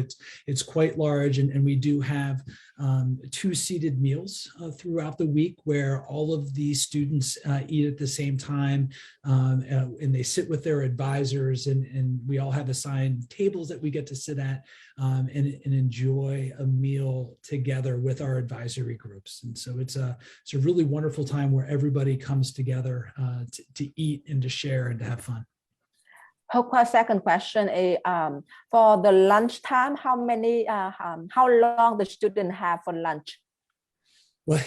it's quite large. And we do have 2 seated meals throughout the week where all of the students eat at the same time, and they sit with their advisors, and we all have assigned tables that we get to sit at and enjoy a meal together with our advisory groups. And so it's a really wonderful time where everybody comes together to eat and to share and to have fun. Her second question is for the lunchtime, how long the student have for lunch? Well,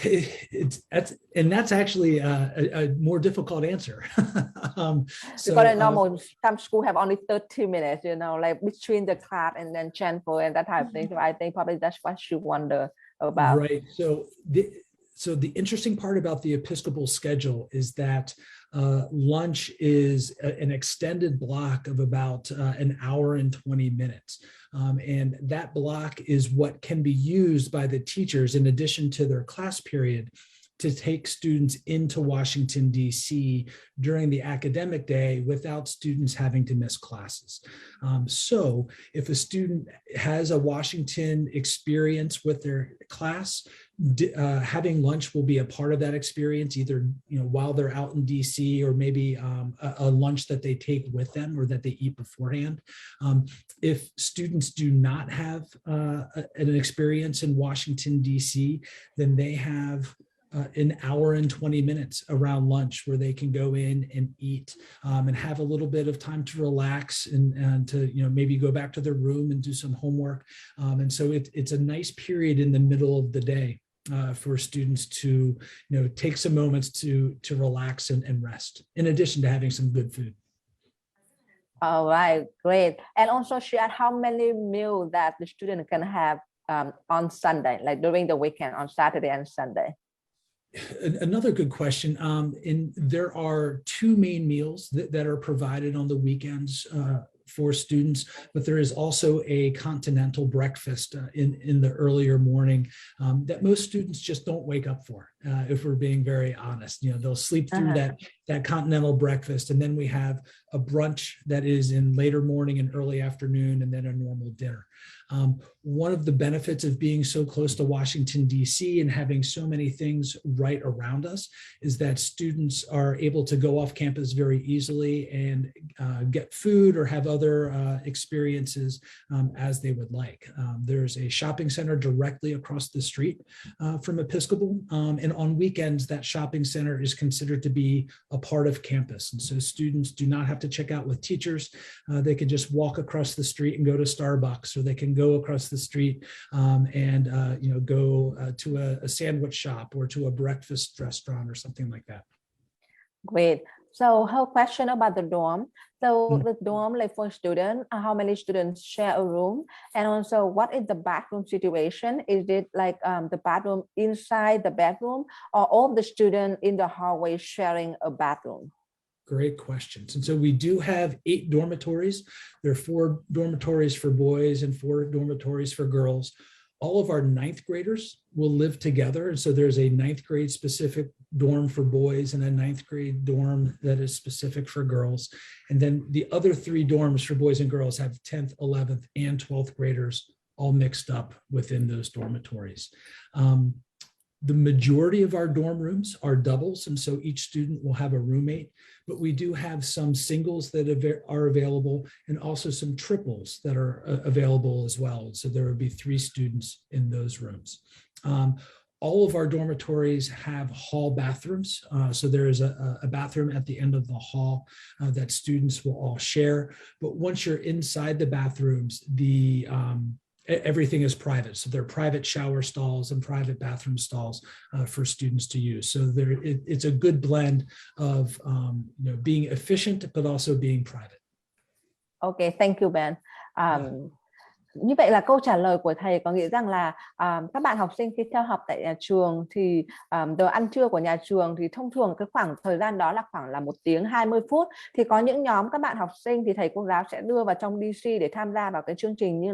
that's actually a more difficult answer. Because I know some school have only 30 minutes, like between the class and then transfer and that type of thing. So I think probably that's what you wonder about. Right. So the interesting part about the Episcopal schedule is that lunch is an extended block of about an hour and 20 minutes. And that block is what can be used by the teachers in addition to their class period to take students into Washington, D.C. during the academic day without students having to miss classes. So if a student has a Washington experience with their class, having lunch will be a part of that experience, either while they're out in DC, or maybe a lunch that they take with them or that they eat beforehand. If students do not have an experience in Washington, DC, then they have an hour and 20 minutes around lunch where they can go in and eat and have a little bit of time to relax and to maybe go back to their room and do some homework. And so it's a nice period in the middle of the day for students to take some moments to relax and rest, in addition to having some good food. All right, great. And also share how many meals that the student can have on Sunday, like during the weekend, on Saturday and Sunday. Another good question. There are 2 main meals that are provided on the weekends for students, but there is also a continental breakfast in the earlier morning that most students just don't wake up for, if we're being very honest. They'll sleep through that continental breakfast, and then we have a brunch that is in later morning and early afternoon, and then a normal dinner. One of the benefits of being so close to Washington, D.C. and having so many things right around us is that students are able to go off campus very easily and get food or have other experiences as they would like. There's a shopping center directly across the street from Episcopal, and on weekends that shopping center is considered to be a part of campus, and so students do not have to check out with teachers. They can just walk across the street and go to Starbucks, or they can go across the street and go to a sandwich shop or to a breakfast restaurant or something like that. Great. So her question about the dorm. So the dorm, like for students, how many students share a room? And also, what is the bathroom situation? Is it like the bathroom inside the bedroom, or all the students in the hallway sharing a bathroom? Great questions. And so we do have 8 dormitories. There are 4 dormitories for boys and 4 dormitories for girls. All of our 9th graders will live together. And so there's a 9th grade specific dorm for boys and a 9th grade dorm that is specific for girls. And then the other 3 dorms for boys and girls have 10th, 11th, and 12th graders all mixed up within those dormitories. The majority of our dorm rooms are doubles, and so each student will have a roommate, but we do have some singles that are available and also some triples that are available as well. So there would be 3 students in those rooms. All of our dormitories have hall bathrooms. So there is a bathroom at the end of the hall that students will all share. But once you're inside the bathrooms, everything is private. So there are private shower stalls and private bathroom stalls for students to use. So it's a good blend of being efficient, but also being private. Okay, thank you, Ben. Như vậy là câu trả lời của thầy có nghĩa rằng là các bạn học sinh khi theo học tại nhà trường thì giờ ăn trưa của nhà trường thì thông thường cái khoảng thời gian đó là khoảng là 1 tiếng 20 phút. Thì có những nhóm các bạn học sinh thì thầy cô giáo sẽ đưa vào trong DC để tham gia vào cái chương trình như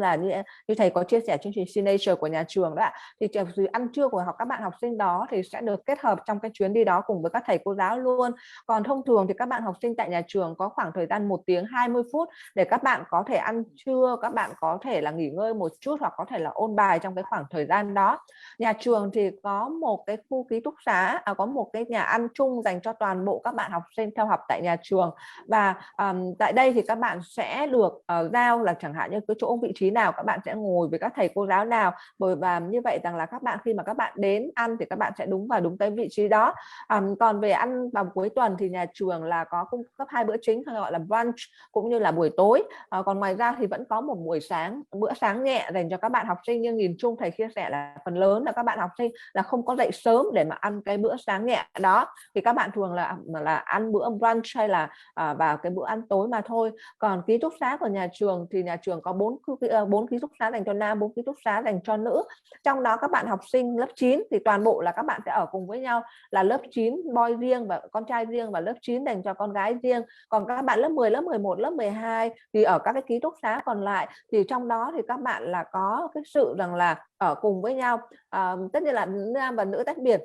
thầy có chia sẻ chương trình Signature của nhà trường đó ạ. Thì ăn trưa của các bạn học sinh đó thì sẽ được kết hợp trong cái chuyến đi đó cùng với các thầy cô giáo luôn. Còn thông thường thì các bạn học sinh tại nhà trường có khoảng thời gian 1 tiếng 20 phút để các bạn có thể ăn trưa, các bạn có thể là nghỉ ngơi một chút hoặc có thể là ôn bài trong cái khoảng thời gian đó. Nhà trường thì có một cái khu ký túc xá, có một cái nhà ăn chung dành cho toàn bộ các bạn học sinh theo học tại nhà trường. Và tại đây thì các bạn sẽ được giao là chẳng hạn như cái chỗ vị trí nào các bạn sẽ ngồi với các thầy cô giáo nào. Và như vậy rằng là các bạn khi mà các bạn đến ăn thì các bạn sẽ đúng cái vị trí đó. Còn về ăn vào cuối tuần thì nhà trường là có cung cấp 2 bữa chính gọi là brunch cũng như là buổi tối. Còn ngoài ra thì vẫn có một bữa sáng nhẹ dành cho các bạn học sinh, nhưng nhìn chung thầy chia sẻ là phần lớn là các bạn học sinh là không có dậy sớm để mà ăn cái bữa sáng nhẹ đó, thì các bạn thường là ăn bữa brunch hay là vào cái bữa ăn tối mà thôi. Còn ký túc xá của nhà trường thì nhà trường có 4 ký túc xá dành cho nam, 4 ký túc xá dành cho nữ. Trong đó các bạn học sinh lớp 9 thì toàn bộ là các bạn sẽ ở cùng với nhau, là lớp 9 boy riêng và con trai riêng, và lớp 9 dành cho con gái riêng. Còn các bạn lớp 10, lớp 11, lớp 12 thì ở các cái ký túc xá còn lại, thì trong đó thì các bạn là có cái sự rằng là ở cùng với nhau, tất nhiên là nam và nữ tách biệt.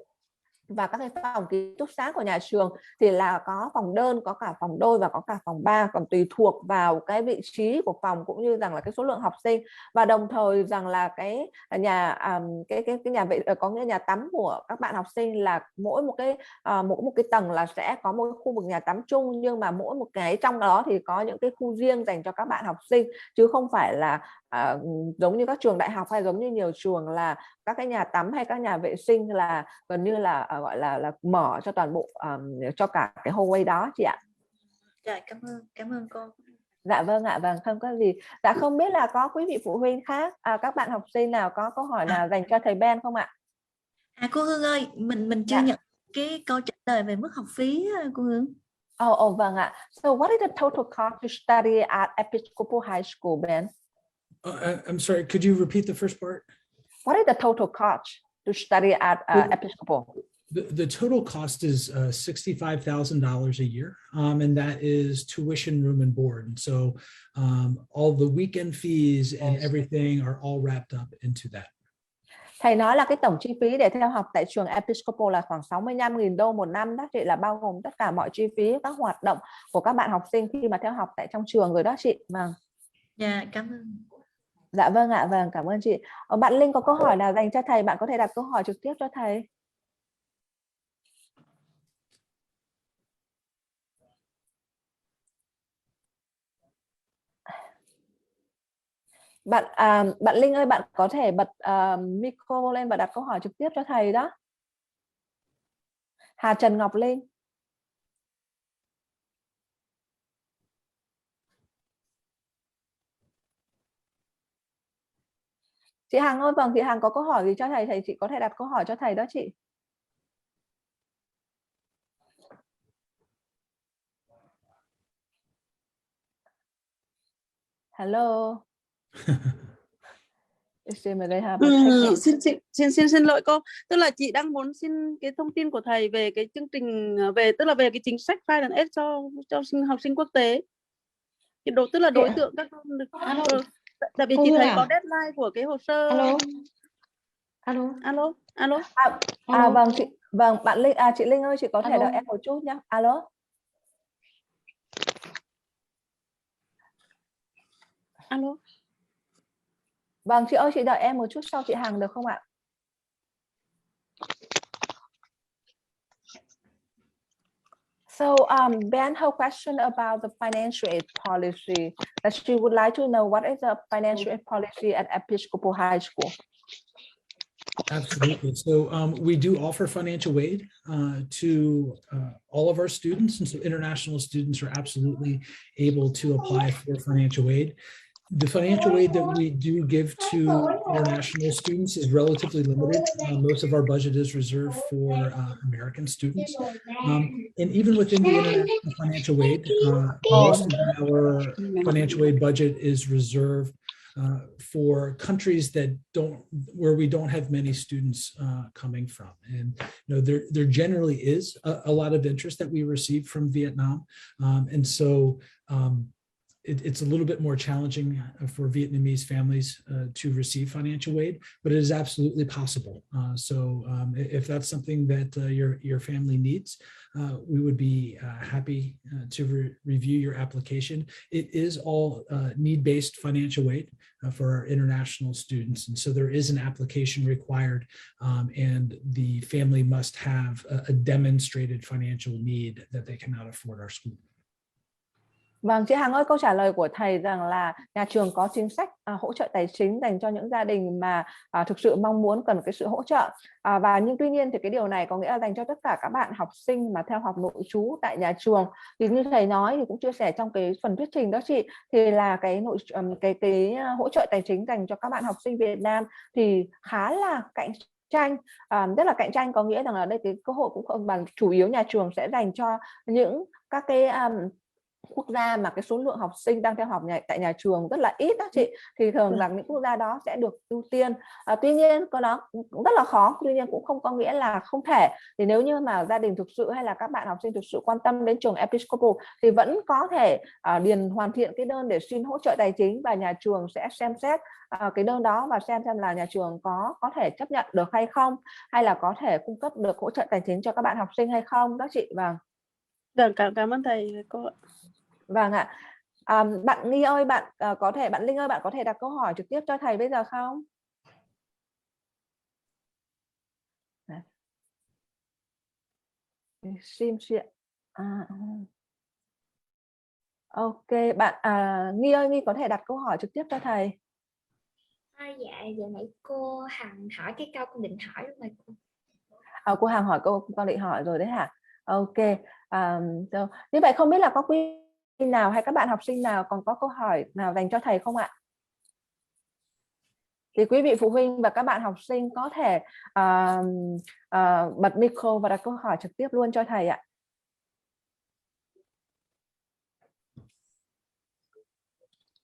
Và các cái phòng ký túc xá của nhà trường thì là có phòng đơn, có cả phòng đôi và có cả phòng 3, còn tùy thuộc vào cái vị trí của phòng cũng như rằng là cái số lượng học sinh. Và đồng thời rằng là cái nhà vệ có nghĩa nhà tắm của các bạn học sinh là mỗi một cái tầng là sẽ có một khu vực nhà tắm chung, nhưng mà mỗi một cái trong đó thì có những cái khu riêng dành cho các bạn học sinh, chứ không phải là giống như các trường đại học hay giống như nhiều trường là các cái nhà tắm hay các nhà vệ sinh là gần như là gọi là mở cho toàn bộ cho cả cái hallway đó chị ạ. Dạ, cảm ơn cô. Dạ vâng ạ, vâng, không có gì. Dạ không biết là có quý vị phụ huynh khác, các bạn học sinh nào có câu hỏi nào dành cho thầy Ben không ạ? Cô Hương ơi, mình chưa nhận cái câu trả lời về mức học phí cô Hương. Vâng ạ. So what is the total cost to study at Episcopal High School, Ben? I'm sorry, could you repeat the first part? What is the total cost to study at Episcopal? The total cost is $65,000 a year, and that is tuition, room, and board. And so all the weekend fees and everything are all wrapped up into that. Thầy nói là cái tổng chi phí để theo học tại trường Episcopal là khoảng 65.000 đô một năm đó chị, là bao gồm tất cả mọi chi phí, các hoạt động của các bạn học sinh khi mà theo học tại trong trường rồi đó chị. Vâng. Dạ, cảm ơn. Dạ vâng ạ, vâng, cảm ơn chị. Bạn Linh có câu hỏi nào dành cho thầy, bạn có thể đặt câu hỏi trực tiếp cho thầy. Bạn Linh ơi, bạn có thể bật micro lên và đặt câu hỏi trực tiếp cho thầy đó. Hà Trần Ngọc Linh. Chị Hằng ơi, vâng, chị Hằng có câu hỏi gì cho thầy, chị có thể đặt câu hỏi cho thầy đó chị. Hello. Xin lỗi cô, tức là chị đang muốn xin cái thông tin của thầy về cái chương trình tức là về cái chính sách Finance Aid cho học sinh quốc tế. Tức là đối tượng các con được. Tại vì chị thấy có deadline của cái hồ sơ. Alo. Vâng chị, vâng bạn Linh, chị Linh ơi, chị có thể đợi em một chút nhé. Alo. Vâng, chị ơi, chị đợi em một chút sau chị Hằng được không ạ? So Ben, her question about the financial aid policy, that she would like to know what is the financial aid policy at Episcopal High School. Absolutely. So we do offer financial aid to all of our students, and so international students are absolutely able to apply for financial aid. The financial aid that we do give to international students is relatively limited. Most of our budget is reserved for American students. And even within the international financial aid, most of our financial aid budget is reserved for countries where we don't have many students coming from. And there generally is a lot of interest that we receive from Vietnam. And so it's a little bit more challenging for Vietnamese families to receive financial aid, but it is absolutely possible. So if that's something that your family needs, we would be happy to review your application. It is all need-based financial aid for our international students. And so there is an application required, and the family must have a demonstrated financial need that they cannot afford our school. Vâng, chị Hằng ơi, câu trả lời của thầy rằng là nhà trường có chính sách hỗ trợ tài chính dành cho những gia đình mà thực sự mong muốn cần cái sự hỗ trợ. Và nhưng tuy nhiên thì cái điều này có nghĩa là dành cho tất cả các bạn học sinh mà theo học nội trú tại nhà trường. Thì như thầy nói thì cũng chia sẻ trong cái phần thuyết trình đó chị, thì là cái hỗ trợ tài chính dành cho các bạn học sinh Việt Nam thì khá là cạnh tranh, rất là cạnh tranh, có nghĩa rằng là đây cái cơ hội cũng không bằng, chủ yếu nhà trường sẽ dành cho những các cái quốc gia mà cái số lượng học sinh đang theo học tại nhà trường rất là ít đó chị, thì thường là những quốc gia đó sẽ được ưu tiên. Tuy nhiên có đó cũng rất là khó, tuy nhiên cũng không có nghĩa là không thể. Thì nếu như mà gia đình thực sự hay là các bạn học sinh thực sự quan tâm đến trường Episcopal thì vẫn có thể hoàn thiện cái đơn để xin hỗ trợ tài chính, và nhà trường sẽ xem xét cái đơn đó và xem là nhà trường có thể chấp nhận được hay không, hay là có thể cung cấp được hỗ trợ tài chính cho các bạn học sinh hay không đó chị. Vâng. Cảm ơn thầy cô ạ. Vâng ạ. Bạn Nghi ơi, bạn Linh ơi, bạn có thể đặt câu hỏi trực tiếp cho thầy bây giờ không? Sim chuyện. Ok, bạn Nghi ơi, Nghi có thể đặt câu hỏi trực tiếp cho thầy. Dạ, giờ nãy cô Hằng hỏi cái câu con định hỏi lúc này cô. Cô Hằng hỏi câu con định hỏi rồi đấy hả? Ok. Như vậy không biết là có quý nào hay các bạn học sinh nào còn có câu hỏi nào dành cho thầy không ạ? Thì quý vị phụ huynh và các bạn học sinh có thể bật micro và đặt câu hỏi trực tiếp luôn cho thầy ạ.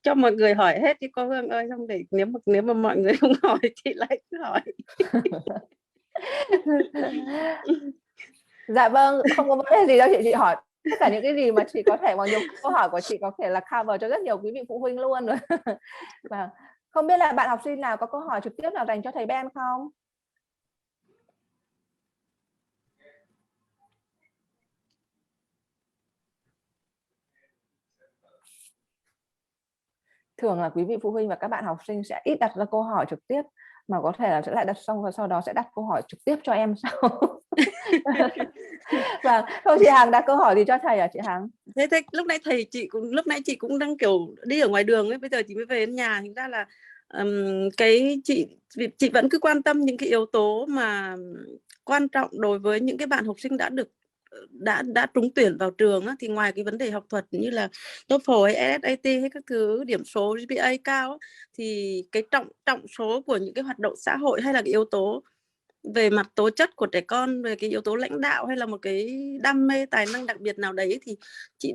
Cho mọi người hỏi hết đi cô Hương ơi, không để nếu mà mọi người không hỏi chị lại cứ hỏi. Dạ vâng, không có vấn đề gì đâu chị hỏi tất cả những cái gì mà chị có thể, bằng nhiều câu hỏi của chị có thể là cover cho rất nhiều quý vị phụ huynh luôn rồi. Và không biết là bạn học sinh nào có câu hỏi trực tiếp nào dành cho thầy Ben không? Thường là quý vị phụ huynh và các bạn học sinh sẽ ít đặt ra câu hỏi trực tiếp, mà có thể là sẽ lại đặt xong và sau đó sẽ đặt câu hỏi trực tiếp cho em sau. Và thôi chị Hằng đặt câu hỏi gì cho thầy à chị Hằng? Thế lúc nãy chị cũng đang kiểu đi ở ngoài đường ấy, bây giờ chị mới về đến nhà, thành ra là chị vẫn cứ quan tâm những cái yếu tố mà quan trọng đối với những cái bạn học sinh đã trúng tuyển vào trường á, thì ngoài cái vấn đề học thuật như là TOEFL hay SAT hay các thứ, điểm số GPA cao á, thì cái trọng số của những cái hoạt động xã hội hay là cái yếu tố về mặt tố chất của trẻ con, về cái yếu tố lãnh đạo hay là một cái đam mê tài năng đặc biệt nào đấy, thì chị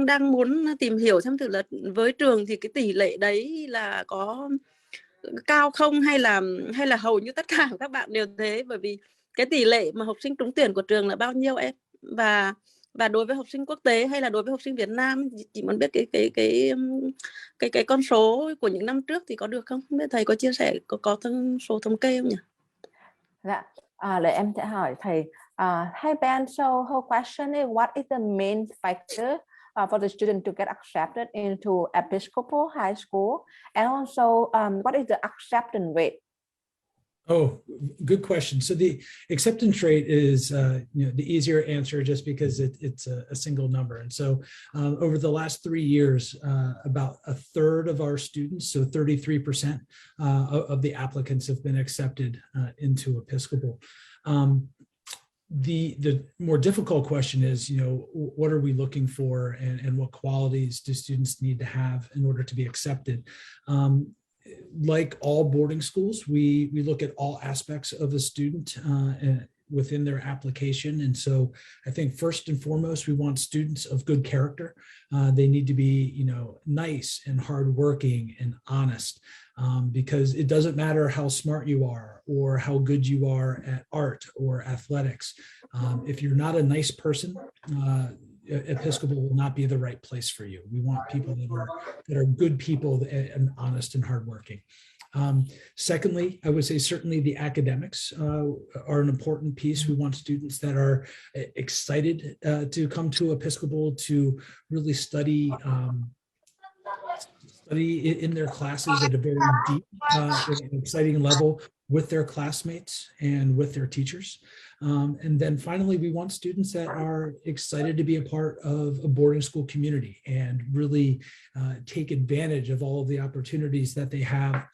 đang muốn tìm hiểu xem thử là với trường thì cái tỷ lệ đấy là có cao không, hay là hầu như tất cả các bạn đều thế. Bởi vì cái tỷ lệ mà học sinh trúng tuyển của trường là bao nhiêu em, và đối với học sinh quốc tế hay là đối với học sinh Việt Nam, chị muốn biết cái con số của những năm trước thì có được không? Không biết thầy có chia sẻ, có số thống kê không nhỉ? Dạ, để em sẽ hỏi thầy. Hi Ben, so her question is what is the main factor for the student to get accepted into Episcopal High School? And also, what is the acceptance rate? Oh, good question. So the acceptance rate is the easier answer just because it's a single number. And so over the last 3 years, about a third of our students, so 33% of the applicants have been accepted into Episcopal. The more difficult question is, what are we looking for and what qualities do students need to have in order to be accepted? Like all boarding schools, we look at all aspects of the student within their application. And so I think first and foremost, we want students of good character. They need to be, nice and hardworking and honest, because it doesn't matter how smart you are or how good you are at art or athletics. If you're not a nice person, Episcopal will not be the right place for you. We want people that are good people and honest and hardworking. Secondly, I would say certainly the academics are an important piece. We want students that are excited to come to Episcopal to really study in their classes at a very deep and exciting level with their classmates and with their teachers. And then finally, we want students that are excited to be a part of a boarding school community and really take advantage of all of the opportunities that they have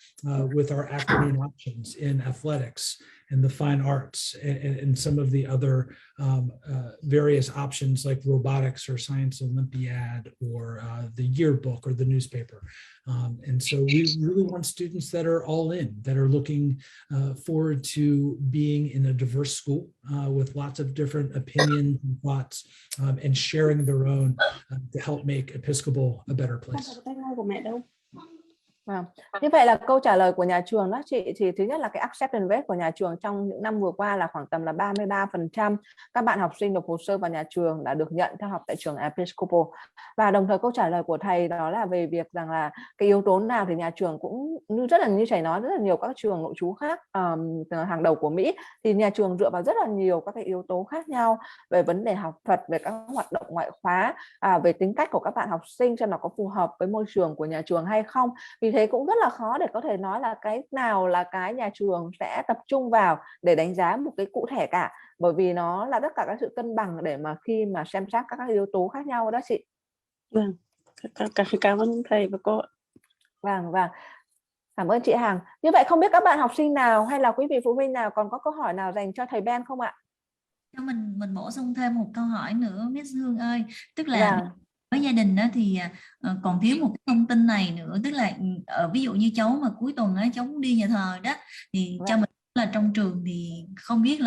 with our afternoon options in athletics and the fine arts and some of the other various options like robotics or science Olympiad or the yearbook or the newspaper. And so we really want students that are all in, that are looking forward to being in a diverse school with lots of different opinions and thoughts and sharing their own to help make Episcopal a better place. Như vậy là câu trả lời của nhà trường đó chị, thì thứ nhất là cái acceptance rate của nhà trường trong những năm vừa qua là khoảng tầm là 33% các bạn học sinh nộp hồ sơ vào nhà trường đã được nhận theo học tại trường Episcopal. Và đồng thời câu trả lời của thầy đó là về việc rằng là cái yếu tố nào thì nhà trường cũng như thầy nói, rất là nhiều các trường nội trú khác hàng đầu của Mỹ thì nhà trường dựa vào rất là nhiều các cái yếu tố khác nhau về vấn đề học thuật, về các hoạt động ngoại khóa, về tính cách của các bạn học sinh xem nó có phù hợp với môi trường của nhà trường hay không. Vì thế cũng rất là khó để có thể nói là cái nào là cái nhà trường sẽ tập trung vào để đánh giá một cái cụ thể cả, bởi vì nó là tất cả các sự cân bằng để mà khi mà xem xét các yếu tố khác nhau đó chị. Vâng, cảm ơn thầy và cô. Vâng, cảm ơn chị Hằng. Như vậy không biết các bạn học sinh nào hay là quý vị phụ huynh nào còn có câu hỏi nào dành cho thầy Ben không ạ? Cho mình bổ sung thêm một câu hỏi nữa Miss Hương ơi, tức là với gia đình đó thì còn thiếu một cái thông tin này nữa, tức là ví dụ như cháu mà cuối tuần á cháu muốn đi nhà thờ đó thì cho mình là trong trường thì không biết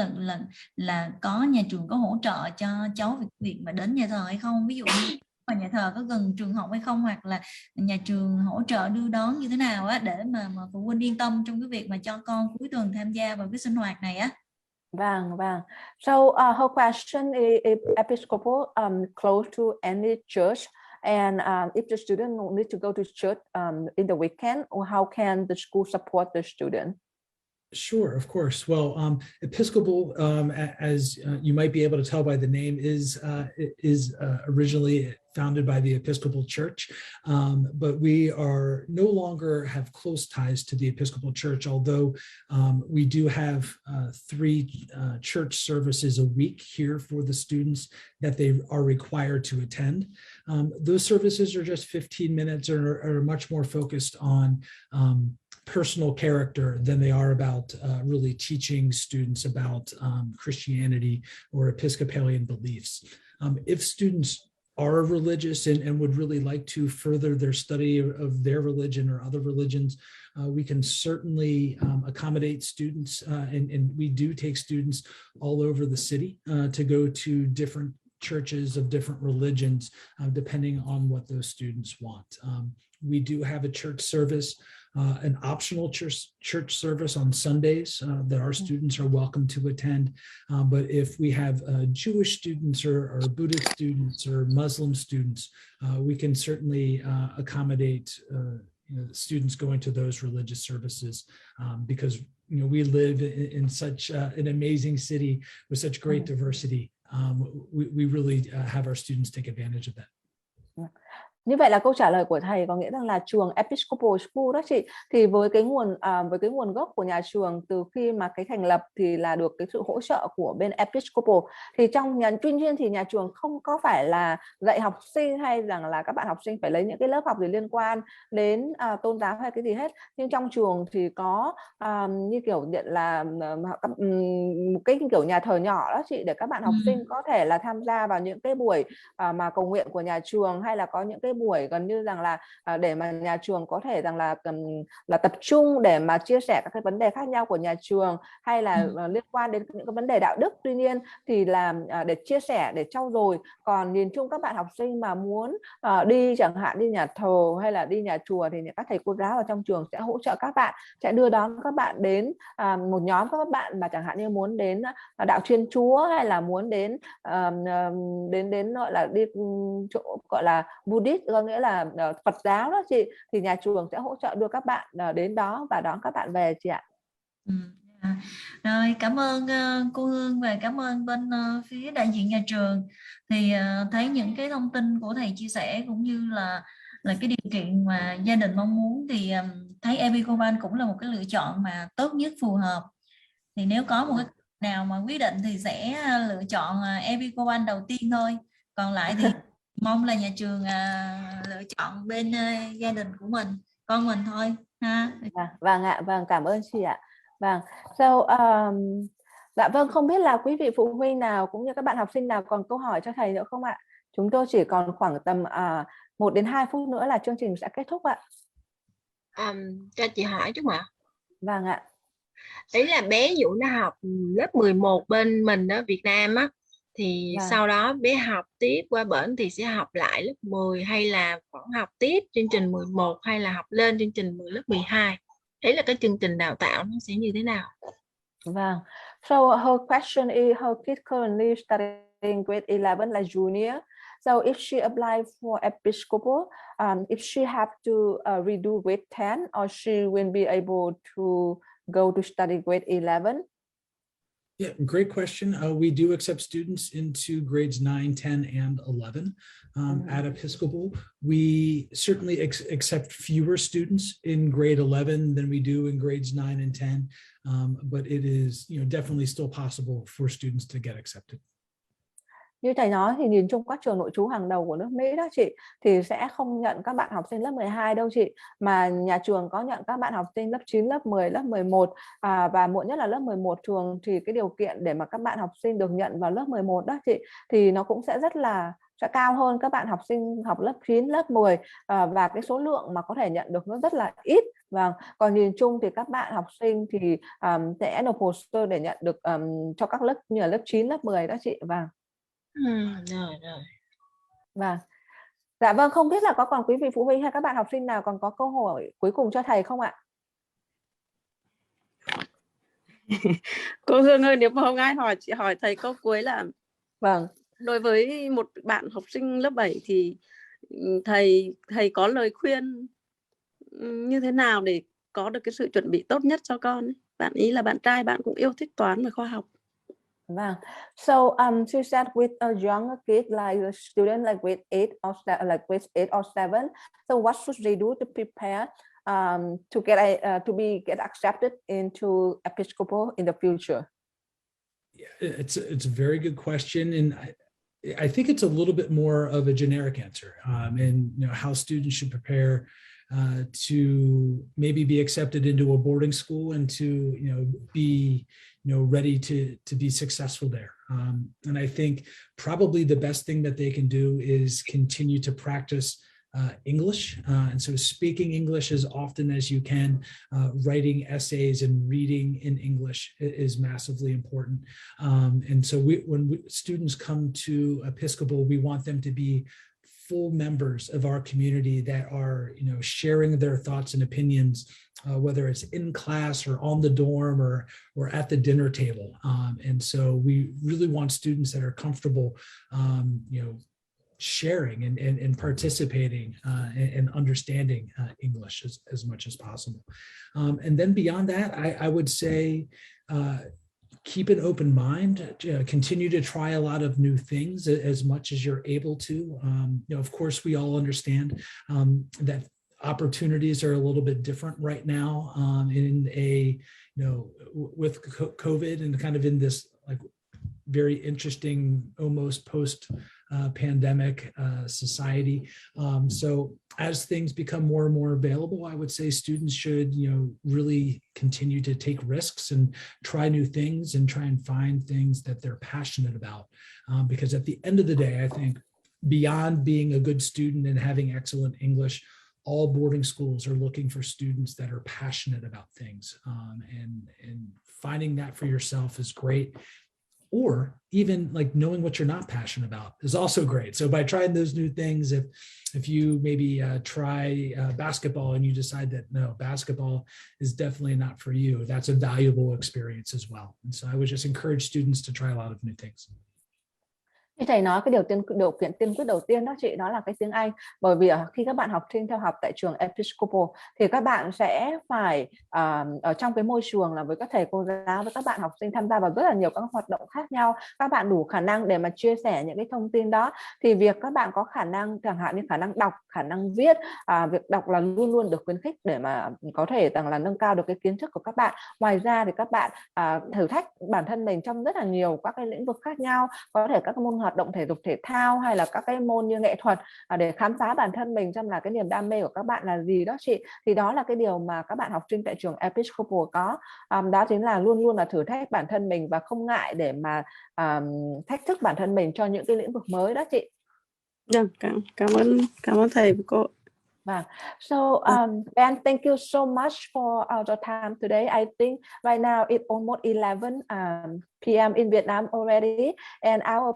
là có nhà trường có hỗ trợ cho cháu việc mà đến nhà thờ hay không, ví dụ như mà nhà thờ có gần trường học hay không, hoặc là nhà trường hỗ trợ đưa đón như thế nào á để mà phụ huynh yên tâm trong cái việc mà cho con cuối tuần tham gia vào cái sinh hoạt này á. Vâng. So her question is Episcopal close to any church, and if the student need to go to church in the weekend, how can the school support the student? Sure, of course. Well, Episcopal, as you might be able to tell by the name, is originally founded by the Episcopal Church, but we are no longer have close ties to the Episcopal Church, although we do have 3 church services a week here for the students that they are required to attend. Those services are just 15 minutes and are much more focused on personal character than they are about really teaching students about Christianity or Episcopalian beliefs. If students are religious and would really like to further their study of their religion or other religions, we can certainly accommodate students, and we do take students all over the city to go to different churches of different religions, depending on what those students want. We do have a church service, an optional church service on Sundays that our students are welcome to attend. But if we have Jewish students or Buddhist students or Muslim students, we can certainly accommodate students going to those religious services because we live in such an amazing city with such great diversity. We really have our students take advantage of that. Như vậy là câu trả lời của thầy có nghĩa rằng là trường Episcopal School đó chị, thì với cái nguồn gốc của nhà trường từ khi mà cái thành lập thì là được cái sự hỗ trợ của bên Episcopal. Thì tuy nhiên thì nhà trường không có phải là dạy học sinh hay rằng là các bạn học sinh phải lấy những cái lớp học gì liên quan đến tôn giáo hay cái gì hết, nhưng trong trường thì có như kiểu nhận là một cái kiểu nhà thờ nhỏ đó chị, để các bạn học sinh có thể là tham gia vào những cái buổi mà cầu nguyện của nhà trường, hay là có những cái buổi gần như rằng là để mà nhà trường có thể rằng là tập trung để mà chia sẻ các cái vấn đề khác nhau của nhà trường, hay là liên quan đến những cái vấn đề đạo đức. Tuy nhiên thì là để chia sẻ, để trau dồi. Còn nhìn chung các bạn học sinh mà muốn đi chẳng hạn đi nhà thờ hay là đi nhà chùa thì các thầy cô giáo ở trong trường sẽ hỗ trợ các bạn, sẽ đưa đón các bạn đến một nhóm các bạn mà chẳng hạn như muốn đến đạo Thiên Chúa, hay là muốn đến gọi là đi chỗ gọi là Buddhist, có nghĩa là Phật giáo đó chị, thì nhà trường sẽ hỗ trợ đưa các bạn đến đó và đón các bạn về chị ạ. Rồi, cảm ơn cô Hương và cảm ơn bên phía đại diện nhà trường. Thì thấy những cái thông tin của thầy chia sẻ cũng như là cái điều kiện mà gia đình mong muốn, thì thấy Episcopal cũng là một cái lựa chọn mà tốt nhất, phù hợp. Thì nếu có một cái nào mà quyết định thì sẽ lựa chọn Episcopal đầu tiên thôi. Còn lại thì mong là nhà trường lựa chọn bên gia đình của mình, con mình thôi ha. Vâng ạ, vâng, cảm ơn chị ạ. Vâng, dạ vâng, không biết là quý vị phụ huynh nào cũng như các bạn học sinh nào còn câu hỏi cho thầy nữa không ạ? Chúng tôi chỉ còn khoảng tầm 1 đến 2 phút nữa là chương trình sẽ kết thúc ạ. Cho chị hỏi chút ạ. Vâng ạ. Đấy là bé Vũ nó học lớp 11 bên mình ở Việt Nam á, thì sau đó bé học tiếp qua bển thì sẽ học lại lớp 10, hay là vẫn học tiếp chương trình 11, hay là học lên chương trình lớp 12? Đấy là cái chương trình đào tạo nó sẽ như thế nào? Vâng. So her question is, her kid currently studying grade 11 like junior. So if she applied for Episcopal, if she have to redo grade 10, or she will be able to go to study grade 11? Yeah, great question. We do accept students into grades 9, 10, and 11 at Episcopal. We certainly accept fewer students in grade 11 than we do in grades 9 and 10, but it is, definitely still possible for students to get accepted. Như thầy nói thì nhìn chung các trường nội trú hàng đầu của nước Mỹ đó chị, thì sẽ không nhận các bạn học sinh lớp 12 đâu chị, mà nhà trường có nhận các bạn học sinh lớp 9, lớp 10, lớp 11 và muộn nhất là lớp 11. Thường thì cái điều kiện để mà các bạn học sinh được nhận vào lớp 11 đó chị, thì nó cũng sẽ sẽ cao hơn các bạn học sinh học lớp 9, lớp 10 và cái số lượng mà có thể nhận được nó rất là ít. Vâng, còn nhìn chung thì các bạn học sinh thì sẽ nộp hồ sơ để nhận được cho các lớp như là lớp 9, lớp 10 đó chị. Vâng. Rồi. Vâng. Dạ vâng, không biết là có còn quý vị phụ huynh hay các bạn học sinh nào còn có câu hỏi cuối cùng cho thầy không ạ? Cô Hương ơi, nếu mà không ai hỏi, chị hỏi thầy câu cuối là vâng, đối với một bạn học sinh lớp 7 thì thầy có lời khuyên như thế nào để có được cái sự chuẩn bị tốt nhất cho con ấy? Bạn ý là bạn trai, bạn cũng yêu thích toán và khoa học. Vâng. So she said with a younger kid like a student like grade 8 or 7, so what should they do to prepare to get accepted into Episcopal in the future? Yeah, it's a very good question, and I think it's a little bit more of a generic answer, and how students should prepare to maybe be accepted into a boarding school and to be ready to be successful there. And I think probably the best thing that they can do is continue to practice English, and so speaking English as often as you can, writing essays and reading in English is massively important. And so when students come to Episcopal, we want them to be full members of our community that are, sharing their thoughts and opinions, whether it's in class or on the dorm or at the dinner table. And so we really want students that are comfortable, sharing and participating and understanding English as much as possible. And then beyond that, I would say keep an open mind, continue to try a lot of new things as much as you're able to. Of course, we all understand that opportunities are a little bit different right now with COVID and kind of in this like very interesting, almost post pandemic society. So as things become more and more available, I would say students should, really continue to take risks and try new things and try and find things that they're passionate about. Because at the end of the day, I think beyond being a good student and having excellent English, all boarding schools are looking for students that are passionate about things, and finding that for yourself is great. Or even like knowing what you're not passionate about is also great. So by trying those new things, if you maybe try basketball and you decide that no, basketball is definitely not for you, that's a valuable experience as well. And so I would just encourage students to try a lot of new things. Như thầy nói, cái điều kiện tiên quyết đầu tiên đó chị, đó là cái tiếng Anh. Bởi vì khi các bạn học sinh theo học tại trường Episcopal thì các bạn sẽ phải ở trong cái môi trường là với các thầy cô giáo, với các bạn học sinh tham gia vào rất là nhiều các hoạt động khác nhau. Các bạn đủ khả năng để mà chia sẻ những cái thông tin đó. Thì việc các bạn có khả năng, chẳng hạn như khả năng đọc, khả năng viết, việc đọc là luôn luôn được khuyến khích để mà có thể rằng là nâng cao được cái kiến thức của các bạn. Ngoài ra thì các bạn thử thách bản thân mình trong rất là nhiều các cái lĩnh vực khác nhau, có thể các môn hoạt động thể dục thể thao hay là các cái môn như nghệ thuật, để khám phá bản thân mình xem là cái niềm đam mê của các bạn là gì đó chị. Thì đó là cái điều mà các bạn học sinh tại trường Episcopal có, đó chính là luôn luôn là thử thách bản thân mình và không ngại để mà thách thức bản thân mình cho những cái lĩnh vực mới đó chị. Cảm ơn thầy và cô. So Ben, thank you so much for your time today. I think right now it's almost 11 p.m. in Vietnam already, and our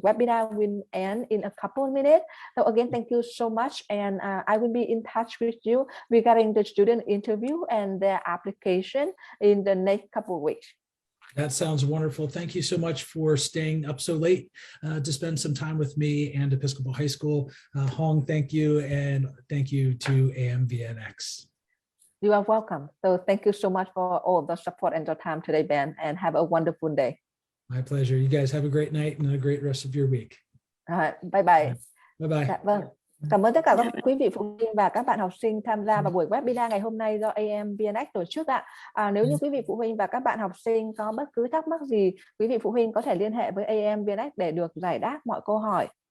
webinar will end in a couple of minutes. So again, thank you so much, and I will be in touch with you regarding the student interview and their application in the next couple of weeks. That sounds wonderful. Thank you so much for staying up so late to spend some time with me and Episcopal High School. Hong, thank you, and thank you to AMVNX. You are welcome. So thank you so much for all the support and your time today, Ben, and have a wonderful day. My pleasure. You guys have a great night and a great rest of your week. Bye bye. Bye bye. Dạ, vâng. Cảm ơn tất cả các quý vị phụ huynh và các bạn học sinh tham gia vào buổi webinar ngày hôm nay do AMVNX tổ chức ạ. Nếu như quý vị phụ huynh và các bạn học sinh có bất cứ thắc mắc gì, quý vị phụ huynh có thể liên hệ với AMVNX để được giải đáp mọi câu hỏi.